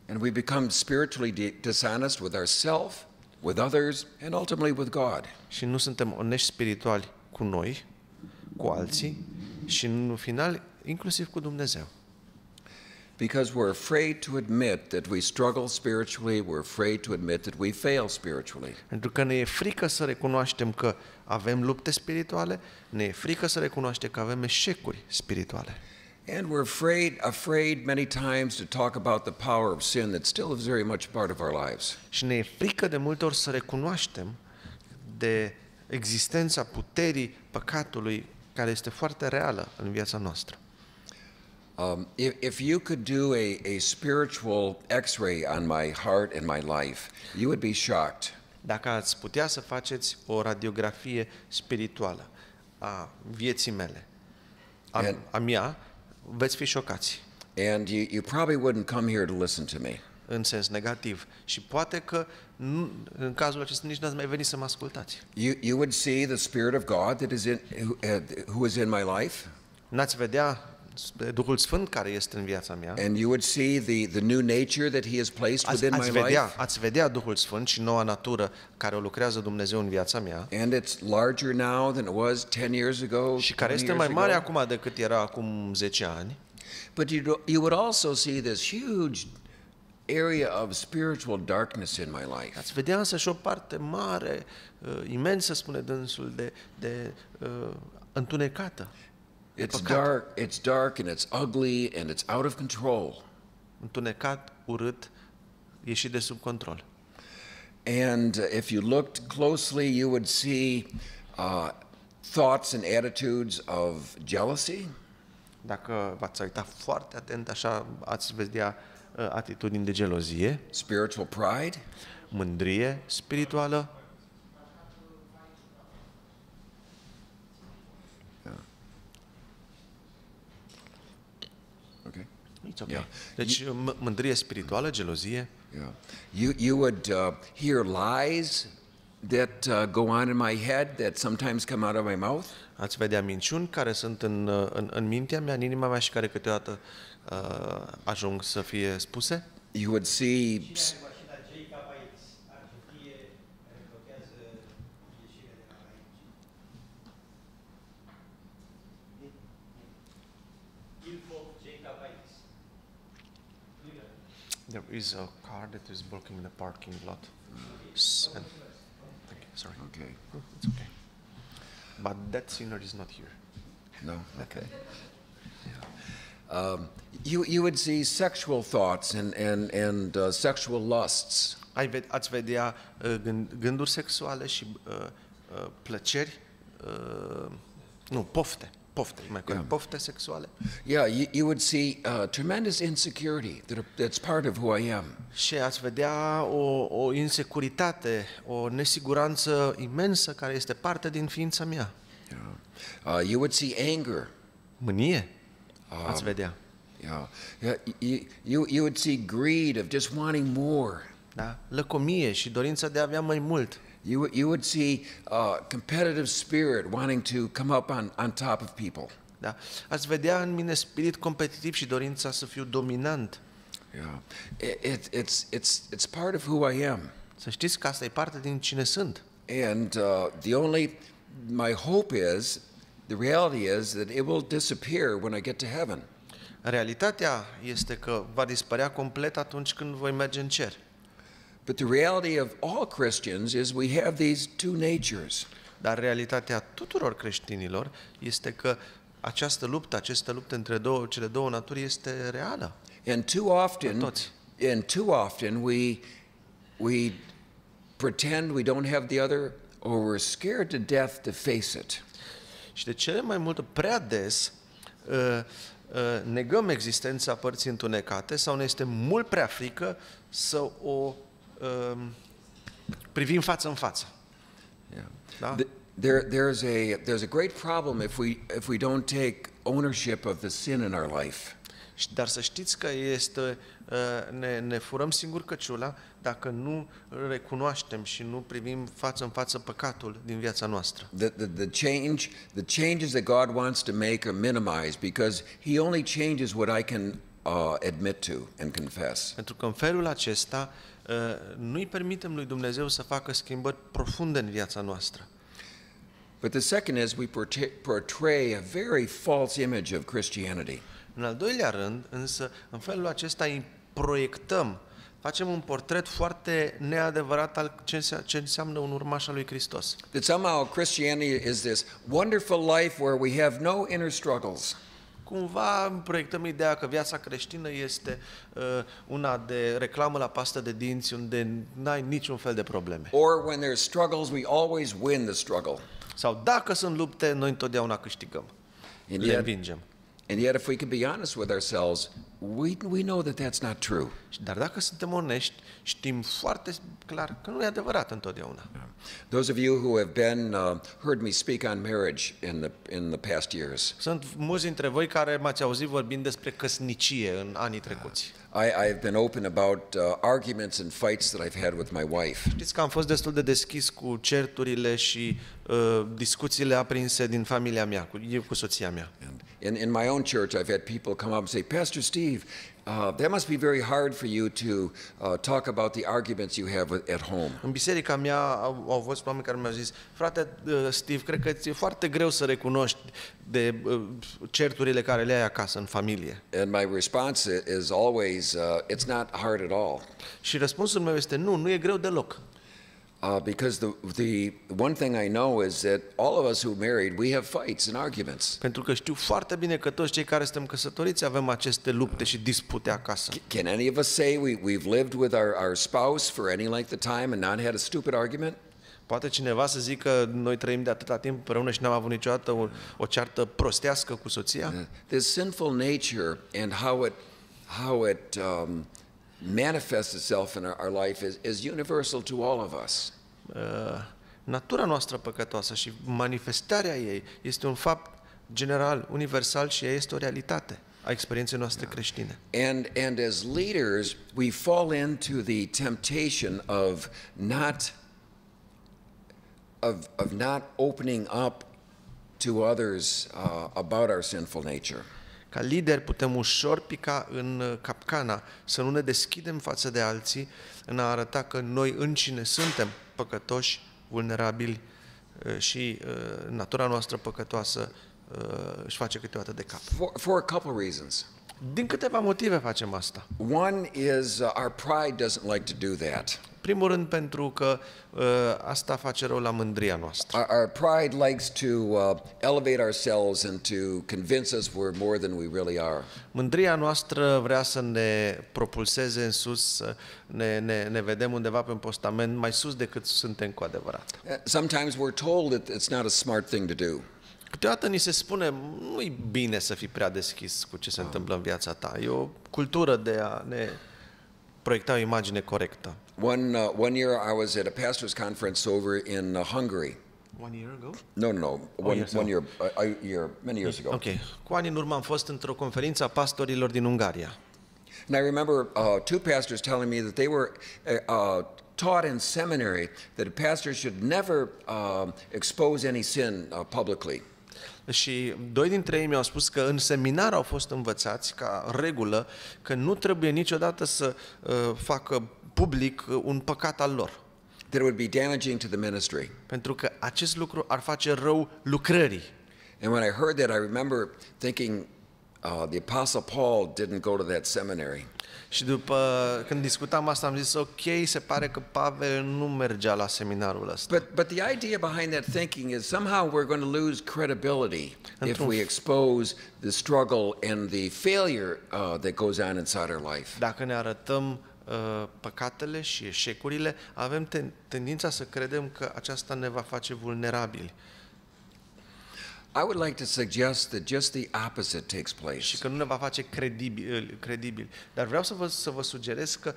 S1: And we become spiritually dishonest with ourselves, with others, and ultimately with God.
S2: Și nu suntem onești spirituali cu noi, cu alții și în final inclusiv cu Dumnezeu.
S1: Because we're afraid to admit that we struggle spiritually, we're afraid to admit that we fail spiritually.
S2: Pentru că ne e frică să recunoaștem că avem lupte spirituale, ne e frică să recunoaștem că avem eșecuri spirituale.
S1: And we're afraid many times to talk about the power of sin that still is very much part of our lives.
S2: Și ne e frică de multe ori să recunoaștem de existența puterii păcatului care este foarte reală în viața noastră.
S1: If you could do a spiritual x-ray on my heart and my life, you would be shocked.
S2: Dacă ați putea să faceți o radiografie spirituală a vieții mele, a mea, veți fi șocați.
S1: And you probably wouldn't come here to listen to me.
S2: În sens negativ. Și poate că în cazul acesta nici n-ați mai venit să mă ascultați.
S1: You would see the Spirit of God that is who is in my life.
S2: N-ați vedea Duhul Sfânt care este în viața mea.
S1: And you would see the new nature that He has placed within my life.
S2: Ați vedea Duhul Sfânt și noua natură care o lucrează Dumnezeu în viața mea.
S1: And it's larger now than it was 10 years ago.
S2: Și care este mai mare acum decât era acum 10 ani.
S1: But you would also see this huge area of spiritual darkness in my life.
S2: Ați vedea însă și o parte mare, imensă, spune dânsul, de întunecată.
S1: It's dark and it's ugly and it's out of control.
S2: Întunecat, urât, ieșit de sub control.
S1: And if you looked closely, you would see thoughts and attitudes of jealousy.
S2: Dacă v-ați uitat foarte atent, așa ați vedea atitudini de gelozie,
S1: spiritual pride,
S2: mândrie spirituală.
S1: Okay.
S2: It's okay. Yeah. Deci mândrie spirituală, gelozie.
S1: Yeah. You would hear lies that go on in my head that sometimes come out of my mouth.
S2: Ați vedea minciuni care sunt în mintea mea, în inima mea și care câteodată ajung să fie spuse.
S1: You would see
S2: There is a car that is blocking the parking lot. And, thank you. Sorry.
S1: Okay.
S2: It's okay. But that sinner is not here.
S1: No. Okay. You would see sexual thoughts and sexual lusts.
S2: Ați vedea gânduri sexuale și plăceri, pofte. pofte, mai corect, pofte sexuale.
S1: Yeah, you would see tremendous insecurity that's part of who I am.
S2: Și ați vedea o insecuritate, o nesiguranță imensă care este parte din ființa mea.
S1: You would see anger.
S2: Mânie, ați vedea.
S1: Yeah. You would see greed of just wanting more.
S2: Da? Lăcomie și dorința de a avea mai mult.
S1: You would see competitive spirit wanting to come up on top of people.
S2: Da? Ați vedea în mine spirit competitiv și dorința să fiu dominant.
S1: Yeah. It's part of who I am.
S2: Să știți că asta e parte din cine sunt.
S1: And my hope is, the reality is that it will disappear when I get to heaven.
S2: Realitatea este că va dispărea complet atunci când voi merge în cer.
S1: But the reality of all Christians is we have these two natures.
S2: Dar realitatea tuturor creștinilor este că această luptă între cele două naturi este reală.
S1: And too often we pretend we don't have the other, or we're scared to death to face it.
S2: Și de cele mai multe, prea des, negăm existența părții întunecate sau ne este mult prea frică să o privim față în față.
S1: Yeah.
S2: Da?
S1: There's a great problem if we don't take ownership of the sin in our life.
S2: Dar să știți că ne furăm singur căciula dacă nu recunoaștem și nu privim față în față păcatul din viața noastră.
S1: The changes that God wants to make are minimized because He only changes what I can admit to and confess.
S2: Pentru că în felul acesta nu-i permitem lui Dumnezeu să facă schimbări profunde în viața noastră.
S1: But the second is we portray a very false image of Christianity.
S2: În al doilea rând, însă, în felul acesta îi proiectăm, facem un portret foarte neadevărat al ce înseamnă un urmaș al lui Hristos.
S1: That somehow Christianity is this wonderful life where we have no inner struggles.
S2: Cumva proiectăm ideea că viața creștină este una de reclamă la pastă de dinți, unde n-ai niciun fel de probleme.
S1: Or when there's struggles, we always win the struggle.
S2: Sau dacă sunt lupte, noi întotdeauna câștigăm. Le învingem.
S1: And yet, if we can be honest with ourselves, we know that that's not true.
S2: Dar dacă suntem onești, știm foarte clar că nu e adevărat întotdeauna.
S1: Those of you who have heard me speak on marriage in the past years.
S2: Sunt mulți dintre voi care m-ați auzit vorbind despre căsnicie în anii trecuți.
S1: I've been open about arguments and fights that I've had with my wife.
S2: Știți că am fost destul de deschis cu certurile și discuțiile aprinse din familia mea, cu soția mea.
S1: In my own church, I've had people come up and say, Pastor Steve, that must be very hard for you to talk about the arguments you have at home.
S2: În biserica mea au fost oameni care mi-au zis, frate Steve, cred că ți-e foarte greu să recunoști de certurile care le ai acasă în familie.
S1: And my response is always, it's not hard at all.
S2: Și răspunsul meu este nu e greu deloc.
S1: Because the one thing I know is that all of us who married, we have fights and arguments.
S2: Pentru că știu foarte bine că toți cei care suntem căsătoriți avem aceste lupte și dispute acasă.
S1: Can any of us say we've lived with our spouse for any length of time and not had a stupid argument?
S2: Poate cineva să zică noi trăim de atâta timp împreună și n-am avut niciodată o ceartă prostească cu soția?
S1: This sinful nature and how it manifests itself in our life is universal to all of us.
S2: Natura noastră păcătoasă și manifestarea ei este un fapt general, universal și ea este o realitate a experienței noastre creștine.
S1: And as leaders, we fall into the temptation of not opening up to others about our sinful nature.
S2: Ca lideri putem ușor pica în capcana să nu ne deschidem față de alții în a arăta că noi înșine suntem păcătoși, vulnerabili și natura noastră păcătoasă își face câteodată de cap.
S1: For a couple reasons.
S2: Din câteva motive facem asta.
S1: One is our pride doesn't like to do that.
S2: Primul rând pentru că asta face rău la mândria noastră.
S1: Our pride likes to elevate ourselves and to convince us we're more than we really are.
S2: Mândria noastră vrea să ne propulseze în sus, să ne vedem undeva pe un postament mai sus decât suntem cu adevărat.
S1: Sometimes we're told that it's not a smart thing to do.
S2: Câteodată ni se spune, nu-i bine să fii prea deschis cu ce se întâmplă în viața ta. E o cultură de a ne proiecta o imagine corectă.
S1: One year I was at a pastor's conference over in Hungary.
S2: 1 year ago?
S1: No. One year, many years ago.
S2: Ok. Cu ani în urmă am fost într-o conferință a pastorilor din Ungaria.
S1: And I remember two pastors telling me that they were taught in seminary that a pastor should never expose any sin publicly.
S2: Și doi dintre ei mi-au spus că în seminar au fost învățați ca regulă că nu trebuie niciodată să facă public un păcat al lor.
S1: That it would be damaging to the ministry.
S2: Pentru că acest lucru ar face rău lucrării.
S1: And when I heard that, I remember thinking the Apostle Paul didn't go to that seminary.
S2: Și după când discutam asta am zis, ok, se pare că Pavel nu mergea la seminarul ăsta.
S1: But the idea behind that thinking is somehow we're going to lose credibility if we expose the struggle and the failure that goes on inside our life.
S2: Dacă ne arătăm păcatele și eșecurile, avem tendința să credem că aceasta ne va face vulnerabili.
S1: I would like to suggest that just the opposite takes place.
S2: Și că nu ne va face credibili. Dar vreau să vă sugerez că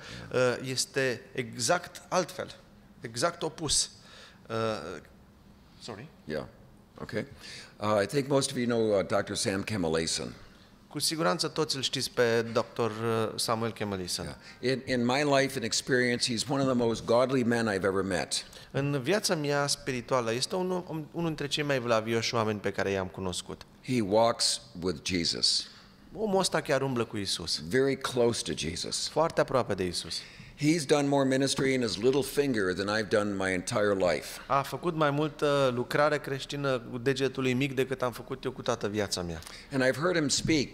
S2: este exact altfel, exact opus. Sorry?
S1: Yeah, okay. I think most of you know Dr. Sam Kamalason.
S2: Cu siguranță toți îl știți pe Dr. Samuel Kamalason.
S1: Yeah. In my life and experience, he's one of the most godly men I've ever met.
S2: În viața mea spirituală este unul dintre cei mai vlavioși oameni pe care i-am cunoscut.
S1: He walks with Jesus.
S2: Omul ăsta chiar umblă cu Isus.
S1: Very close to Jesus.
S2: Foarte aproape de Isus.
S1: He's done more ministry in his little finger than I've done my entire life.
S2: A făcut mai multă lucrare creștină cu degetul lui mic decât am făcut eu cu toată viața mea.
S1: And I've heard him speak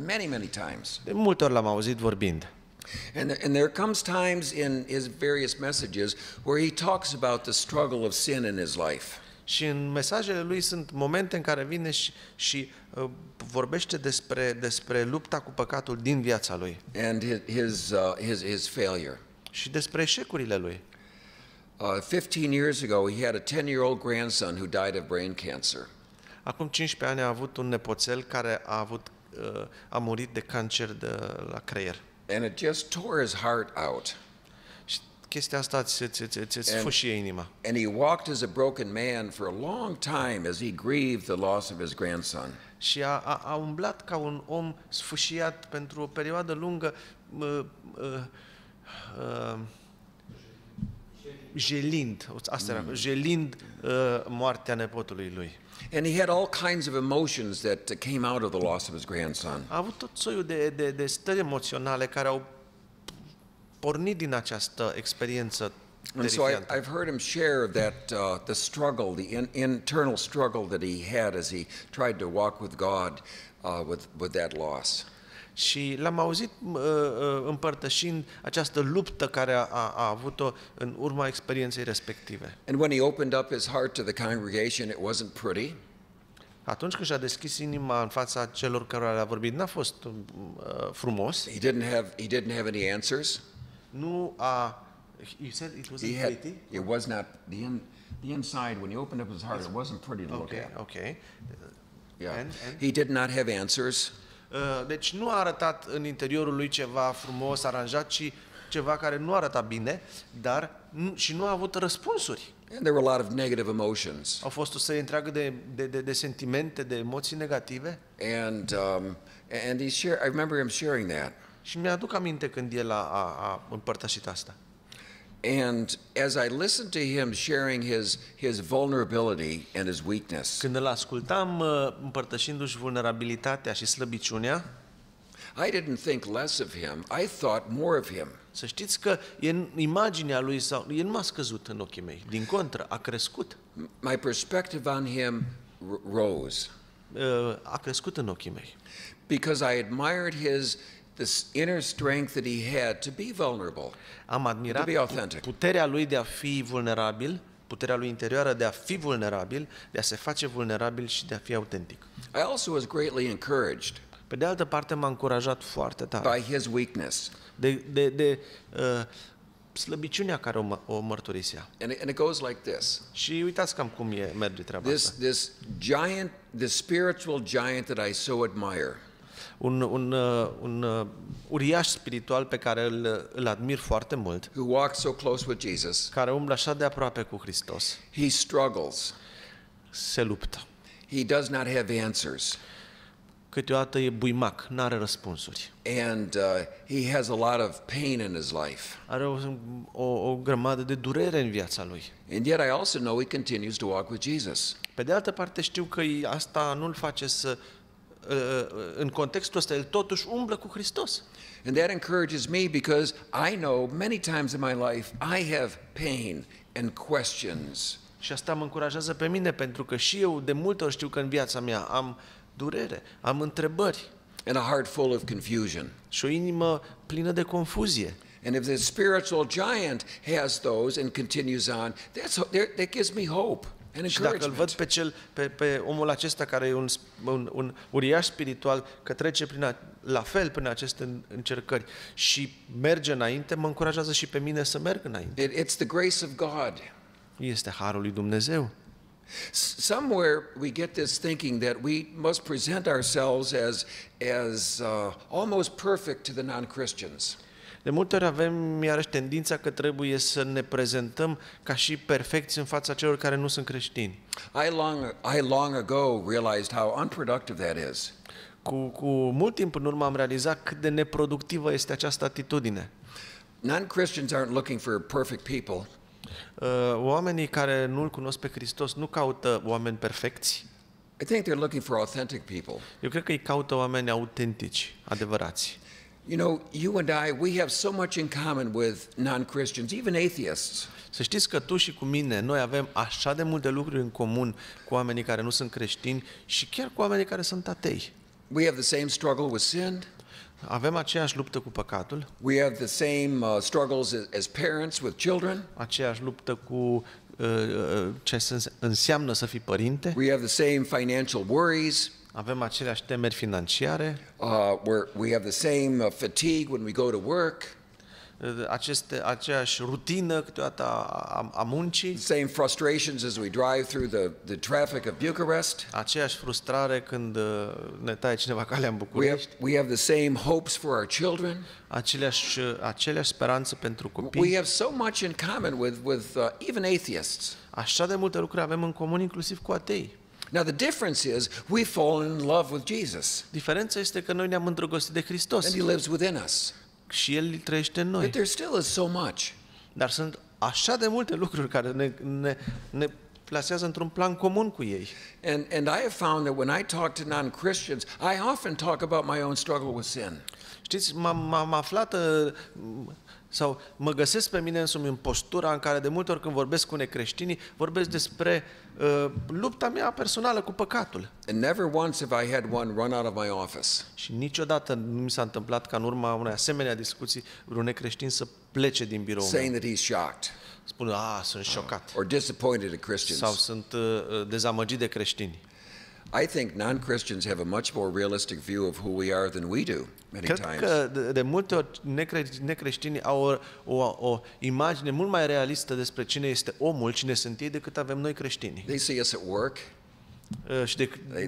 S1: many times.
S2: De multe ori l-am auzit vorbind.
S1: And there comes times in his various messages where he talks about the struggle of sin in his life.
S2: Și în mesajele lui sunt momente în care vine și vorbește despre lupta cu păcatul din viața lui.
S1: And his failure.
S2: Și despre eșecurile lui.
S1: 15 years ago, he had a 10-year-old grandson who died of brain cancer.
S2: Acum 15 ani a avut un nepoțel care a murit de cancer la creier.
S1: And it just tore his heart out.
S2: Și chestia asta îți sfâșie inima.
S1: And he walked as a broken man for a long time as he grieved the loss of his grandson.
S2: Și a umblat ca un om sfâșiat pentru o perioadă lungă, jelind moartea nepotului lui.
S1: And he had all kinds of emotions that came out of the loss of his grandson.
S2: A avut tot soiul de stări emoționale care au pornit din această experiență
S1: And so I've heard him share that the struggle, the internal struggle that he had as he tried to walk with God with that loss.
S2: Și l-am auzit împărtășind această luptă care a avut-o în urma experienței respective.
S1: And when he opened up his heart to the congregation, it wasn't pretty.
S2: Atunci când și-a deschis inima în fața celor care le-a vorbit, n-a fost frumos.
S1: He didn't have any answers.
S2: Nu a. You said it wasn't pretty?
S1: It was not the inside. When he opened up his heart, it wasn't pretty to look at.
S2: Okay.
S1: Yeah.
S2: And?
S1: He did not have answers.
S2: Deci nu a arătat în interiorul lui ceva frumos, aranjat, ci ceva care nu arăta bine, dar și nu a avut răspunsuri.
S1: And there were a lot of negative emotions.
S2: Au fost o serie întreagă de sentimente, de emoții negative.
S1: And I remember him sharing that.
S2: Și mi-aduc aminte când el a împărtășit asta.
S1: And as I listened to him sharing his vulnerability and his weakness,
S2: când îl ascultam împărtășindu-și vulnerabilitatea și slăbiciunea,
S1: I didn't think less of him. I thought more of him.
S2: să știți că în imaginea lui el nu a scăzut în ochii mei, din contră, a crescut.
S1: My perspective on him rose.
S2: A crescut în ochii mei.
S1: Because I admired this inner strength that he had to be vulnerable.
S2: Am admirat puterea lui de a fi vulnerabil, puterea lui interioară de a fi vulnerabil, de a se face vulnerabil și de a fi autentic.
S1: I also was greatly encouraged.
S2: Pe de altă parte m-a încurajat foarte tare.
S1: By his weakness.
S2: slăbiciunea care o mărturisea.
S1: And it goes like this.
S2: Și uitați cam cum merge treaba asta.
S1: This giant, this spiritual giant that I so admire.
S2: Un uriaș spiritual pe care îl admir foarte mult,
S1: Who walks so close with Jesus.
S2: care umblă așa de aproape cu Hristos,
S1: He struggles.
S2: se luptă.
S1: He does not have answers.
S2: Câteodată e buimac, n-are răspunsuri.
S1: And he has a lot of pain in his life.
S2: Are o grămadă de durere în viața lui.
S1: And yet I also know he continues to walk with Jesus.
S2: Pe de altă parte știu că asta nu-l face să, în contextul ăsta, el totuși umblă cu Hristos.
S1: And that encourages me because I know many times in my life I have pain and questions.
S2: Și asta mă încurajează pe mine, pentru că și eu de multe ori știu că în viața mea am durere, am întrebări.
S1: And a heart full of confusion.
S2: Și o inimă plină de confuzie.
S1: And if the spiritual giant has those and continues on, that gives me hope and
S2: Și dacă îl văd
S1: encouragement.
S2: pe omul acesta care e un uriaș spiritual, că trece la fel prin aceste încercări și merge înainte, mă încurajează și pe mine să merg înainte.
S1: It's the grace of God.
S2: Este harul lui Dumnezeu.
S1: Somewhere we get this thinking that we must present ourselves as almost perfect to the non-Christians.
S2: De multe ori avem iarăși tendința că trebuie să ne prezentăm ca și perfecți în fața celor care nu sunt creștini.
S1: I long ago realized how unproductive that is.
S2: Cu mult timp în urmă am realizat cât de neproductivă este această atitudine.
S1: Non-Christians aren't looking for perfect people.
S2: Oamenii care nu-L cunosc pe Hristos nu caută oameni perfecți.
S1: I think they're looking for authentic people.
S2: Eu cred că îi caută oameni autentici, adevărați.
S1: You know, you and I, we have so much in common with non-Christians, even atheists.
S2: Să știți că tu și cu mine, noi avem așa de multe lucruri în comun cu oamenii care nu sunt creștini și chiar cu oamenii care sunt atei.
S1: We have the same struggle with sin.
S2: Avem aceeași luptă cu păcatul,
S1: We have the same struggles as parents with children.
S2: aceeași luptă cu ce înseamnă să fii părinte,
S1: We have the same financial worries.
S2: avem aceleași temeri financiare,
S1: We have the same fatigue when we go to work.
S2: aceeași rutină câteodată a muncii,
S1: The same frustrations as we drive through the traffic of Bucharest.
S2: aceeași frustrare când ne taie cineva calea în București,
S1: We have the same hopes for our children.
S2: aceleași speranțe pentru
S1: We
S2: copii.
S1: have so much in common with even atheists.
S2: Așa de multe lucruri avem în comun, inclusiv cu atei.
S1: Now the difference is we fall in love with Jesus,
S2: Diferența este că noi ne-am îndrăgostit de Hristos
S1: and He lives within us.
S2: și El trăiește în noi.
S1: But there still is so much.
S2: Dar sunt așa de multe lucruri care ne plasează într-un plan comun cu ei.
S1: And I have found that when I talk to non-Christians, I often talk about my own struggle with sin.
S2: Știți, m-am aflat sau mă găsesc pe mine însumi în postura în care de multe ori când vorbesc cu necreștinii, vorbesc despre lupta mea personală cu păcatul.
S1: And never once have I had one run out of my office.
S2: Și niciodată nu mi s-a întâmplat ca în urma unei asemenea discuții vreun necreștin să plece din biroul meu.
S1: Saying that he's shocked
S2: Spune, sunt șocat.
S1: or disappointed at
S2: Sau
S1: Christians.
S2: sunt dezamăgit de creștini.
S1: I think non-Christians have a much more realistic view of who we are than we do many
S2: Cred
S1: times.
S2: că de multe ori necreștinii au o imagine mult mai realistă despre cine este omul, cine sunt ei, decât avem noi creștinii.
S1: They see us at work.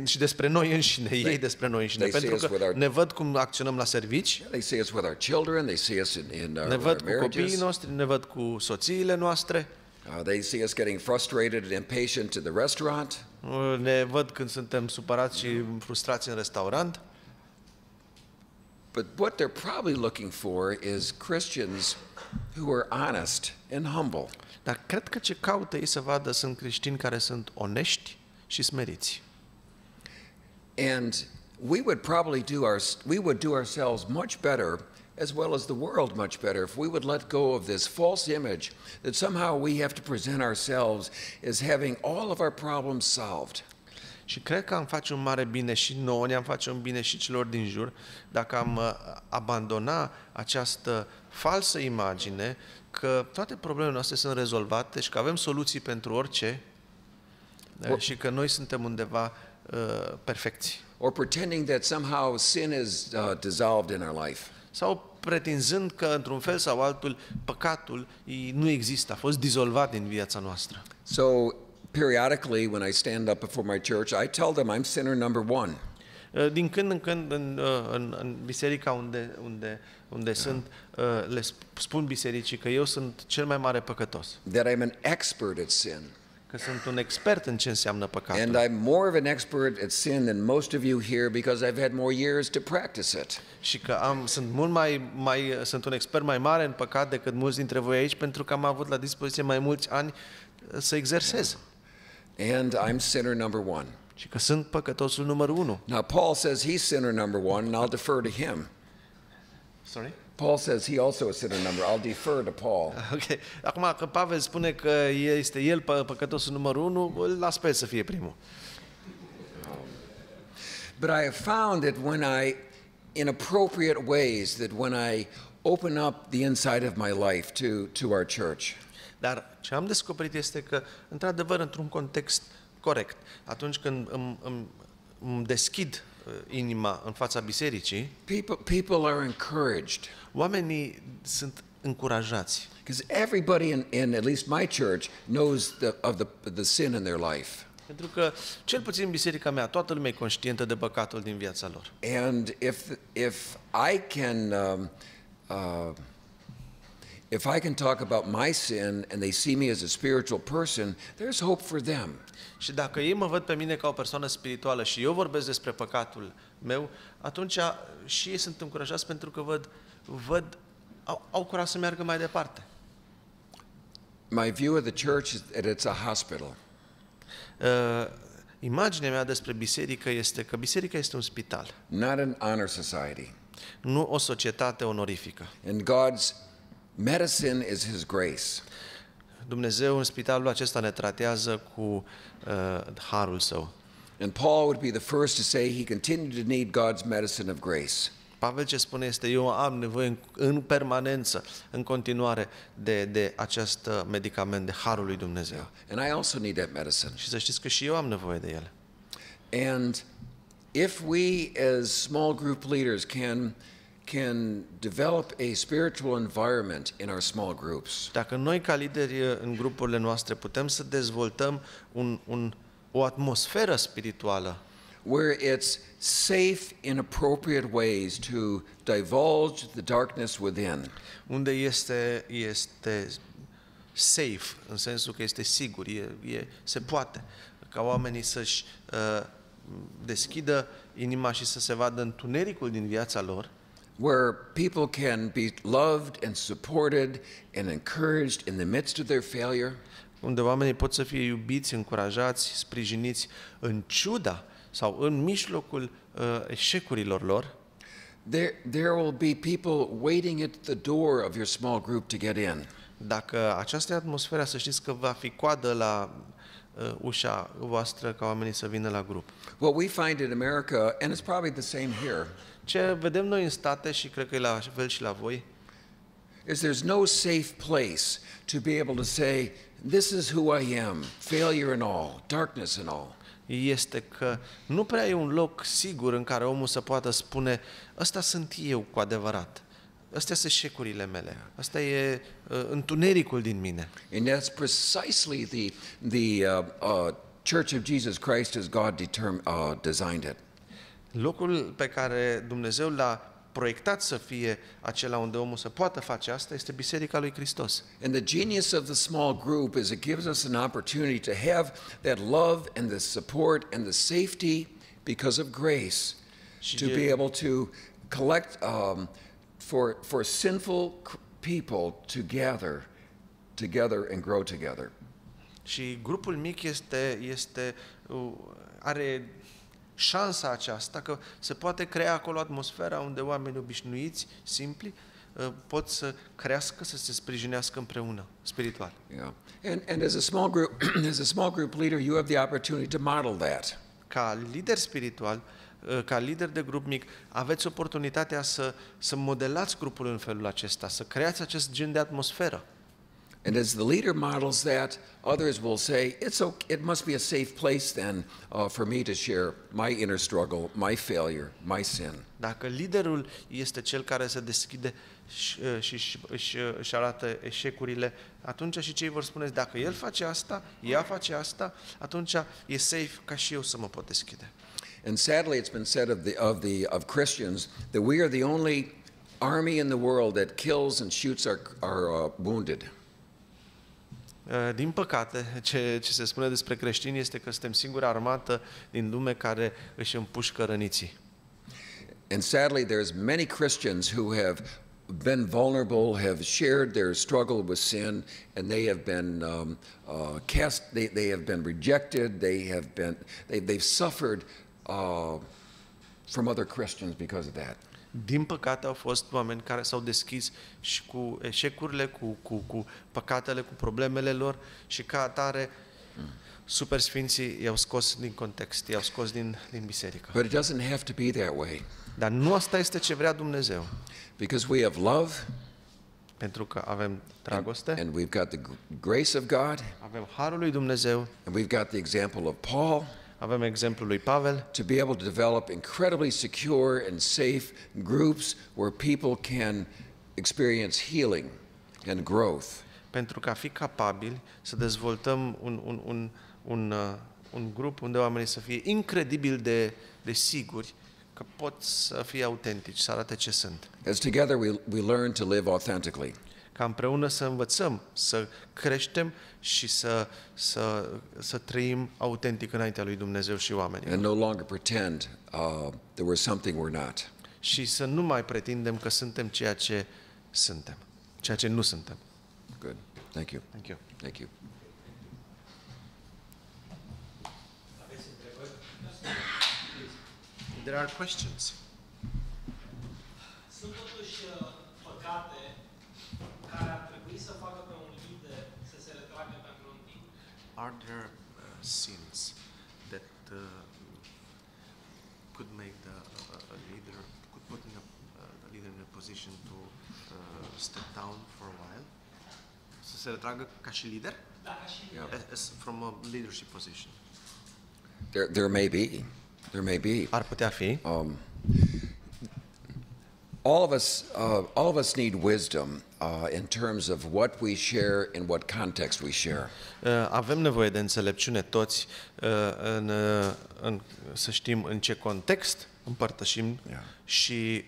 S2: Și despre noi înșine, ei despre noi înșine.
S1: they see
S2: Pentru
S1: us with
S2: că
S1: our-
S2: ne văd cum acționăm la servici,
S1: They see us with our children. They see us in
S2: ne
S1: our
S2: văd cu copiii
S1: marriages.
S2: noștri, ne văd cu soțiile noastre,
S1: They see us getting frustrated and impatient at the restaurant.
S2: ne văd când suntem supărați și frustrați în restaurant.
S1: But what they're probably looking for is Christians who are honest and humble.
S2: Dar cred că ce caută ei să vadă sunt creștini care sunt onești și smeriți.
S1: And we would do ourselves much better, as well as the world much better, if we would let go of this false image that somehow we have to present ourselves as having all of our problems solved.
S2: Și cred că am face un mare bine și nouă, ne-am face un bine și celor din jur, dacă am abandona această falsă imagine că toate problemele noastre sunt rezolvate și că avem soluții pentru orice și că noi suntem undeva perfecți.
S1: Or pretending that somehow sin is dissolved in our life.
S2: Sau pretinzând că într-un fel sau altul păcatul nu există, a fost dizolvat din viața noastră.
S1: So periodically when I stand up before my church, I tell them I'm sinner number one.
S2: Din când în când în biserica unde sunt, le spun bisericii că eu sunt cel mai mare păcătos.
S1: That I'm an expert at sin.
S2: Că sunt un expert în ce înseamnă păcatul.
S1: And I'm more of an expert at sin than most of you here because I've had more years to practice it.
S2: Și că sunt un expert mai mare în păcat decât mulți dintre voi aici pentru că am avut la dispoziție mai mulți ani să exersez.
S1: And I'm sinner number one.
S2: Și că sunt păcătosul numărul 1.
S1: Now Paul says he's sinner number one, and I'll defer to him.
S2: Sorry?
S1: Paul says he also is sinner number. I'll defer to Paul.
S2: Okay. Acum că Pavel spune că este el păcătosul numărul 1, îl las pe el să fie primul.
S1: But I have found that when I, in appropriate ways, that when I open up the inside of my life to our church,
S2: Dar ce am descoperit este că, într-adevăr, într-un context corect, atunci când îmi deschid inima în fața bisericii,
S1: people are encouraged.
S2: oamenii sunt încurajați.
S1: Because everybody in at least my church knows the sin in their life.
S2: Pentru că, cel puțin în biserica mea, toată lumea e conștientă de păcatul din viața lor.
S1: And if I can talk about my sin and they see me as a spiritual person, there's hope for them.
S2: Și dacă ei mă văd pe mine ca o persoană spirituală și eu vorbesc despre păcatul meu, atunci și ei sunt încurajați pentru că au curaj să meargă mai departe.
S1: My view of the church is that it's a hospital.
S2: Imaginea mea despre biserică este că biserica este un spital,
S1: Not an honor society.
S2: nu o societate onorifică.
S1: And God's medicine is His grace.
S2: Dumnezeu în spitalul acesta ne tratează cu harul său.
S1: And Paul would be the first to say he continued to need God's medicine of grace.
S2: Pavel ce spune este, eu am nevoie în permanență, în continuare, de acest medicament, de harul lui Dumnezeu.
S1: And I also need that medicine.
S2: Și să știți că și eu am nevoie de el.
S1: And if we as small group leaders can develop a spiritual environment in our small groups,
S2: Dacă noi ca lideri în grupurile noastre putem să dezvoltăm o atmosferă spirituală
S1: where it's safe in appropriate ways to divulge the darkness within,
S2: unde este safe, în sensul că este sigur, se poate ca oamenii să-și deschidă inima și să se vadă întunericul din viața lor,
S1: where people can be loved and supported and encouraged in the midst of their failure,
S2: unde oamenii pot să fie iubiți, încurajați, sprijiniți în ciuda sau în mijlocul eșecurilor lor.
S1: there will be people waiting at the door of your small group to get in.
S2: Dacă această atmosferă, să știți că va fi coadă la ușa voastră ca oamenii să vină la grup.
S1: What we find in America, and it's probably the same here,
S2: Ce vedem noi în state, și cred că e la fel și la voi,
S1: is there's no safe place to be able to say, this is who I am, failure and all, darkness and all.
S2: este că nu prea e un loc sigur în care omul să poată spune, ăsta sunt eu cu adevărat, astea sunt eșecurile mele, asta e întunericul din mine.
S1: And that's precisely the Church of Jesus Christ as God designed it.
S2: Locul pe care Dumnezeu l-a proiectat să fie acela unde omul să poată face asta este Biserica lui Hristos.
S1: And the genius of the small group is it gives us an opportunity to have that love and the support and the safety because of grace to be able to collect for sinful people to gather together and grow together.
S2: Și grupul mic are șansa aceasta că se poate crea acolo atmosfera unde oameni obișnuiți, simpli, pot să crească, să se sprijinească împreună, spiritual.
S1: Yeah. And as a small group leader, you have the opportunity to model that.
S2: Ca lider spiritual, ca lider de grup mic, aveți oportunitatea să modelați grupul în felul acesta, să creați acest gen de atmosferă.
S1: And as the leader models that, others will say, it must be a safe place then for me to share my inner struggle, my failure, my sin.
S2: Dacă liderul este cel care se deschide și își arată eșecurile, atunci și cei vor spune, dacă el face asta, ea face asta, atunci e safe ca și eu să mă pot deschide.
S1: And sadly, it's been said of Christians that we are the only army in the world that kills and shoots our wounded.
S2: Din păcate, ce se spune despre creștini este că suntem singura armată din lume care își împușcă răniții.
S1: And sadly, there's many Christians who have been vulnerable, have shared their struggle with sin, and they have been they have been rejected. They've suffered from other Christians because of that.
S2: Din păcate au fost oameni care s-au deschis și cu eșecurile, cu păcatele, cu problemele lor și ca atare supersfinții i-au scos din context, i-au scos din biserică.
S1: But it doesn't have to be that way.
S2: Dar nu asta este ce vrea Dumnezeu.
S1: Because we have love,
S2: pentru că avem dragoste,
S1: and we've got the grace of God,
S2: avem harul lui Dumnezeu,
S1: and we've got the example of Paul,
S2: avem exemplul lui Pavel,
S1: to be able to develop incredibly secure and safe groups where people can experience healing and growth.
S2: Pentru că a fi capabili să dezvoltăm un grup unde oamenii să fie incredibil de siguri că pot să fie autentici, să arate ce sunt.
S1: As together we learn to live authentically.
S2: Ca împreună să învățăm, să creștem și să trăim autentic înaintea lui Dumnezeu și oamenilor.
S1: And no longer pretend that we're something we're not.
S2: Și să nu mai pretindem că suntem ceea ce suntem, ceea ce nu suntem.
S1: Good. Thank you.
S2: Thank you.
S1: Thank you.
S2: There are questions.
S5: Sunt totuși păcate care ar trebui să facă pe un lider să se retragă pentru un timp.
S2: Are there sins that could make a leader, could put in a leader in a position to step down for a while? Să se retragă ca și lider?
S5: Da, ca și lider.
S2: As from a leadership position.
S1: There may be. There may be.
S2: Ar putea fi.
S1: All of us need wisdom in terms of what we share and what context we share.
S2: Avem nevoie de înțelepciune toți să știm în ce context împărtășim și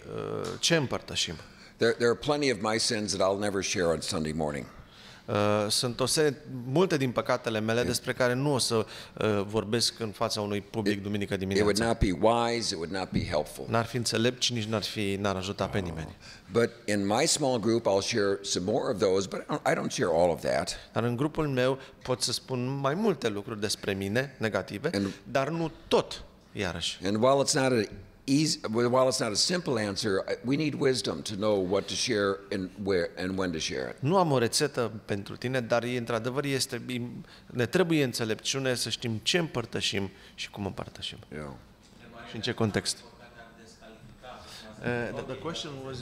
S2: ce împărtășim.
S1: There are plenty of my sins that I'll never share on Sunday morning.
S2: Sunt multe din păcatele mele despre care nu o să vorbesc în fața unui public duminică
S1: It would
S2: dimineața.
S1: not be wise, it would not be helpful.
S2: N-ar fi înțelept și nici n-ar ajuta pe nimeni.
S1: But in my small group I'll share some more of those, but I don't share all of that.
S2: Dar în grupul meu pot să spun mai multe lucruri despre mine, negative, dar nu tot, iarăși.
S1: And while it's not a simple answer, we need wisdom to know what to share and where and when to share it.
S2: Nu am o rețetă pentru tine, dar într-adevăr ne trebuie înțelepciune să știm ce împărtășim și cum împărtășim.
S1: Yeah.
S2: Și în ce context. The question was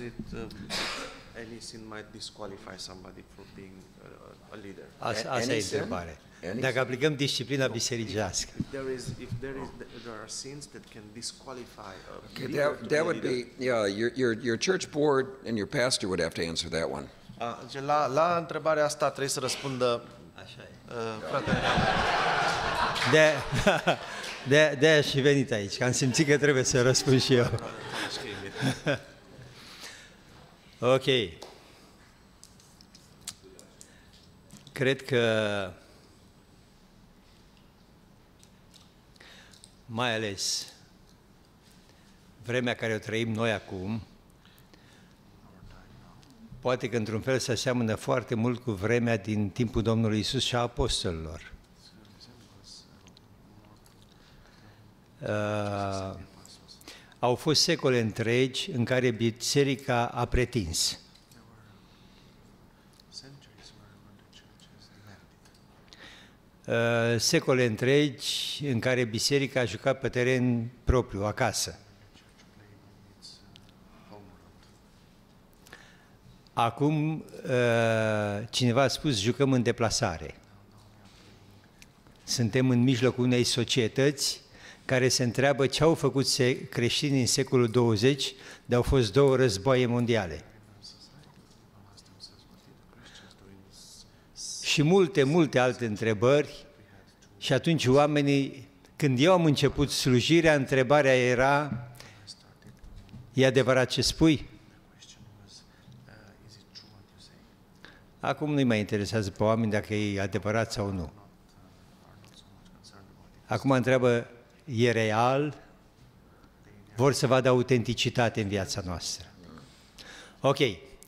S2: any sin might disqualify somebody from being a leader.
S3: Asta e întrebarea. Dacă aplicăm disciplina bisericească.
S2: If there are sins that can disqualify a leader.
S1: That would be your church board and your pastor would have to answer that one.
S2: La întrebarea asta trebuie să răspundă
S3: Așa e.
S2: frate.
S3: De-aia și venit aici, că am simțit că trebuie să răspund și eu. Ok. Cred că mai ales vremea care o trăim noi acum, poate că într-un fel se aseamănă foarte mult cu vremea din timpul Domnului Iisus și a apostolilor. Au fost secole întregi în care biserica a pretins. Secole întregi în care biserica a jucat pe teren propriu, acasă. Acum cineva a spus, jucăm în deplasare. Suntem în mijlocul unei societăți care se întreabă ce au făcut creștinii în secolul 20, de au fost 2 războaie mondiale. Și multe alte întrebări. Și atunci oamenii, când eu am început slujirea, întrebarea era, e adevărat ce spui? Acum nu-i mai interesează pe oameni dacă e adevărat sau nu. Acum întreabă, e real? Vor să vadă autenticitate în viața noastră. Ok,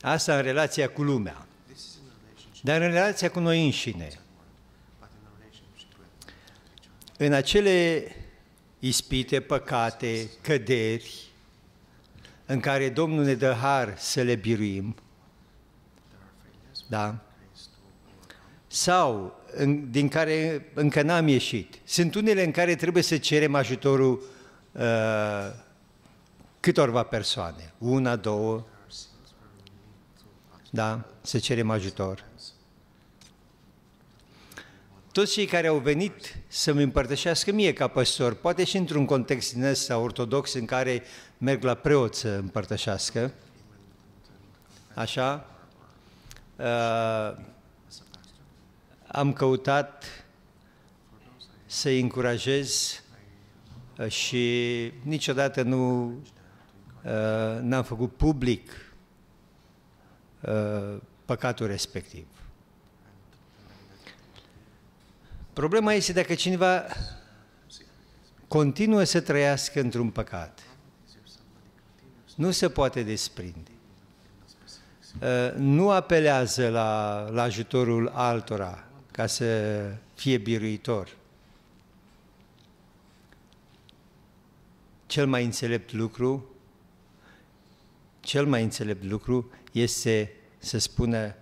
S3: asta în relația cu lumea. Dar în relația cu noi înșine, în acele ispite, păcate, căderi, în care Domnul ne dă har să le biruim, da? Sau din care încă n-am ieșit. Sunt unele în care trebuie să cerem ajutorul câtorva persoane, 1, 2, da? Să cerem ajutor. Toți cei care au venit să-mi împărtășească mie ca păstor, poate și într-un context din ăsta ortodox în care merg la preot să împărtășească, așa, am căutat să-i încurajez și niciodată n-am făcut public păcatul respectiv. Problema este dacă cineva continuă să trăiască într-un păcat, nu se poate desprinde, nu apelează la ajutorul altora ca să fie biruitor. Cel mai înțelept lucru este să spună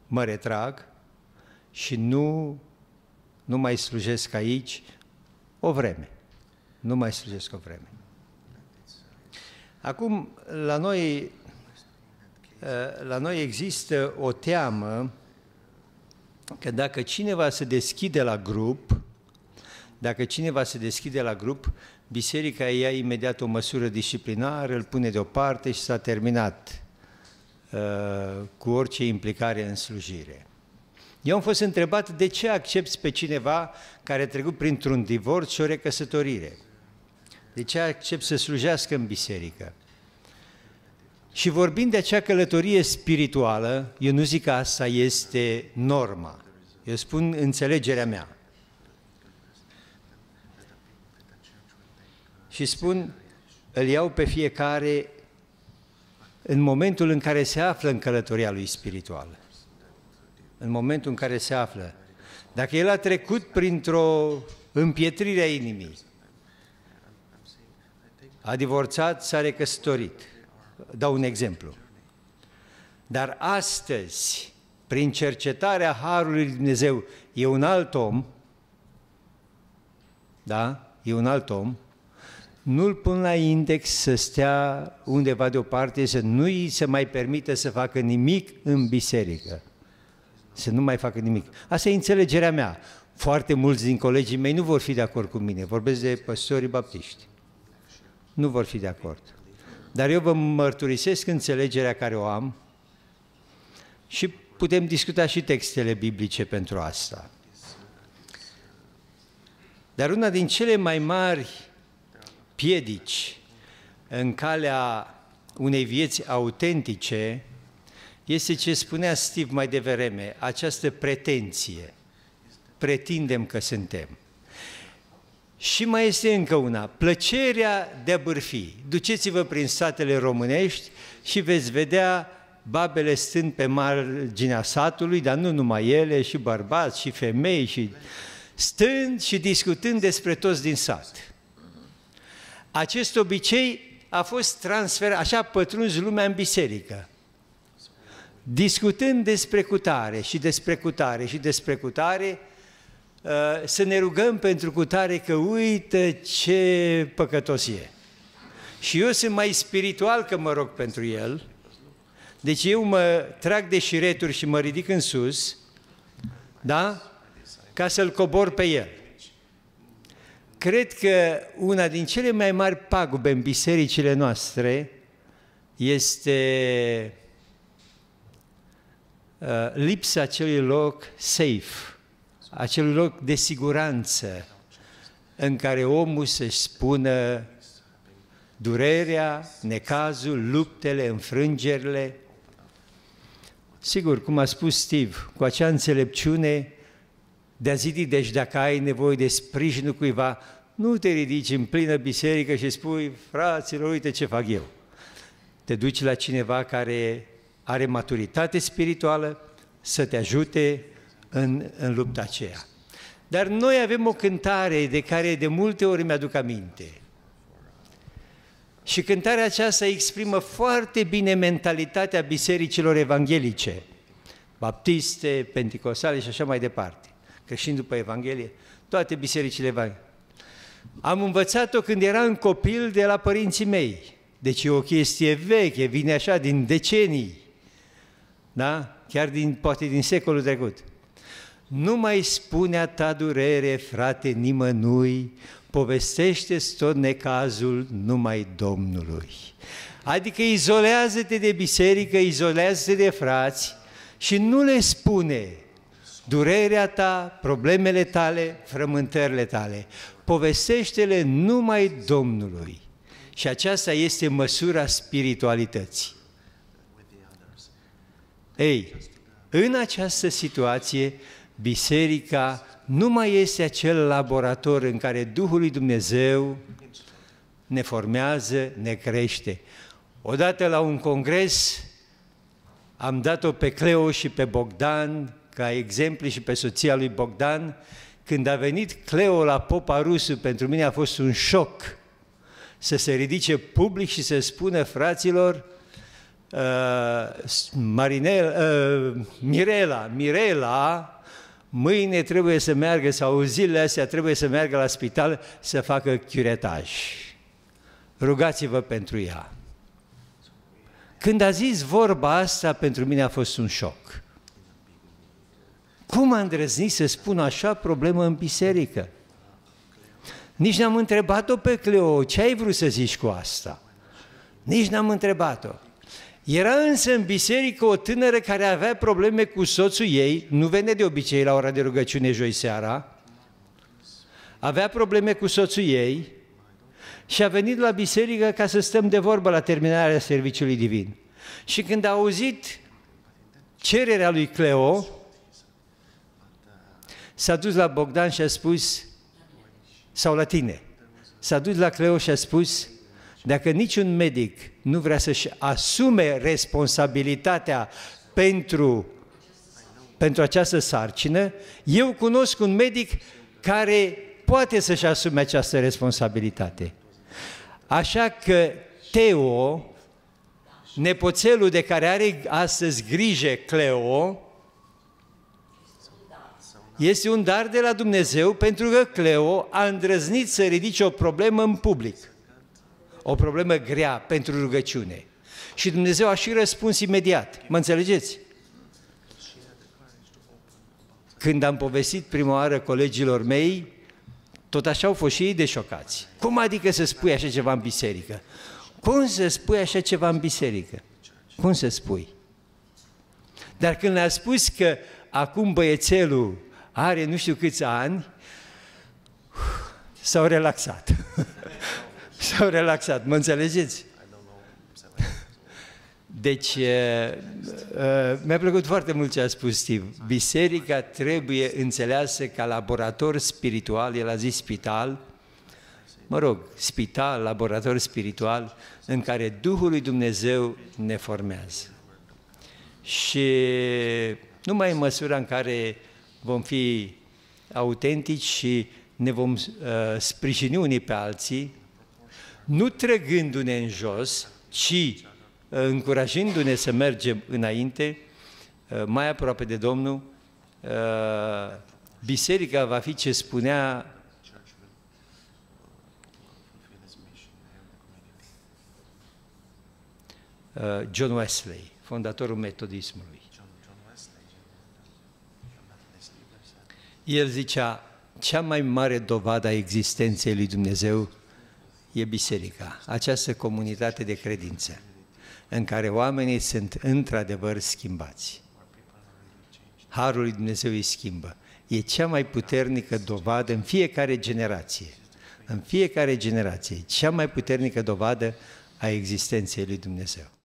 S3: mă retrag și nu mai slujesc aici o vreme. Nu mai slujesc o vreme. Acum, la noi există o teamă că dacă cineva se deschide la grup, biserica ia imediat o măsură disciplinară, îl pune deoparte și s-a terminat cu orice implicare în slujire. Eu am fost întrebat de ce accepți pe cineva care a trecut printr-un divorț și o recăsătorire. De ce accepți să slujească în biserică? Și vorbind de acea călătorie spirituală, eu nu zic că asta este norma. Eu spun înțelegerea mea. Și spun, îl iau pe fiecare în momentul în care se află în călătoria lui spirituală. În momentul în care se află. Dacă el a trecut printr-o împietrire a inimii, a divorțat, s-a recăsătorit. Dau un exemplu. Dar astăzi, prin cercetarea Harului lui Dumnezeu, e un alt om, da? E un alt om, nu-l pun la index să stea undeva deoparte, să nu-i se mai permită să facă nimic în biserică. Să nu mai facă nimic. Asta e înțelegerea mea. Foarte mulți din colegii mei nu vor fi de acord cu mine. Vorbesc de păstorii baptiști. Nu vor fi de acord. Dar eu vă mărturisesc înțelegerea care o am și putem discuta și textele biblice pentru asta. Dar una din cele mai mari piedici în calea unei vieți autentice este ce spunea Steve mai devreme, această pretenție. Pretindem că suntem. Și mai este încă una, plăcerea de a bârfi. Duceți-vă prin satele românești și veți vedea babele stând pe marginea satului, dar nu numai ele, și bărbați, și femei, și stând și discutând despre toți din sat. Acest obicei a fost transferat, așa a pătruns lumea în biserică. Discutând despre cutare și despre cutare și despre cutare, să ne rugăm pentru cutare că uită ce păcătos e. și eu sunt mai spiritual că mă rog pentru el, deci eu mă trag de șireturi și mă ridic în sus, da? Ca să-l cobor pe el. Cred că una din cele mai mari pagube în bisericile noastre este lipsa acelui loc safe, acelui loc de siguranță în care omul să-și spună durerea, necazul, luptele, înfrângerile. Sigur, cum a spus Steve, cu acea înțelepciune de a zi, deci dacă ai nevoie de sprijinul cuiva, nu te ridici în plină biserică și spui, fraților, uite ce fac eu. Te duci la cineva care are maturitate spirituală să te ajute în lupta aceea. Dar noi avem o cântare de care de multe ori mi-aduc aminte. Și cântarea aceasta exprimă foarte bine mentalitatea bisericilor evanghelice, baptiste, penticostale și așa mai departe. Creștini după Evanghelie, toate bisericile evanghelice. Am învățat-o când eram copil de la părinții mei. Deci e o chestie veche, vine așa din decenii, da? Chiar poate din secolul trecut. Nu mai spune-a ta durere, frate, nimănui, povestește-ți tot necazul numai Domnului. Adică izolează-te de biserică, izolează-te de frați și nu le spune durerea ta, problemele tale, frământările tale. Povestește-le numai Domnului. Și aceasta este măsura spiritualității. Ei, în această situație, biserica nu mai este acel laborator în care Duhul lui Dumnezeu ne formează, ne crește. Odată la un congres am dat-o pe Cleo și pe Bogdan, ca exemplu și pe soția lui Bogdan. Când a venit Cleo la popa Rusu, pentru mine a fost un șoc să se ridice public și să spună fraților, Mirela, mâine trebuie să meargă, sau zilele astea trebuie să meargă la spital să facă curetaj. Rugați-vă pentru ea. Când a zis vorba asta, pentru mine a fost un șoc. Cum a îndrăznit să spună așa problemă în biserică? Nici n-am întrebat-o pe Cleo, ce ai vrut să zici cu asta? Nici n-am întrebat-o. Era însă în biserică o tânără care avea probleme cu soțul ei, nu vine de obicei la ora de rugăciune joi seara, avea probleme cu soțul ei și a venit la biserică ca să stăm de vorbă la terminarea serviciului divin. Și când a auzit cererea lui Cleo, s-a dus la Bogdan și a spus, sau la tine, s-a dus la Cleo și a spus, dacă niciun medic nu vrea să-și asume responsabilitatea pentru această sarcină, eu cunosc un medic care poate să-și asume această responsabilitate. Așa că Teo, nepoțelul de care are astăzi grijă Cleo, este un dar de la Dumnezeu, pentru că Cleo a îndrăznit să ridice o problemă în public. O problemă grea pentru rugăciune. Și Dumnezeu a și răspuns imediat. Mă înțelegeți? Când am povestit prima oară colegilor mei, tot așa au fost și ei deșocați. Cum adică să spui așa ceva în biserică? Cum să spui așa ceva în biserică? Cum să spui? Dar când le-a spus că acum băiețelul are nu știu câți ani, s-au relaxat. S-au relaxat, mă înțelegeți? Deci, mi-a plăcut foarte mult ce a spus Steve. Biserica trebuie înțeleasă ca laborator spiritual, el a zis spital, mă rog, spital, laborator spiritual, în care Duhul lui Dumnezeu ne formează. Și numai în măsura în care vom fi autentici și ne vom sprijini unii pe alții, nu trăgându-ne în jos, ci încurajându-ne să mergem înainte, mai aproape de Domnul, biserica va fi ce spunea John Wesley, fondatorul metodismului. El zicea, cea mai mare dovadă a existenței lui Dumnezeu e biserica, această comunitate de credință, în care oamenii sunt într-adevăr schimbați. Harul lui Dumnezeu îi schimbă. E cea mai puternică dovadă în fiecare generație. În fiecare generație, cea mai puternică dovadă a existenței lui Dumnezeu.